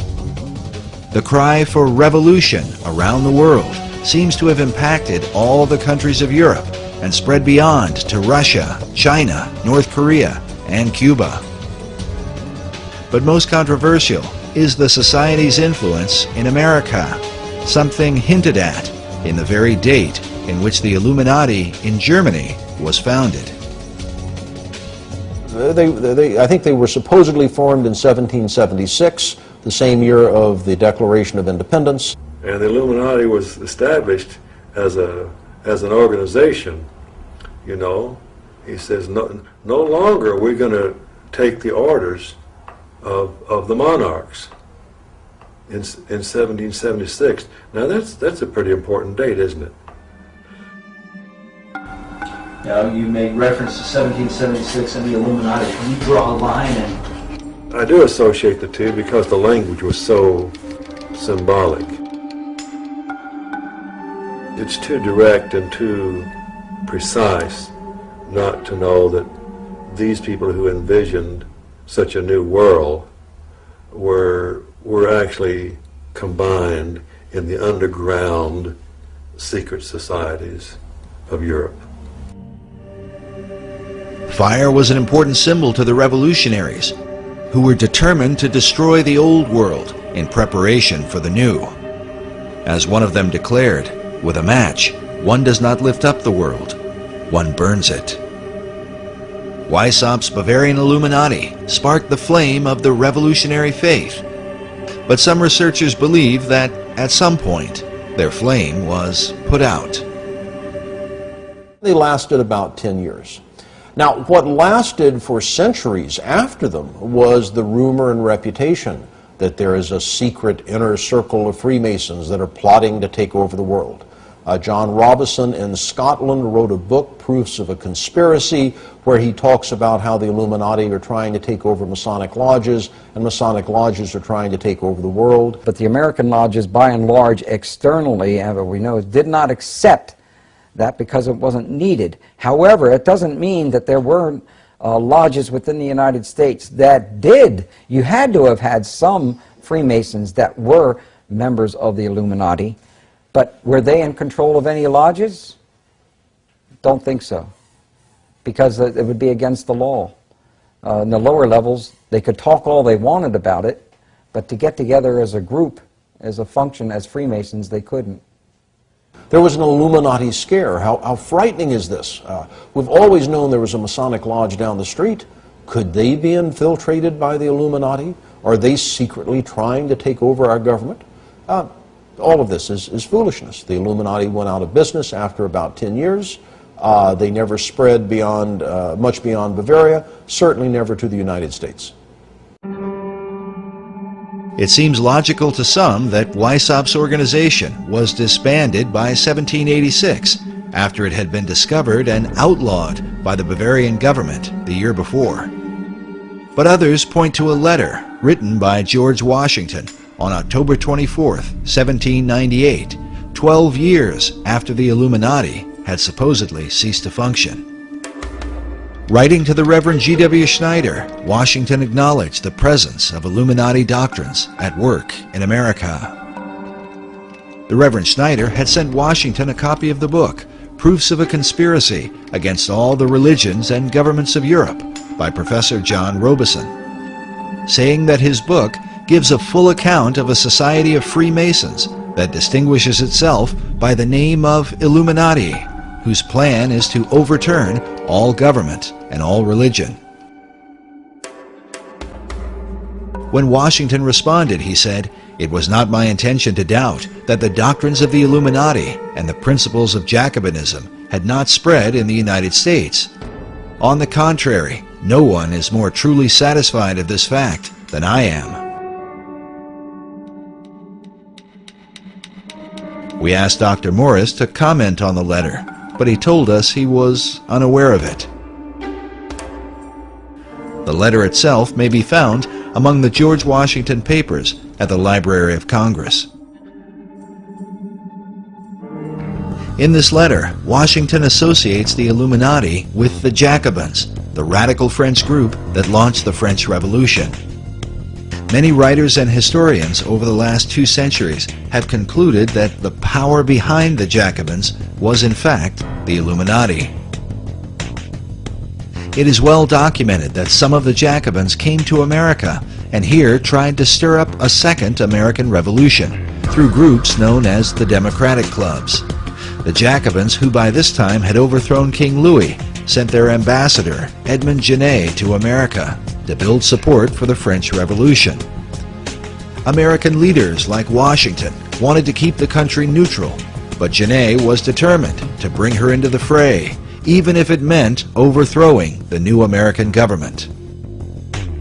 The cry for revolution around the world seems to have impacted all the countries of Europe and spread beyond to Russia, China, North Korea, and Cuba. But most controversial is the society's influence in America, something hinted at in the very date in which the Illuminati in Germany was founded. I think they were supposedly formed in 1776, the same year of the Declaration of Independence. And the Illuminati was established as an organization, you know. He says, no longer are we going to take the orders of the monarchs in 1776. Now that's a pretty important date, isn't it? Now, you made reference to 1776 and the Illuminati. Can you draw a line and I do associate the two because the language was so symbolic. It's too direct and too precise not to know that these people who envisioned such a new world were actually combined in the underground secret societies of Europe. Fire was an important symbol to the revolutionaries, who were determined to destroy the old world in preparation for the new. As one of them declared, with a match, one does not lift up the world, one burns it. Weissaup's Bavarian Illuminati sparked the flame of the revolutionary faith, but some researchers believe that at some point their flame was put out. They lasted about 10 years. Now, what lasted for centuries after them was the rumor and reputation that there is a secret inner circle of Freemasons that are plotting to take over the world. John Robison in Scotland wrote a book, Proofs of a Conspiracy, where he talks about how the Illuminati are trying to take over Masonic lodges, and Masonic lodges are trying to take over the world. But the American lodges, by and large, externally, as we know, did not accept that because it wasn't needed. However, it doesn't mean that there weren't lodges within the United States that did. You had to have had some Freemasons that were members of the Illuminati, but were they in control of any lodges? Don't think so, because it would be against the law. In the lower levels, they could talk all they wanted about it, but to get together as a group, as a function, as Freemasons, they couldn't. There was an Illuminati scare. How frightening is this? We've always known there was a Masonic lodge down the street. Could they be infiltrated by the Illuminati? Are they secretly trying to take over our government? All of this is foolishness. The Illuminati went out of business after about 10 years. They never spread beyond, much beyond Bavaria, certainly never to the United States. It seems logical to some that Weissaup's organization was disbanded by 1786 after it had been discovered and outlawed by the Bavarian government the year before. But others point to a letter written by George Washington on October 24, 1798, 12 years after the Illuminati had supposedly ceased to function. Writing to the Reverend G.W. Schneider, Washington acknowledged the presence of Illuminati doctrines at work in America. The Reverend Schneider had sent Washington a copy of the book, Proofs of a Conspiracy Against All the Religions and Governments of Europe, by Professor John Robison, saying that his book gives a full account of a society of Freemasons that distinguishes itself by the name of Illuminati, whose plan is to overturn all government and all religion. When Washington responded, he said, "It was not my intention to doubt that the doctrines of the Illuminati and the principles of Jacobinism had not spread in the United States. On the contrary, no one is more truly satisfied of this fact than I am." We asked Dr. Morris to comment on the letter, but he told us he was unaware of it. The letter itself may be found among the George Washington papers at the Library of Congress. In this letter, Washington associates the Illuminati with the Jacobins, the radical French group that launched the French Revolution. Many writers and historians over the last 2 centuries have concluded that the power behind the Jacobins was in fact the Illuminati. It is well documented that some of the Jacobins came to America and here tried to stir up a second American Revolution through groups known as the Democratic Clubs. The Jacobins, who by this time had overthrown King Louis, sent their ambassador, Edmond Genet, to America to build support for the French Revolution. American leaders like Washington wanted to keep the country neutral, but Genet was determined to bring her into the fray, even if it meant overthrowing the new American government.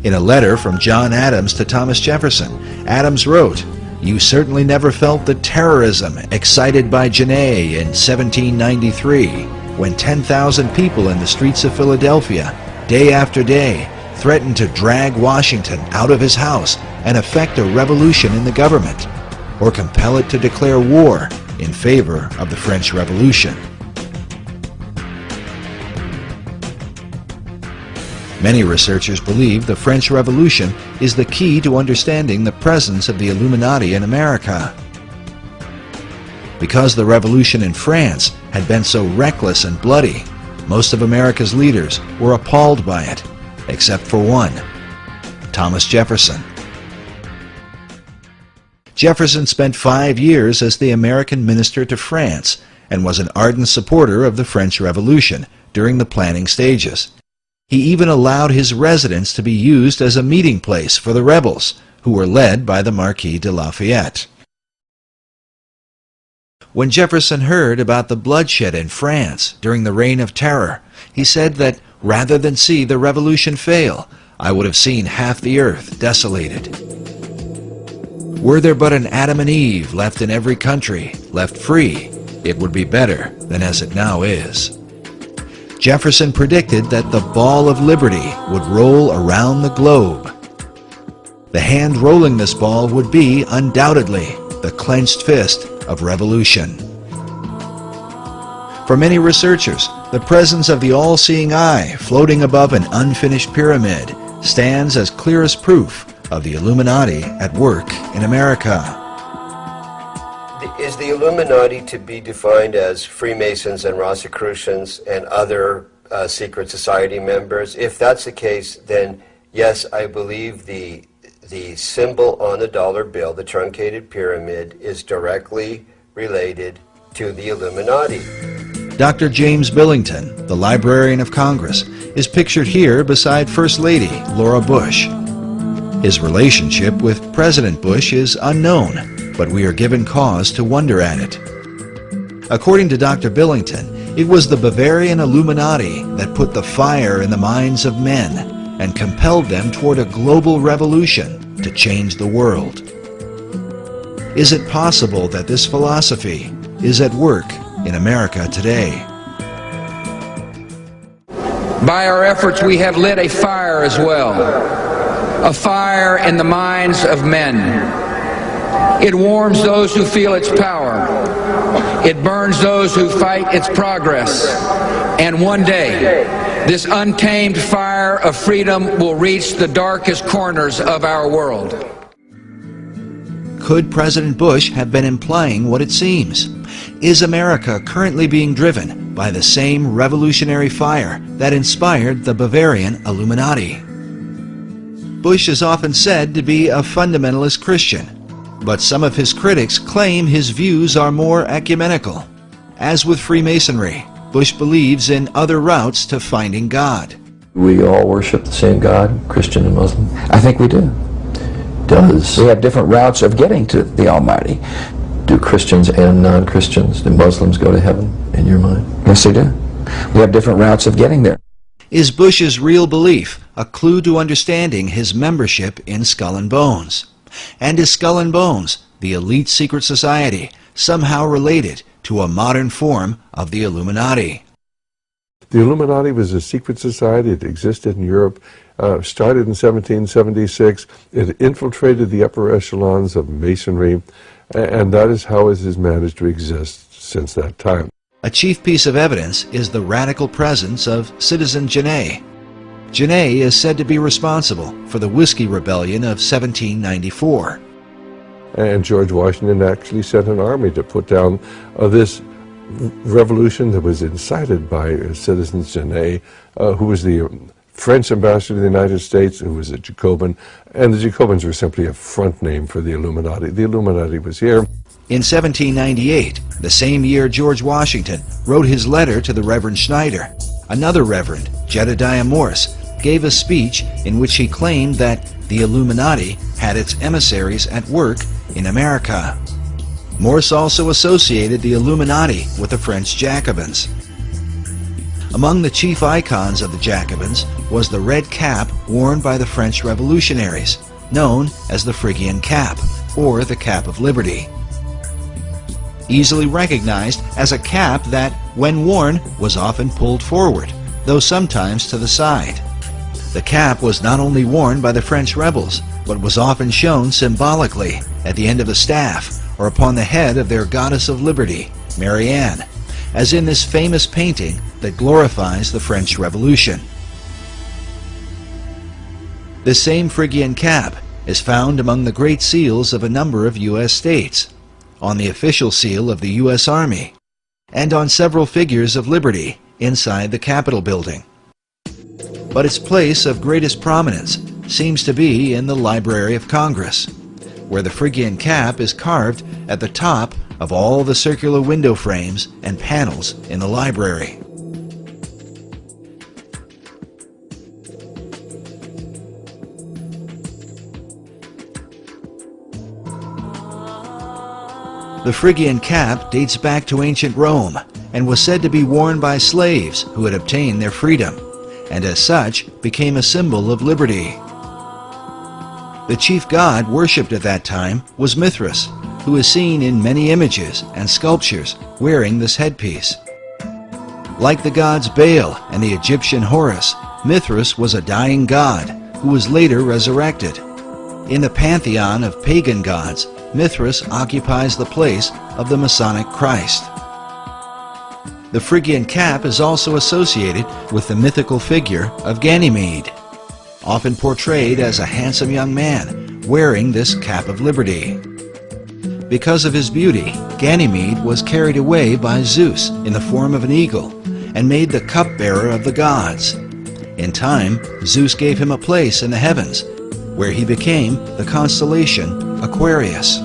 In a letter from John Adams to Thomas Jefferson, Adams wrote, "You certainly never felt the terrorism excited by Genet in 1793, when 10,000 people in the streets of Philadelphia, day after day, threatened to drag Washington out of his house and effect a revolution in the government, or compel it to declare war in favor of the French Revolution. Many researchers believe the French Revolution is the key to understanding the presence of the Illuminati in America. Because the revolution in France had been so reckless and bloody, most of America's leaders were appalled by it, except for one, Thomas Jefferson. Jefferson spent 5 years as the American minister to France and was an ardent supporter of the French Revolution during the planning stages. He even allowed his residence to be used as a meeting place for the rebels, who were led by the Marquis de Lafayette. When Jefferson heard about the bloodshed in France during the Reign of Terror, he said that rather than see the revolution fail, I would have seen half the earth desolated. Were there but an Adam and Eve left in every country, left free, it would be better than as it now is. Jefferson predicted that the ball of liberty would roll around the globe. The hand rolling this ball would be, undoubtedly, the clenched fist of revolution. For many researchers, the presence of the all-seeing eye floating above an unfinished pyramid stands as clearest proof of the Illuminati at work in America. Is the Illuminati to be defined as Freemasons and Rosicrucians and other secret society members? If that's the case, then yes, I believe the symbol on the dollar bill, the truncated pyramid, is directly related to the Illuminati. Dr. James Billington, the Librarian of Congress, is pictured here beside First Lady Laura Bush. His relationship with President Bush is unknown, but we are given cause to wonder at it. According to Dr. Billington, it was the Bavarian Illuminati that put the fire in the minds of men and compelled them toward a global revolution to change the world. Is it possible that this philosophy is at work in America today? By our efforts, we have lit a fire as well. A fire in the minds of men. It warms those who feel its power. It burns those who fight its progress. And one day, this untamed fire of freedom will reach the darkest corners of our world. Could President Bush have been implying what it seems? Is America currently being driven by the same revolutionary fire that inspired the Bavarian Illuminati? Bush is often said to be a fundamentalist Christian, but some of his critics claim his views are more ecumenical. As with Freemasonry, Bush believes in other routes to finding God. We all worship the same God, Christian and Muslim? I think we do. We have different routes of getting to the Almighty. Do Christians and non-Christians, do Muslims go to heaven, in your mind? Yes, they do. We have different routes of getting there. Is Bush's real belief a clue to understanding his membership in Skull and Bones? And is Skull and Bones, the elite secret society, somehow related to a modern form of the Illuminati? The Illuminati was a secret society. It existed in Europe, started in 1776. It infiltrated the upper echelons of Masonry, and that is how it has managed to exist since that time. A chief piece of evidence is the radical presence of Citizen Genet. Genet is said to be responsible for the Whiskey Rebellion of 1794. And George Washington actually sent an army to put down this revolution that was incited by Citizen Genet, who was the French ambassador to the United States, who was a Jacobin, and the Jacobins were simply a front name for the Illuminati. The Illuminati was here. In 1798, the same year George Washington wrote his letter to the Reverend Schneider, another Reverend, Jedediah Morse, gave a speech in which he claimed that the Illuminati had its emissaries at work in America. Morse also associated the Illuminati with the French Jacobins. Among the chief icons of the Jacobins was the red cap worn by the French revolutionaries, known as the Phrygian cap, or the Cap of Liberty. easily recognized as a cap that, when worn, was often pulled forward, though sometimes to the side. The cap was not only worn by the French rebels, but was often shown symbolically at the end of a staff or upon the head of their goddess of liberty, Marianne, as in this famous painting that glorifies the French Revolution. This same Phrygian cap is found among the great seals of a number of U.S. states, on the official seal of the U.S. Army, and on several figures of liberty inside the Capitol building. But its place of greatest prominence seems to be in the Library of Congress, where the Phrygian cap is carved at the top of all the circular window frames and panels in the library. The Phrygian cap dates back to ancient Rome and was said to be worn by slaves who had obtained their freedom, and as such became a symbol of liberty. The chief god worshipped at that time was Mithras, who is seen in many images and sculptures wearing this headpiece. Like the gods Baal and the Egyptian Horus, Mithras was a dying god who was later resurrected. In the pantheon of pagan gods, Mithras occupies the place of the Masonic Christ. The Phrygian cap is also associated with the mythical figure of Ganymede, often portrayed as a handsome young man wearing this cap of liberty. Because of his beauty, Ganymede was carried away by Zeus in the form of an eagle and made the cupbearer of the gods. In time, Zeus gave him a place in the heavens, where he became the constellation Aquarius.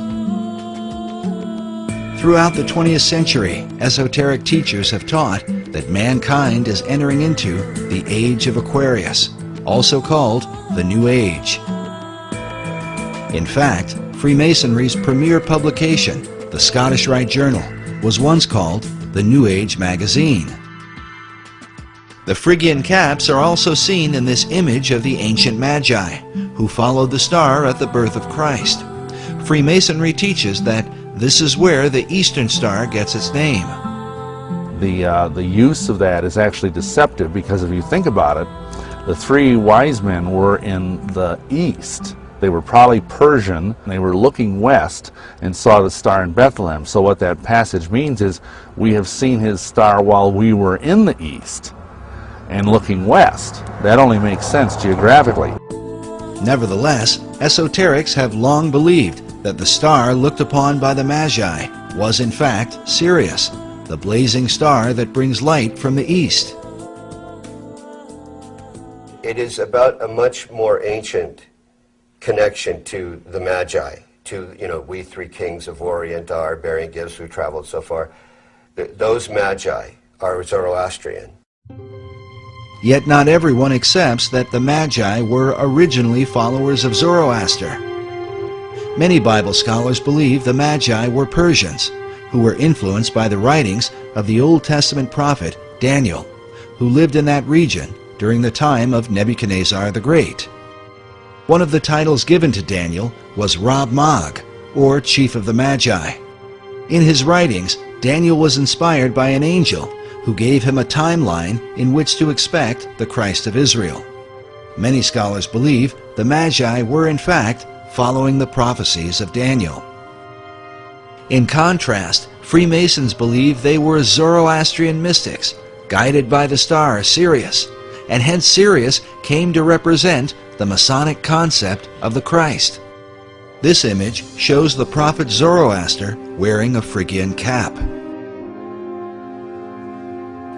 Throughout the 20th century, esoteric teachers have taught that mankind is entering into the Age of Aquarius, also called the New Age. In fact, Freemasonry's premier publication, the Scottish Rite Journal, was once called the New Age magazine. The Phrygian caps are also seen in this image of the ancient Magi, who followed the star at the birth of Christ. Freemasonry teaches that this is where the Eastern Star gets its name. The use of that is actually deceptive, because if you think about it, the three wise men were in the east. They were probably Persian. They were looking west and saw the star in Bethlehem. So what that passage means is we have seen his star while we were in the east and looking west. That only makes sense geographically. Nevertheless, esoterics have long believed that the star looked upon by the Magi was in fact Sirius, the blazing star that brings light from the east. It is about a much more ancient connection to the Magi, to, we three kings of Orient are, bearing gifts who traveled so far. Those Magi are Zoroastrian. Yet not everyone accepts that the Magi were originally followers of Zoroaster. Many Bible scholars believe the Magi were Persians, who were influenced by the writings of the Old Testament prophet Daniel, who lived in that region during the time of Nebuchadnezzar the Great. One of the titles given to Daniel was Rab Mag, or Chief of the Magi. In his writings, Daniel was inspired by an angel who gave him a timeline in which to expect the Christ of Israel. Many scholars believe the Magi were in fact following the prophecies of Daniel. In contrast, Freemasons believe they were Zoroastrian mystics, guided by the star Sirius, and hence Sirius came to represent the Masonic concept of the Christ. This image shows the prophet Zoroaster wearing a Phrygian cap.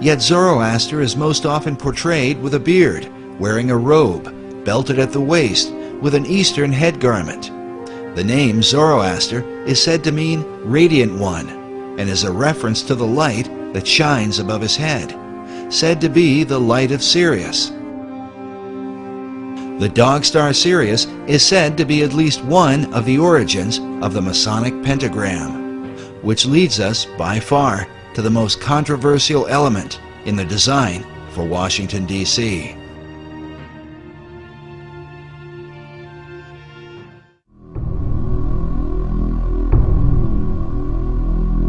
Yet Zoroaster is most often portrayed with a beard, wearing a robe, belted at the waist, with an Eastern head garment. The name Zoroaster is said to mean Radiant One, and is a reference to the light that shines above his head, said to be the light of Sirius. The dog star Sirius is said to be at least one of the origins of the Masonic pentagram, which leads us, by far, to the most controversial element in the design for Washington, D.C.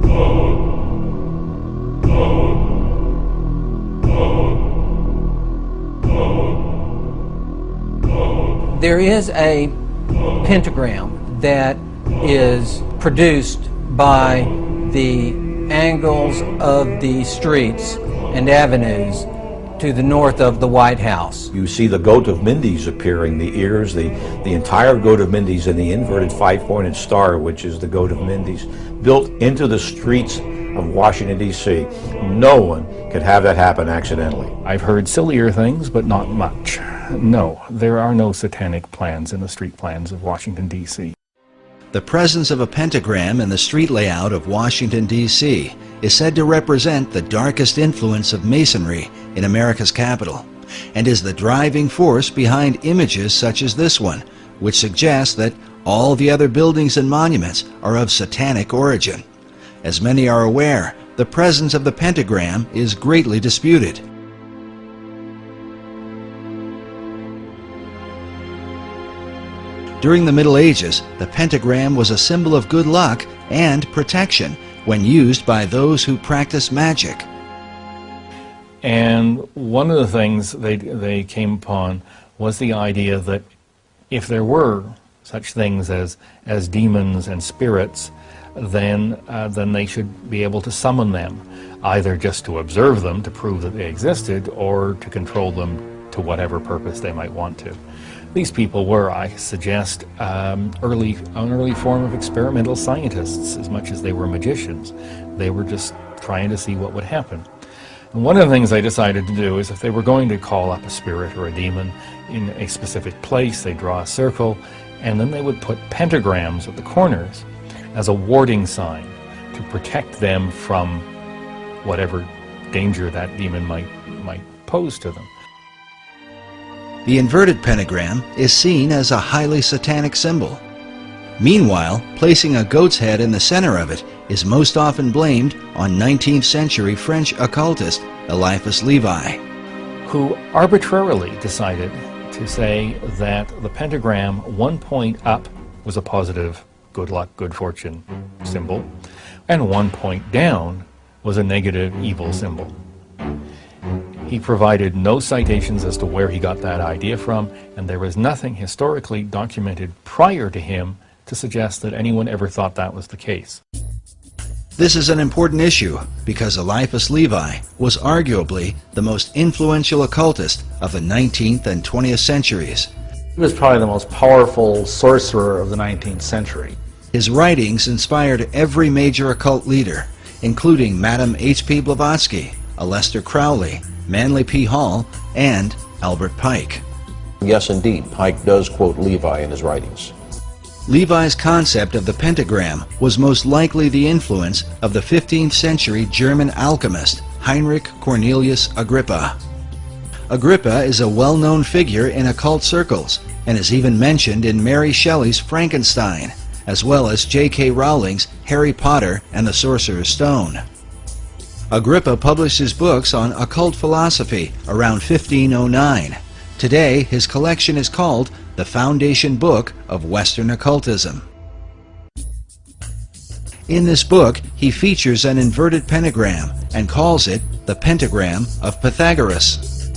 Oh. There is a pentagram that is produced by the angles of the streets and avenues to the north of the White House. You see the goat of Mendes appearing, the ears, the entire goat of Mendes, and the inverted five-pointed star, which is the goat of Mendes, built into the streets of Washington, D.C. No one could have that happen accidentally. I've heard sillier things, but not much. No, there are no satanic plans in the street plans of Washington, D.C. The presence of a pentagram in the street layout of Washington, D.C. is said to represent the darkest influence of Masonry in America's capital, and is the driving force behind images such as this one, which suggests that all the other buildings and monuments are of satanic origin. As many are aware, the presence of the pentagram is greatly disputed. During the Middle Ages, the pentagram was a symbol of good luck and protection when used by those who practice magic. And one of the things they came upon was the idea that if there were such things as demons and spirits, then they should be able to summon them, either just to observe them to prove that they existed, or to control them to whatever purpose they might want to. These people were, I suggest, an early form of experimental scientists as much as they were magicians. They were just trying to see what would happen. And one of the things they decided to do is, if they were going to call up a spirit or a demon in a specific place, they'd draw a circle, and then they would put pentagrams at the corners as a warding sign to protect them from whatever danger that demon might pose to them. The inverted pentagram is seen as a highly satanic symbol. Meanwhile, placing a goat's head in the center of it is most often blamed on 19th century French occultist Eliphas Levi, who arbitrarily decided to say that the pentagram, one point up was a positive good luck, good fortune symbol, and one point down was a negative evil symbol. He provided no citations as to where he got that idea from, and there was nothing historically documented prior to him to suggest that anyone ever thought that was the case. This is an important issue because Eliphas Levi was arguably the most influential occultist of the 19th and 20th centuries. He was probably the most powerful sorcerer of the 19th century. His writings inspired every major occult leader, including Madame H.P. Blavatsky, Aleister Crowley, Manly P. Hall, and Albert Pike. Yes, indeed, Pike does quote Levi in his writings. Levi's concept of the pentagram was most likely the influence of the 15th century German alchemist Heinrich Cornelius Agrippa. Agrippa is a well-known figure in occult circles and is even mentioned in Mary Shelley's Frankenstein, as well as J.K. Rowling's Harry Potter and the Sorcerer's Stone. Agrippa published his books on occult philosophy around 1509. Today, his collection is called the Foundation Book of Western Occultism. In this book, he features an inverted pentagram and calls it the Pentagram of Pythagoras.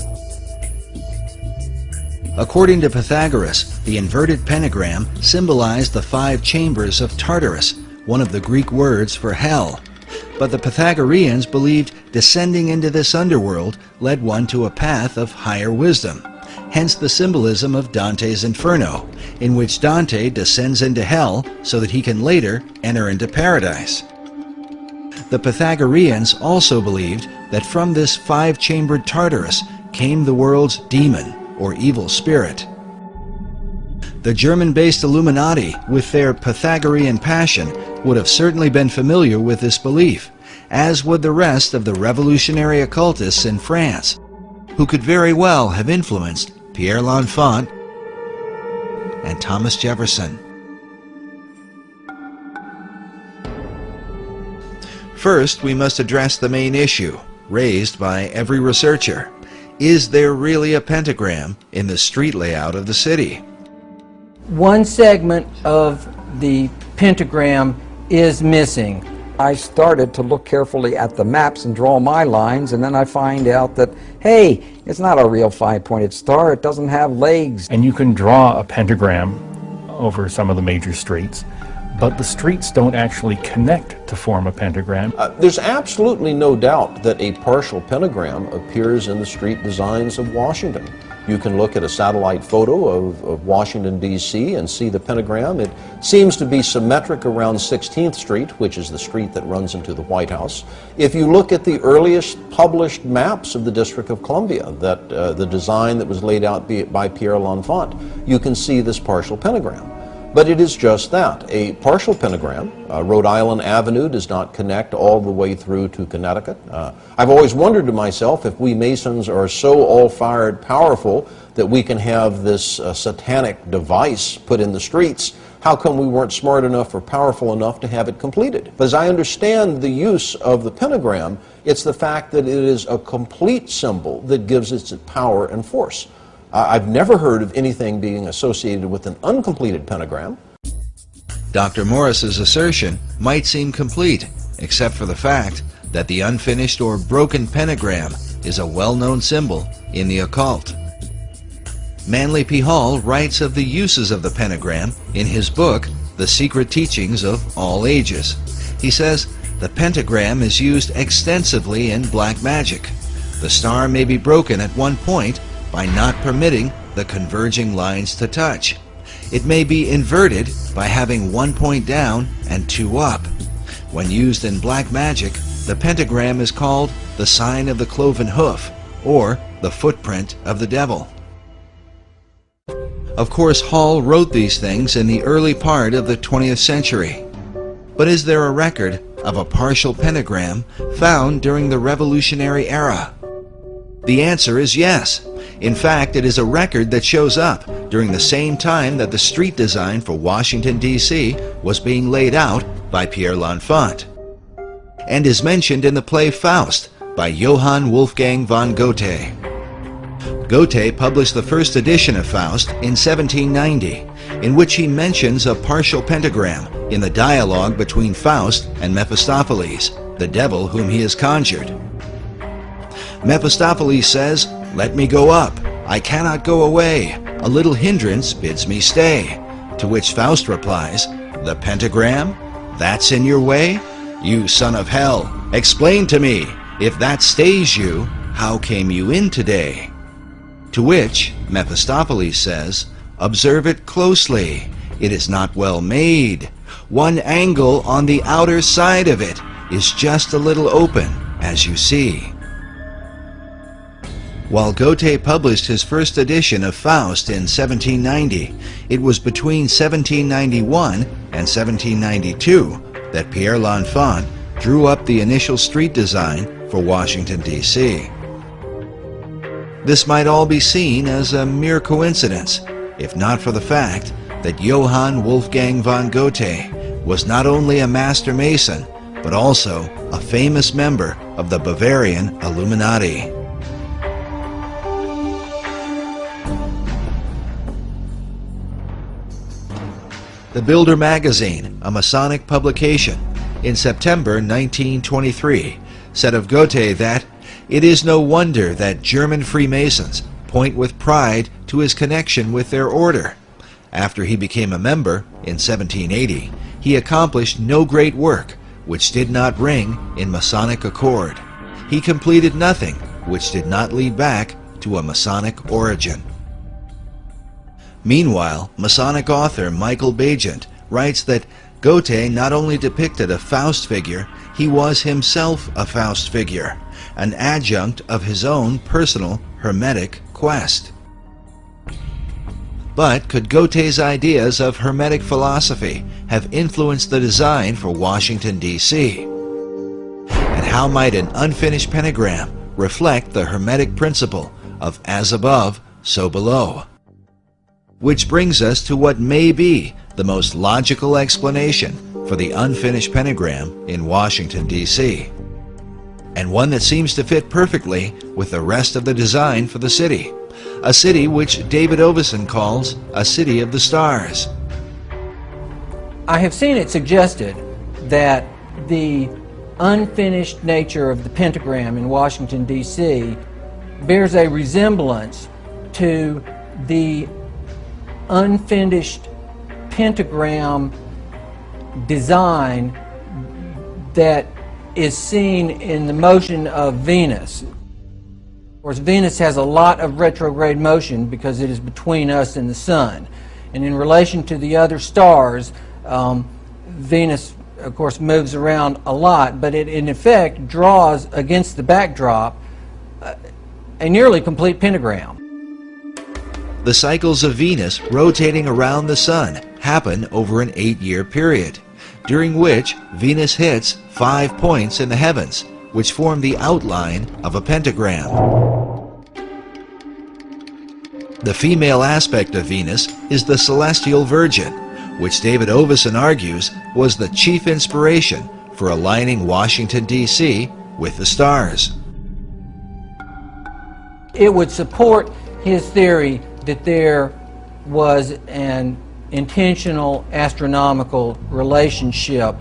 According to Pythagoras, the inverted pentagram symbolized the 5 chambers of Tartarus, one of the Greek words for hell. But the Pythagoreans believed descending into this underworld led one to a path of higher wisdom, hence the symbolism of Dante's Inferno, in which Dante descends into hell so that he can later enter into paradise. The Pythagoreans also believed that from this 5-chambered Tartarus came the world's demon, or evil spirit. The German-based Illuminati, with their Pythagorean passion, would have certainly been familiar with this belief, as would the rest of the revolutionary occultists in France, who could very well have influenced Pierre L'Enfant and Thomas Jefferson. First, we must address the main issue, raised by every researcher. Is there really a pentagram in the street layout of the city? One segment of the pentagram is missing. I started to look carefully at the maps and draw my lines, and then I find out that, hey, it's not a real five-pointed star. It doesn't have legs. And you can draw a pentagram over some of the major streets, but the streets don't actually connect to form a pentagram. There's absolutely no doubt that a partial pentagram appears in the street designs of Washington. You can look at a satellite photo of Washington, D.C. and see the pentagram. It seems to be symmetric around 16th Street, which is the street that runs into the White House. If you look at the earliest published maps of the District of Columbia, the design that was laid out by Pierre L'Enfant, you can see this partial pentagram. But it is just that, a partial pentagram. Rhode Island Avenue does not connect all the way through to Connecticut. I've always wondered to myself if we Masons are so all-fired powerful that we can have this satanic device put in the streets, how come we weren't smart enough or powerful enough to have it completed? But as I understand the use of the pentagram, it's the fact that it is a complete symbol that gives it its power and force. I've never heard of anything being associated with an uncompleted pentagram. Dr. Morris's assertion might seem complete, except for the fact that the unfinished or broken pentagram is a well-known symbol in the occult. Manly P. Hall writes of the uses of the pentagram in his book, The Secret Teachings of All Ages. He says, the pentagram is used extensively in black magic. The star may be broken at one point by not permitting the converging lines to touch. It may be inverted by having 1 point down and 2 up. When used in black magic, the pentagram is called the sign of the cloven hoof, or the footprint of the devil. Of course, Hall wrote these things in the early part of the 20th century. But is there a record of a partial pentagram found during the Revolutionary era? The answer is yes. In fact, it is a record that shows up during the same time that the street design for Washington, D.C. was being laid out by Pierre L'Enfant, and is mentioned in the play Faust by Johann Wolfgang von Goethe. Goethe published the first edition of Faust in 1790, in which he mentions a partial pentagram in the dialogue between Faust and Mephistopheles, the devil whom he has conjured. Mephistopheles says, "Let me go up. I cannot go away. A little hindrance bids me stay." To which Faust replies, "The pentagram? That's in your way? You son of hell, explain to me, if that stays you, how came you in today?" To which Mephistopheles says, "Observe it closely. It is not well made. One angle on the outer side of it is just a little open, as you see." While Goethe published his first edition of Faust in 1790, it was between 1791 and 1792 that Pierre L'Enfant drew up the initial street design for Washington, D.C. This might all be seen as a mere coincidence, if not for the fact that Johann Wolfgang von Goethe was not only a master mason, but also a famous member of the Bavarian Illuminati. The Builder magazine, a Masonic publication, in September 1923, said of Goethe that it is no wonder that German Freemasons point with pride to his connection with their order. After he became a member in 1780, he accomplished no great work which did not ring in Masonic accord. He completed nothing which did not lead back to a Masonic origin. Meanwhile, Masonic author Michael Bagent writes that Goethe not only depicted a Faust figure, he was himself a Faust figure, an adjunct of his own personal Hermetic quest. But could Goethe's ideas of Hermetic philosophy have influenced the design for Washington, D.C.? And how might an unfinished pentagram reflect the Hermetic principle of as above, so below? Which brings us to what may be the most logical explanation for the unfinished pentagram in Washington, D.C., and one that seems to fit perfectly with the rest of the design for the city, a city which David Oveson calls a city of the stars. I have seen it suggested that the unfinished nature of the pentagram in Washington, D.C. bears a resemblance to the unfinished pentagram design that is seen in the motion of Venus. Of course, Venus has a lot of retrograde motion because it is between us and the Sun. And in relation to the other stars, Venus, of course, moves around a lot, but it in effect draws against the backdrop a nearly complete pentagram. The cycles of Venus rotating around the Sun happen over an 8-year period, during which Venus hits 5 points in the heavens, which form the outline of a pentagram. The female aspect of Venus is the celestial Virgin, which David Oveson argues was the chief inspiration for aligning Washington, D.C. with the stars. It would support his theory that there was an intentional astronomical relationship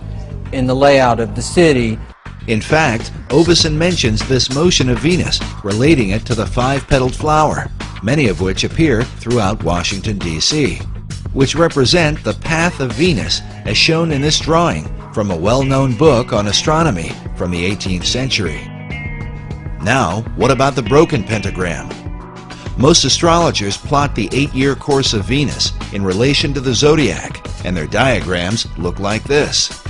in the layout of the city. In fact, Oveson mentions this motion of Venus, relating it to the 5-petaled flower, many of which appear throughout Washington, D.C., which represent the path of Venus as shown in this drawing from a well-known book on astronomy from the 18th century. Now, what about the broken pentagram? Most astrologers plot the 8-year course of Venus in relation to the zodiac, and their diagrams look like this.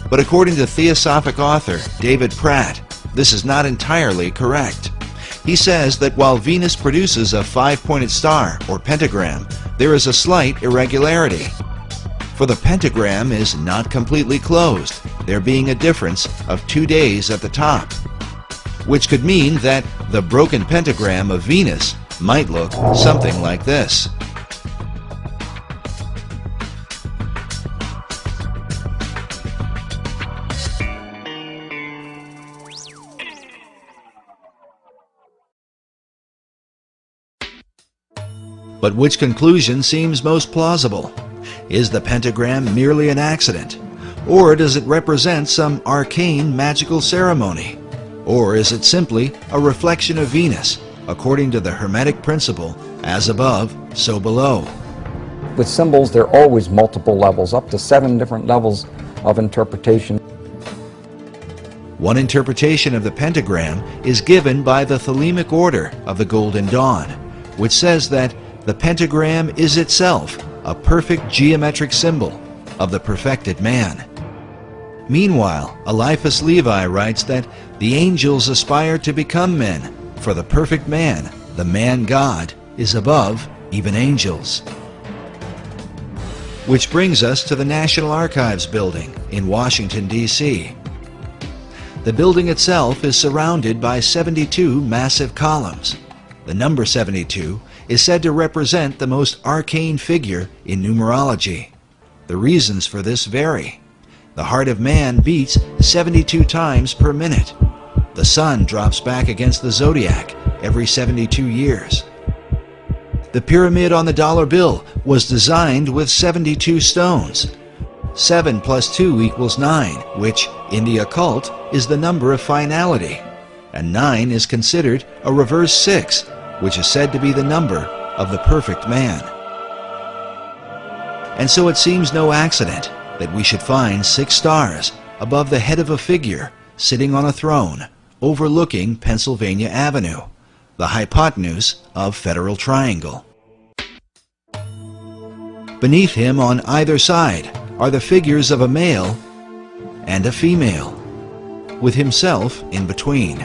But according to Theosophic author David Pratt, this is not entirely correct. He says that while Venus produces a 5-pointed star, or pentagram, there is a slight irregularity. For the pentagram is not completely closed, there being a difference of 2 days at the top, which could mean that the broken pentagram of Venus might look something like this. But which conclusion seems most plausible? Is the pentagram merely an accident? Or does it represent some arcane magical ceremony? Or is it simply a reflection of Venus, according to the Hermetic principle, as above, so below? With symbols, there are always multiple levels, up to 7 different levels of interpretation. One interpretation of the pentagram is given by the Thelemic order of the Golden Dawn, which says that the pentagram is itself a perfect geometric symbol of the perfected man. Meanwhile, Eliphas Levi writes that the angels aspire to become men, for the perfect man, the man-God, is above even angels. Which brings us to the National Archives building in Washington, D.C. The building itself is surrounded by 72 massive columns. The number 72 is said to represent the most arcane figure in numerology. The reasons for this vary. The heart of man beats 72 times per minute. The sun drops back against the zodiac every 72 years. The pyramid on the dollar bill was designed with 72 stones. 7 plus 2 equals 9, which, in the occult, is the number of finality. And 9 is considered a reverse 6, which is said to be the number of the perfect man. And so it seems no accident that we should find 6 stars above the head of a figure sitting on a throne overlooking Pennsylvania Avenue, the hypotenuse of Federal Triangle. Beneath him on either side are the figures of a male and a female, with himself in between.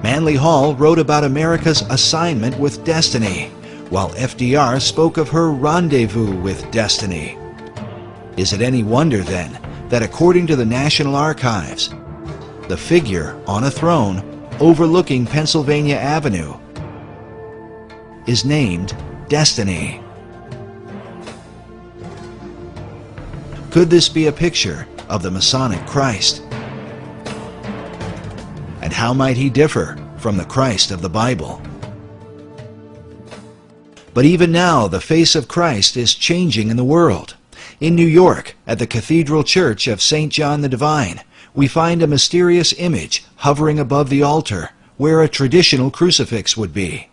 Manly Hall wrote about America's assignment with destiny, while FDR spoke of her rendezvous with destiny. Is it any wonder, then, that according to the National Archives, the figure on a throne overlooking Pennsylvania Avenue is named Destiny? Could this be a picture of the Masonic Christ? And how might he differ from the Christ of the Bible? But even now, the face of Christ is changing in the world. In New York, at the Cathedral Church of St. John the Divine, we find a mysterious image hovering above the altar, where a traditional crucifix would be.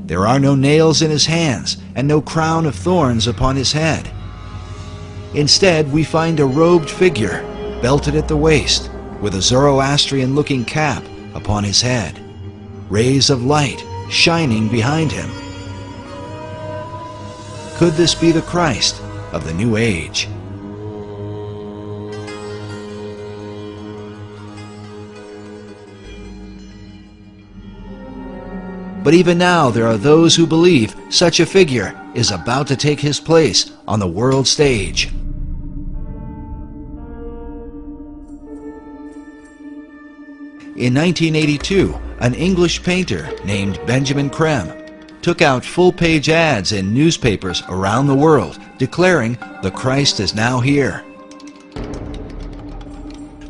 There are no nails in his hands and no crown of thorns upon his head. Instead, we find a robed figure, belted at the waist, with a Zoroastrian-looking cap upon his head, rays of light shining behind him. Could this be the Christ of the New Age? But even now, there are those who believe such a figure is about to take his place on the world stage. In 1982, an English painter named Benjamin Creme took out full-page ads in newspapers around the world declaring the Christ is now here.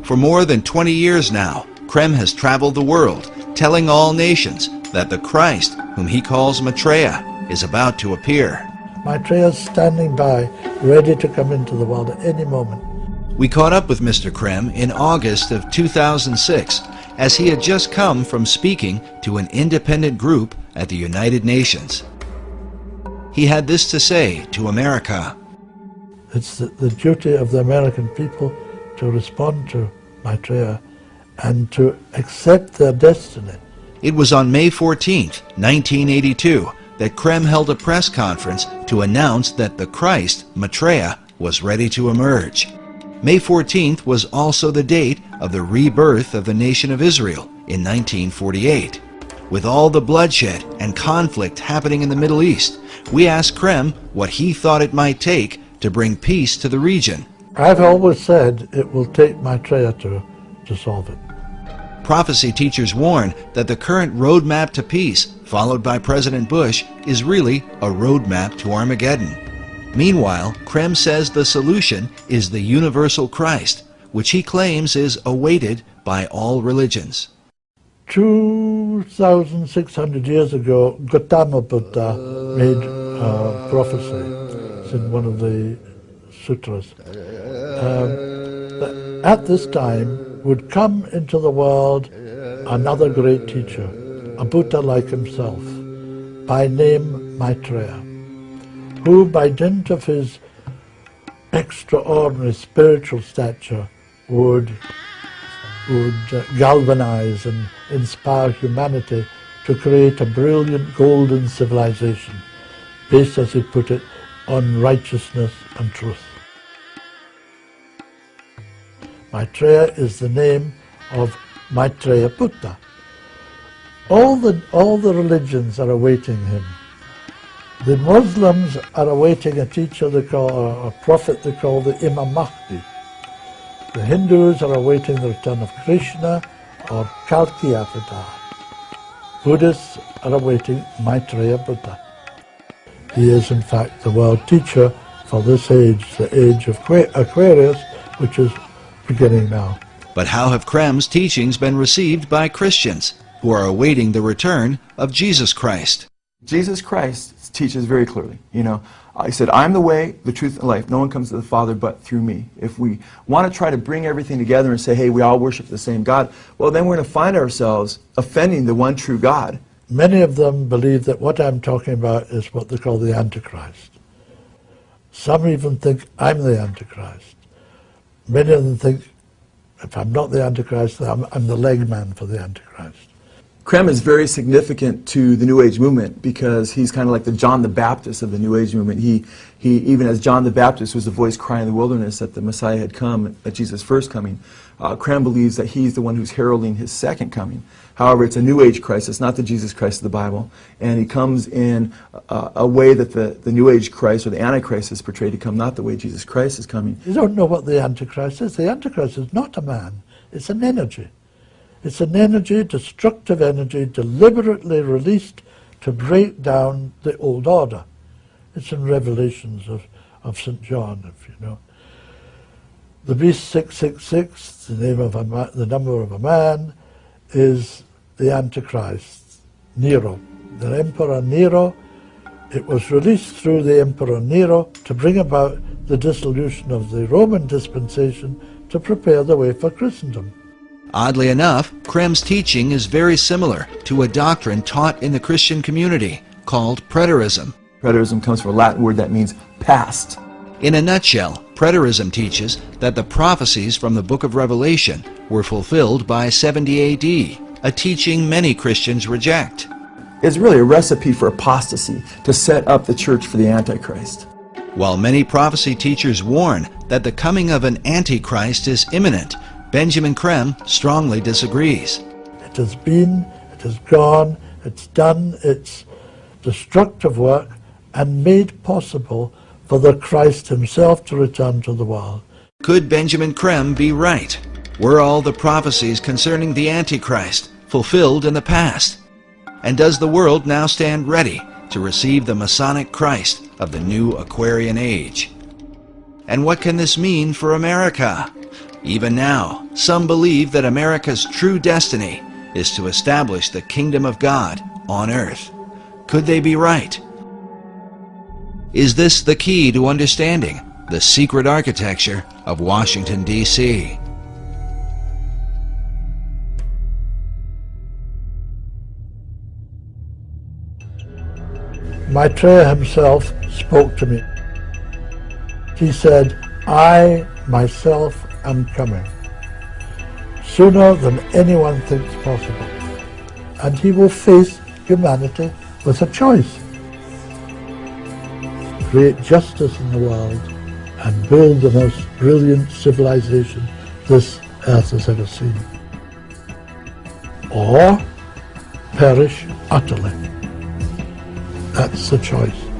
For more than 20 years now, Creme has traveled the world telling all nations that the Christ, whom he calls Maitreya, is about to appear. Maitreya is standing by, ready to come into the world at any moment. We caught up with Mr. Creme in August of 2006, as he had just come from speaking to an independent group at the United Nations. He had this to say to America. It's the duty of the American people to respond to Maitreya and to accept their destiny. It was on May 14th, 1982, that Creme held a press conference to announce that the Christ, Maitreya, was ready to emerge. May 14th was also the date of the rebirth of the nation of Israel in 1948. With all the bloodshed and conflict happening in the Middle East, we asked Creme what he thought it might take to bring peace to the region. I've always said it will take Maitreya to solve it. Prophecy teachers warn that the current roadmap to peace, followed by President Bush, is really a roadmap to Armageddon. Meanwhile, Creme says the solution is the universal Christ, which he claims is awaited by all religions. 2,600 years ago, Gautama Buddha made a prophecy. It's in one of the sutras. That at this time would come into the world another great teacher, a Buddha like himself, by name Maitreya, who by dint of his extraordinary spiritual stature would galvanize and inspire humanity to create a brilliant golden civilization based, as he put it, on righteousness and truth. Maitreya is the name of Maitreya Buddha. All the religions are awaiting him. The Muslims are awaiting a teacher they call, or a prophet they call the Imam Mahdi. The Hindus are awaiting the return of Krishna or Kalki Avatar. Buddhists are awaiting Maitreya Buddha. He is in fact the world teacher for this age, the age of Aquarius, which is beginning now. But how have Creme's teachings been received by Christians who are awaiting the return of Jesus Christ? Jesus Christ teaches very clearly, he said, I'm the way, the truth, and life. No one comes to the Father but through me. If we want to try to bring everything together and say, hey, we all worship the same God, well, then we're going to find ourselves offending the one true God. Many of them believe that what I'm talking about is what they call the Antichrist. Some even think I'm the Antichrist. Many of them think, if I'm not the Antichrist, I'm the leg man for the Antichrist. Creme is very significant to the New Age movement because he's kind of like the John the Baptist of the New Age movement. He even as John the Baptist was the voice crying in the wilderness that the Messiah had come, at Jesus' first coming. Creme believes that he's the one who's heralding his second coming. However, it's a New Age Christ. It's not the Jesus Christ of the Bible. And he comes in a way that the New Age Christ or the Antichrist is portrayed to come, not the way Jesus Christ is coming. You don't know what the Antichrist is. The Antichrist is not a man. It's an energy. It's an energy, destructive energy, deliberately released to break down the old order. It's in Revelations of St. John, if you know. The beast 666, the number of a man, is the Antichrist, Nero. the Emperor Nero. It was released through the Emperor Nero to bring about the dissolution of the Roman dispensation to prepare the way for Christendom. Oddly enough, Krem's teaching is very similar to a doctrine taught in the Christian community called preterism. Preterism comes from a Latin word that means past. In a nutshell, preterism teaches that the prophecies from the book of Revelation were fulfilled by 70 AD, a teaching many Christians reject. It's really a recipe for apostasy to set up the church for the Antichrist. While many prophecy teachers warn that the coming of an Antichrist is imminent, Benjamin Krem strongly disagrees. It has been, it has gone, it's done its destructive work and made possible for the Christ himself to return to the world. Could Benjamin Krem be right? Were all the prophecies concerning the Antichrist fulfilled in the past? And does the world now stand ready to receive the Masonic Christ of the new Aquarian age? And what can this mean for America? Even now, some believe that America's true destiny is to establish the kingdom of God on earth. Could they be right? Is this the key to understanding the secret architecture of Washington, D.C.? Maitreya himself spoke to me. He said, I myself am coming, sooner than anyone thinks possible. And he will face humanity with a choice. Create justice in the world and build the most brilliant civilization this earth has ever seen. Or perish utterly. That's the choice.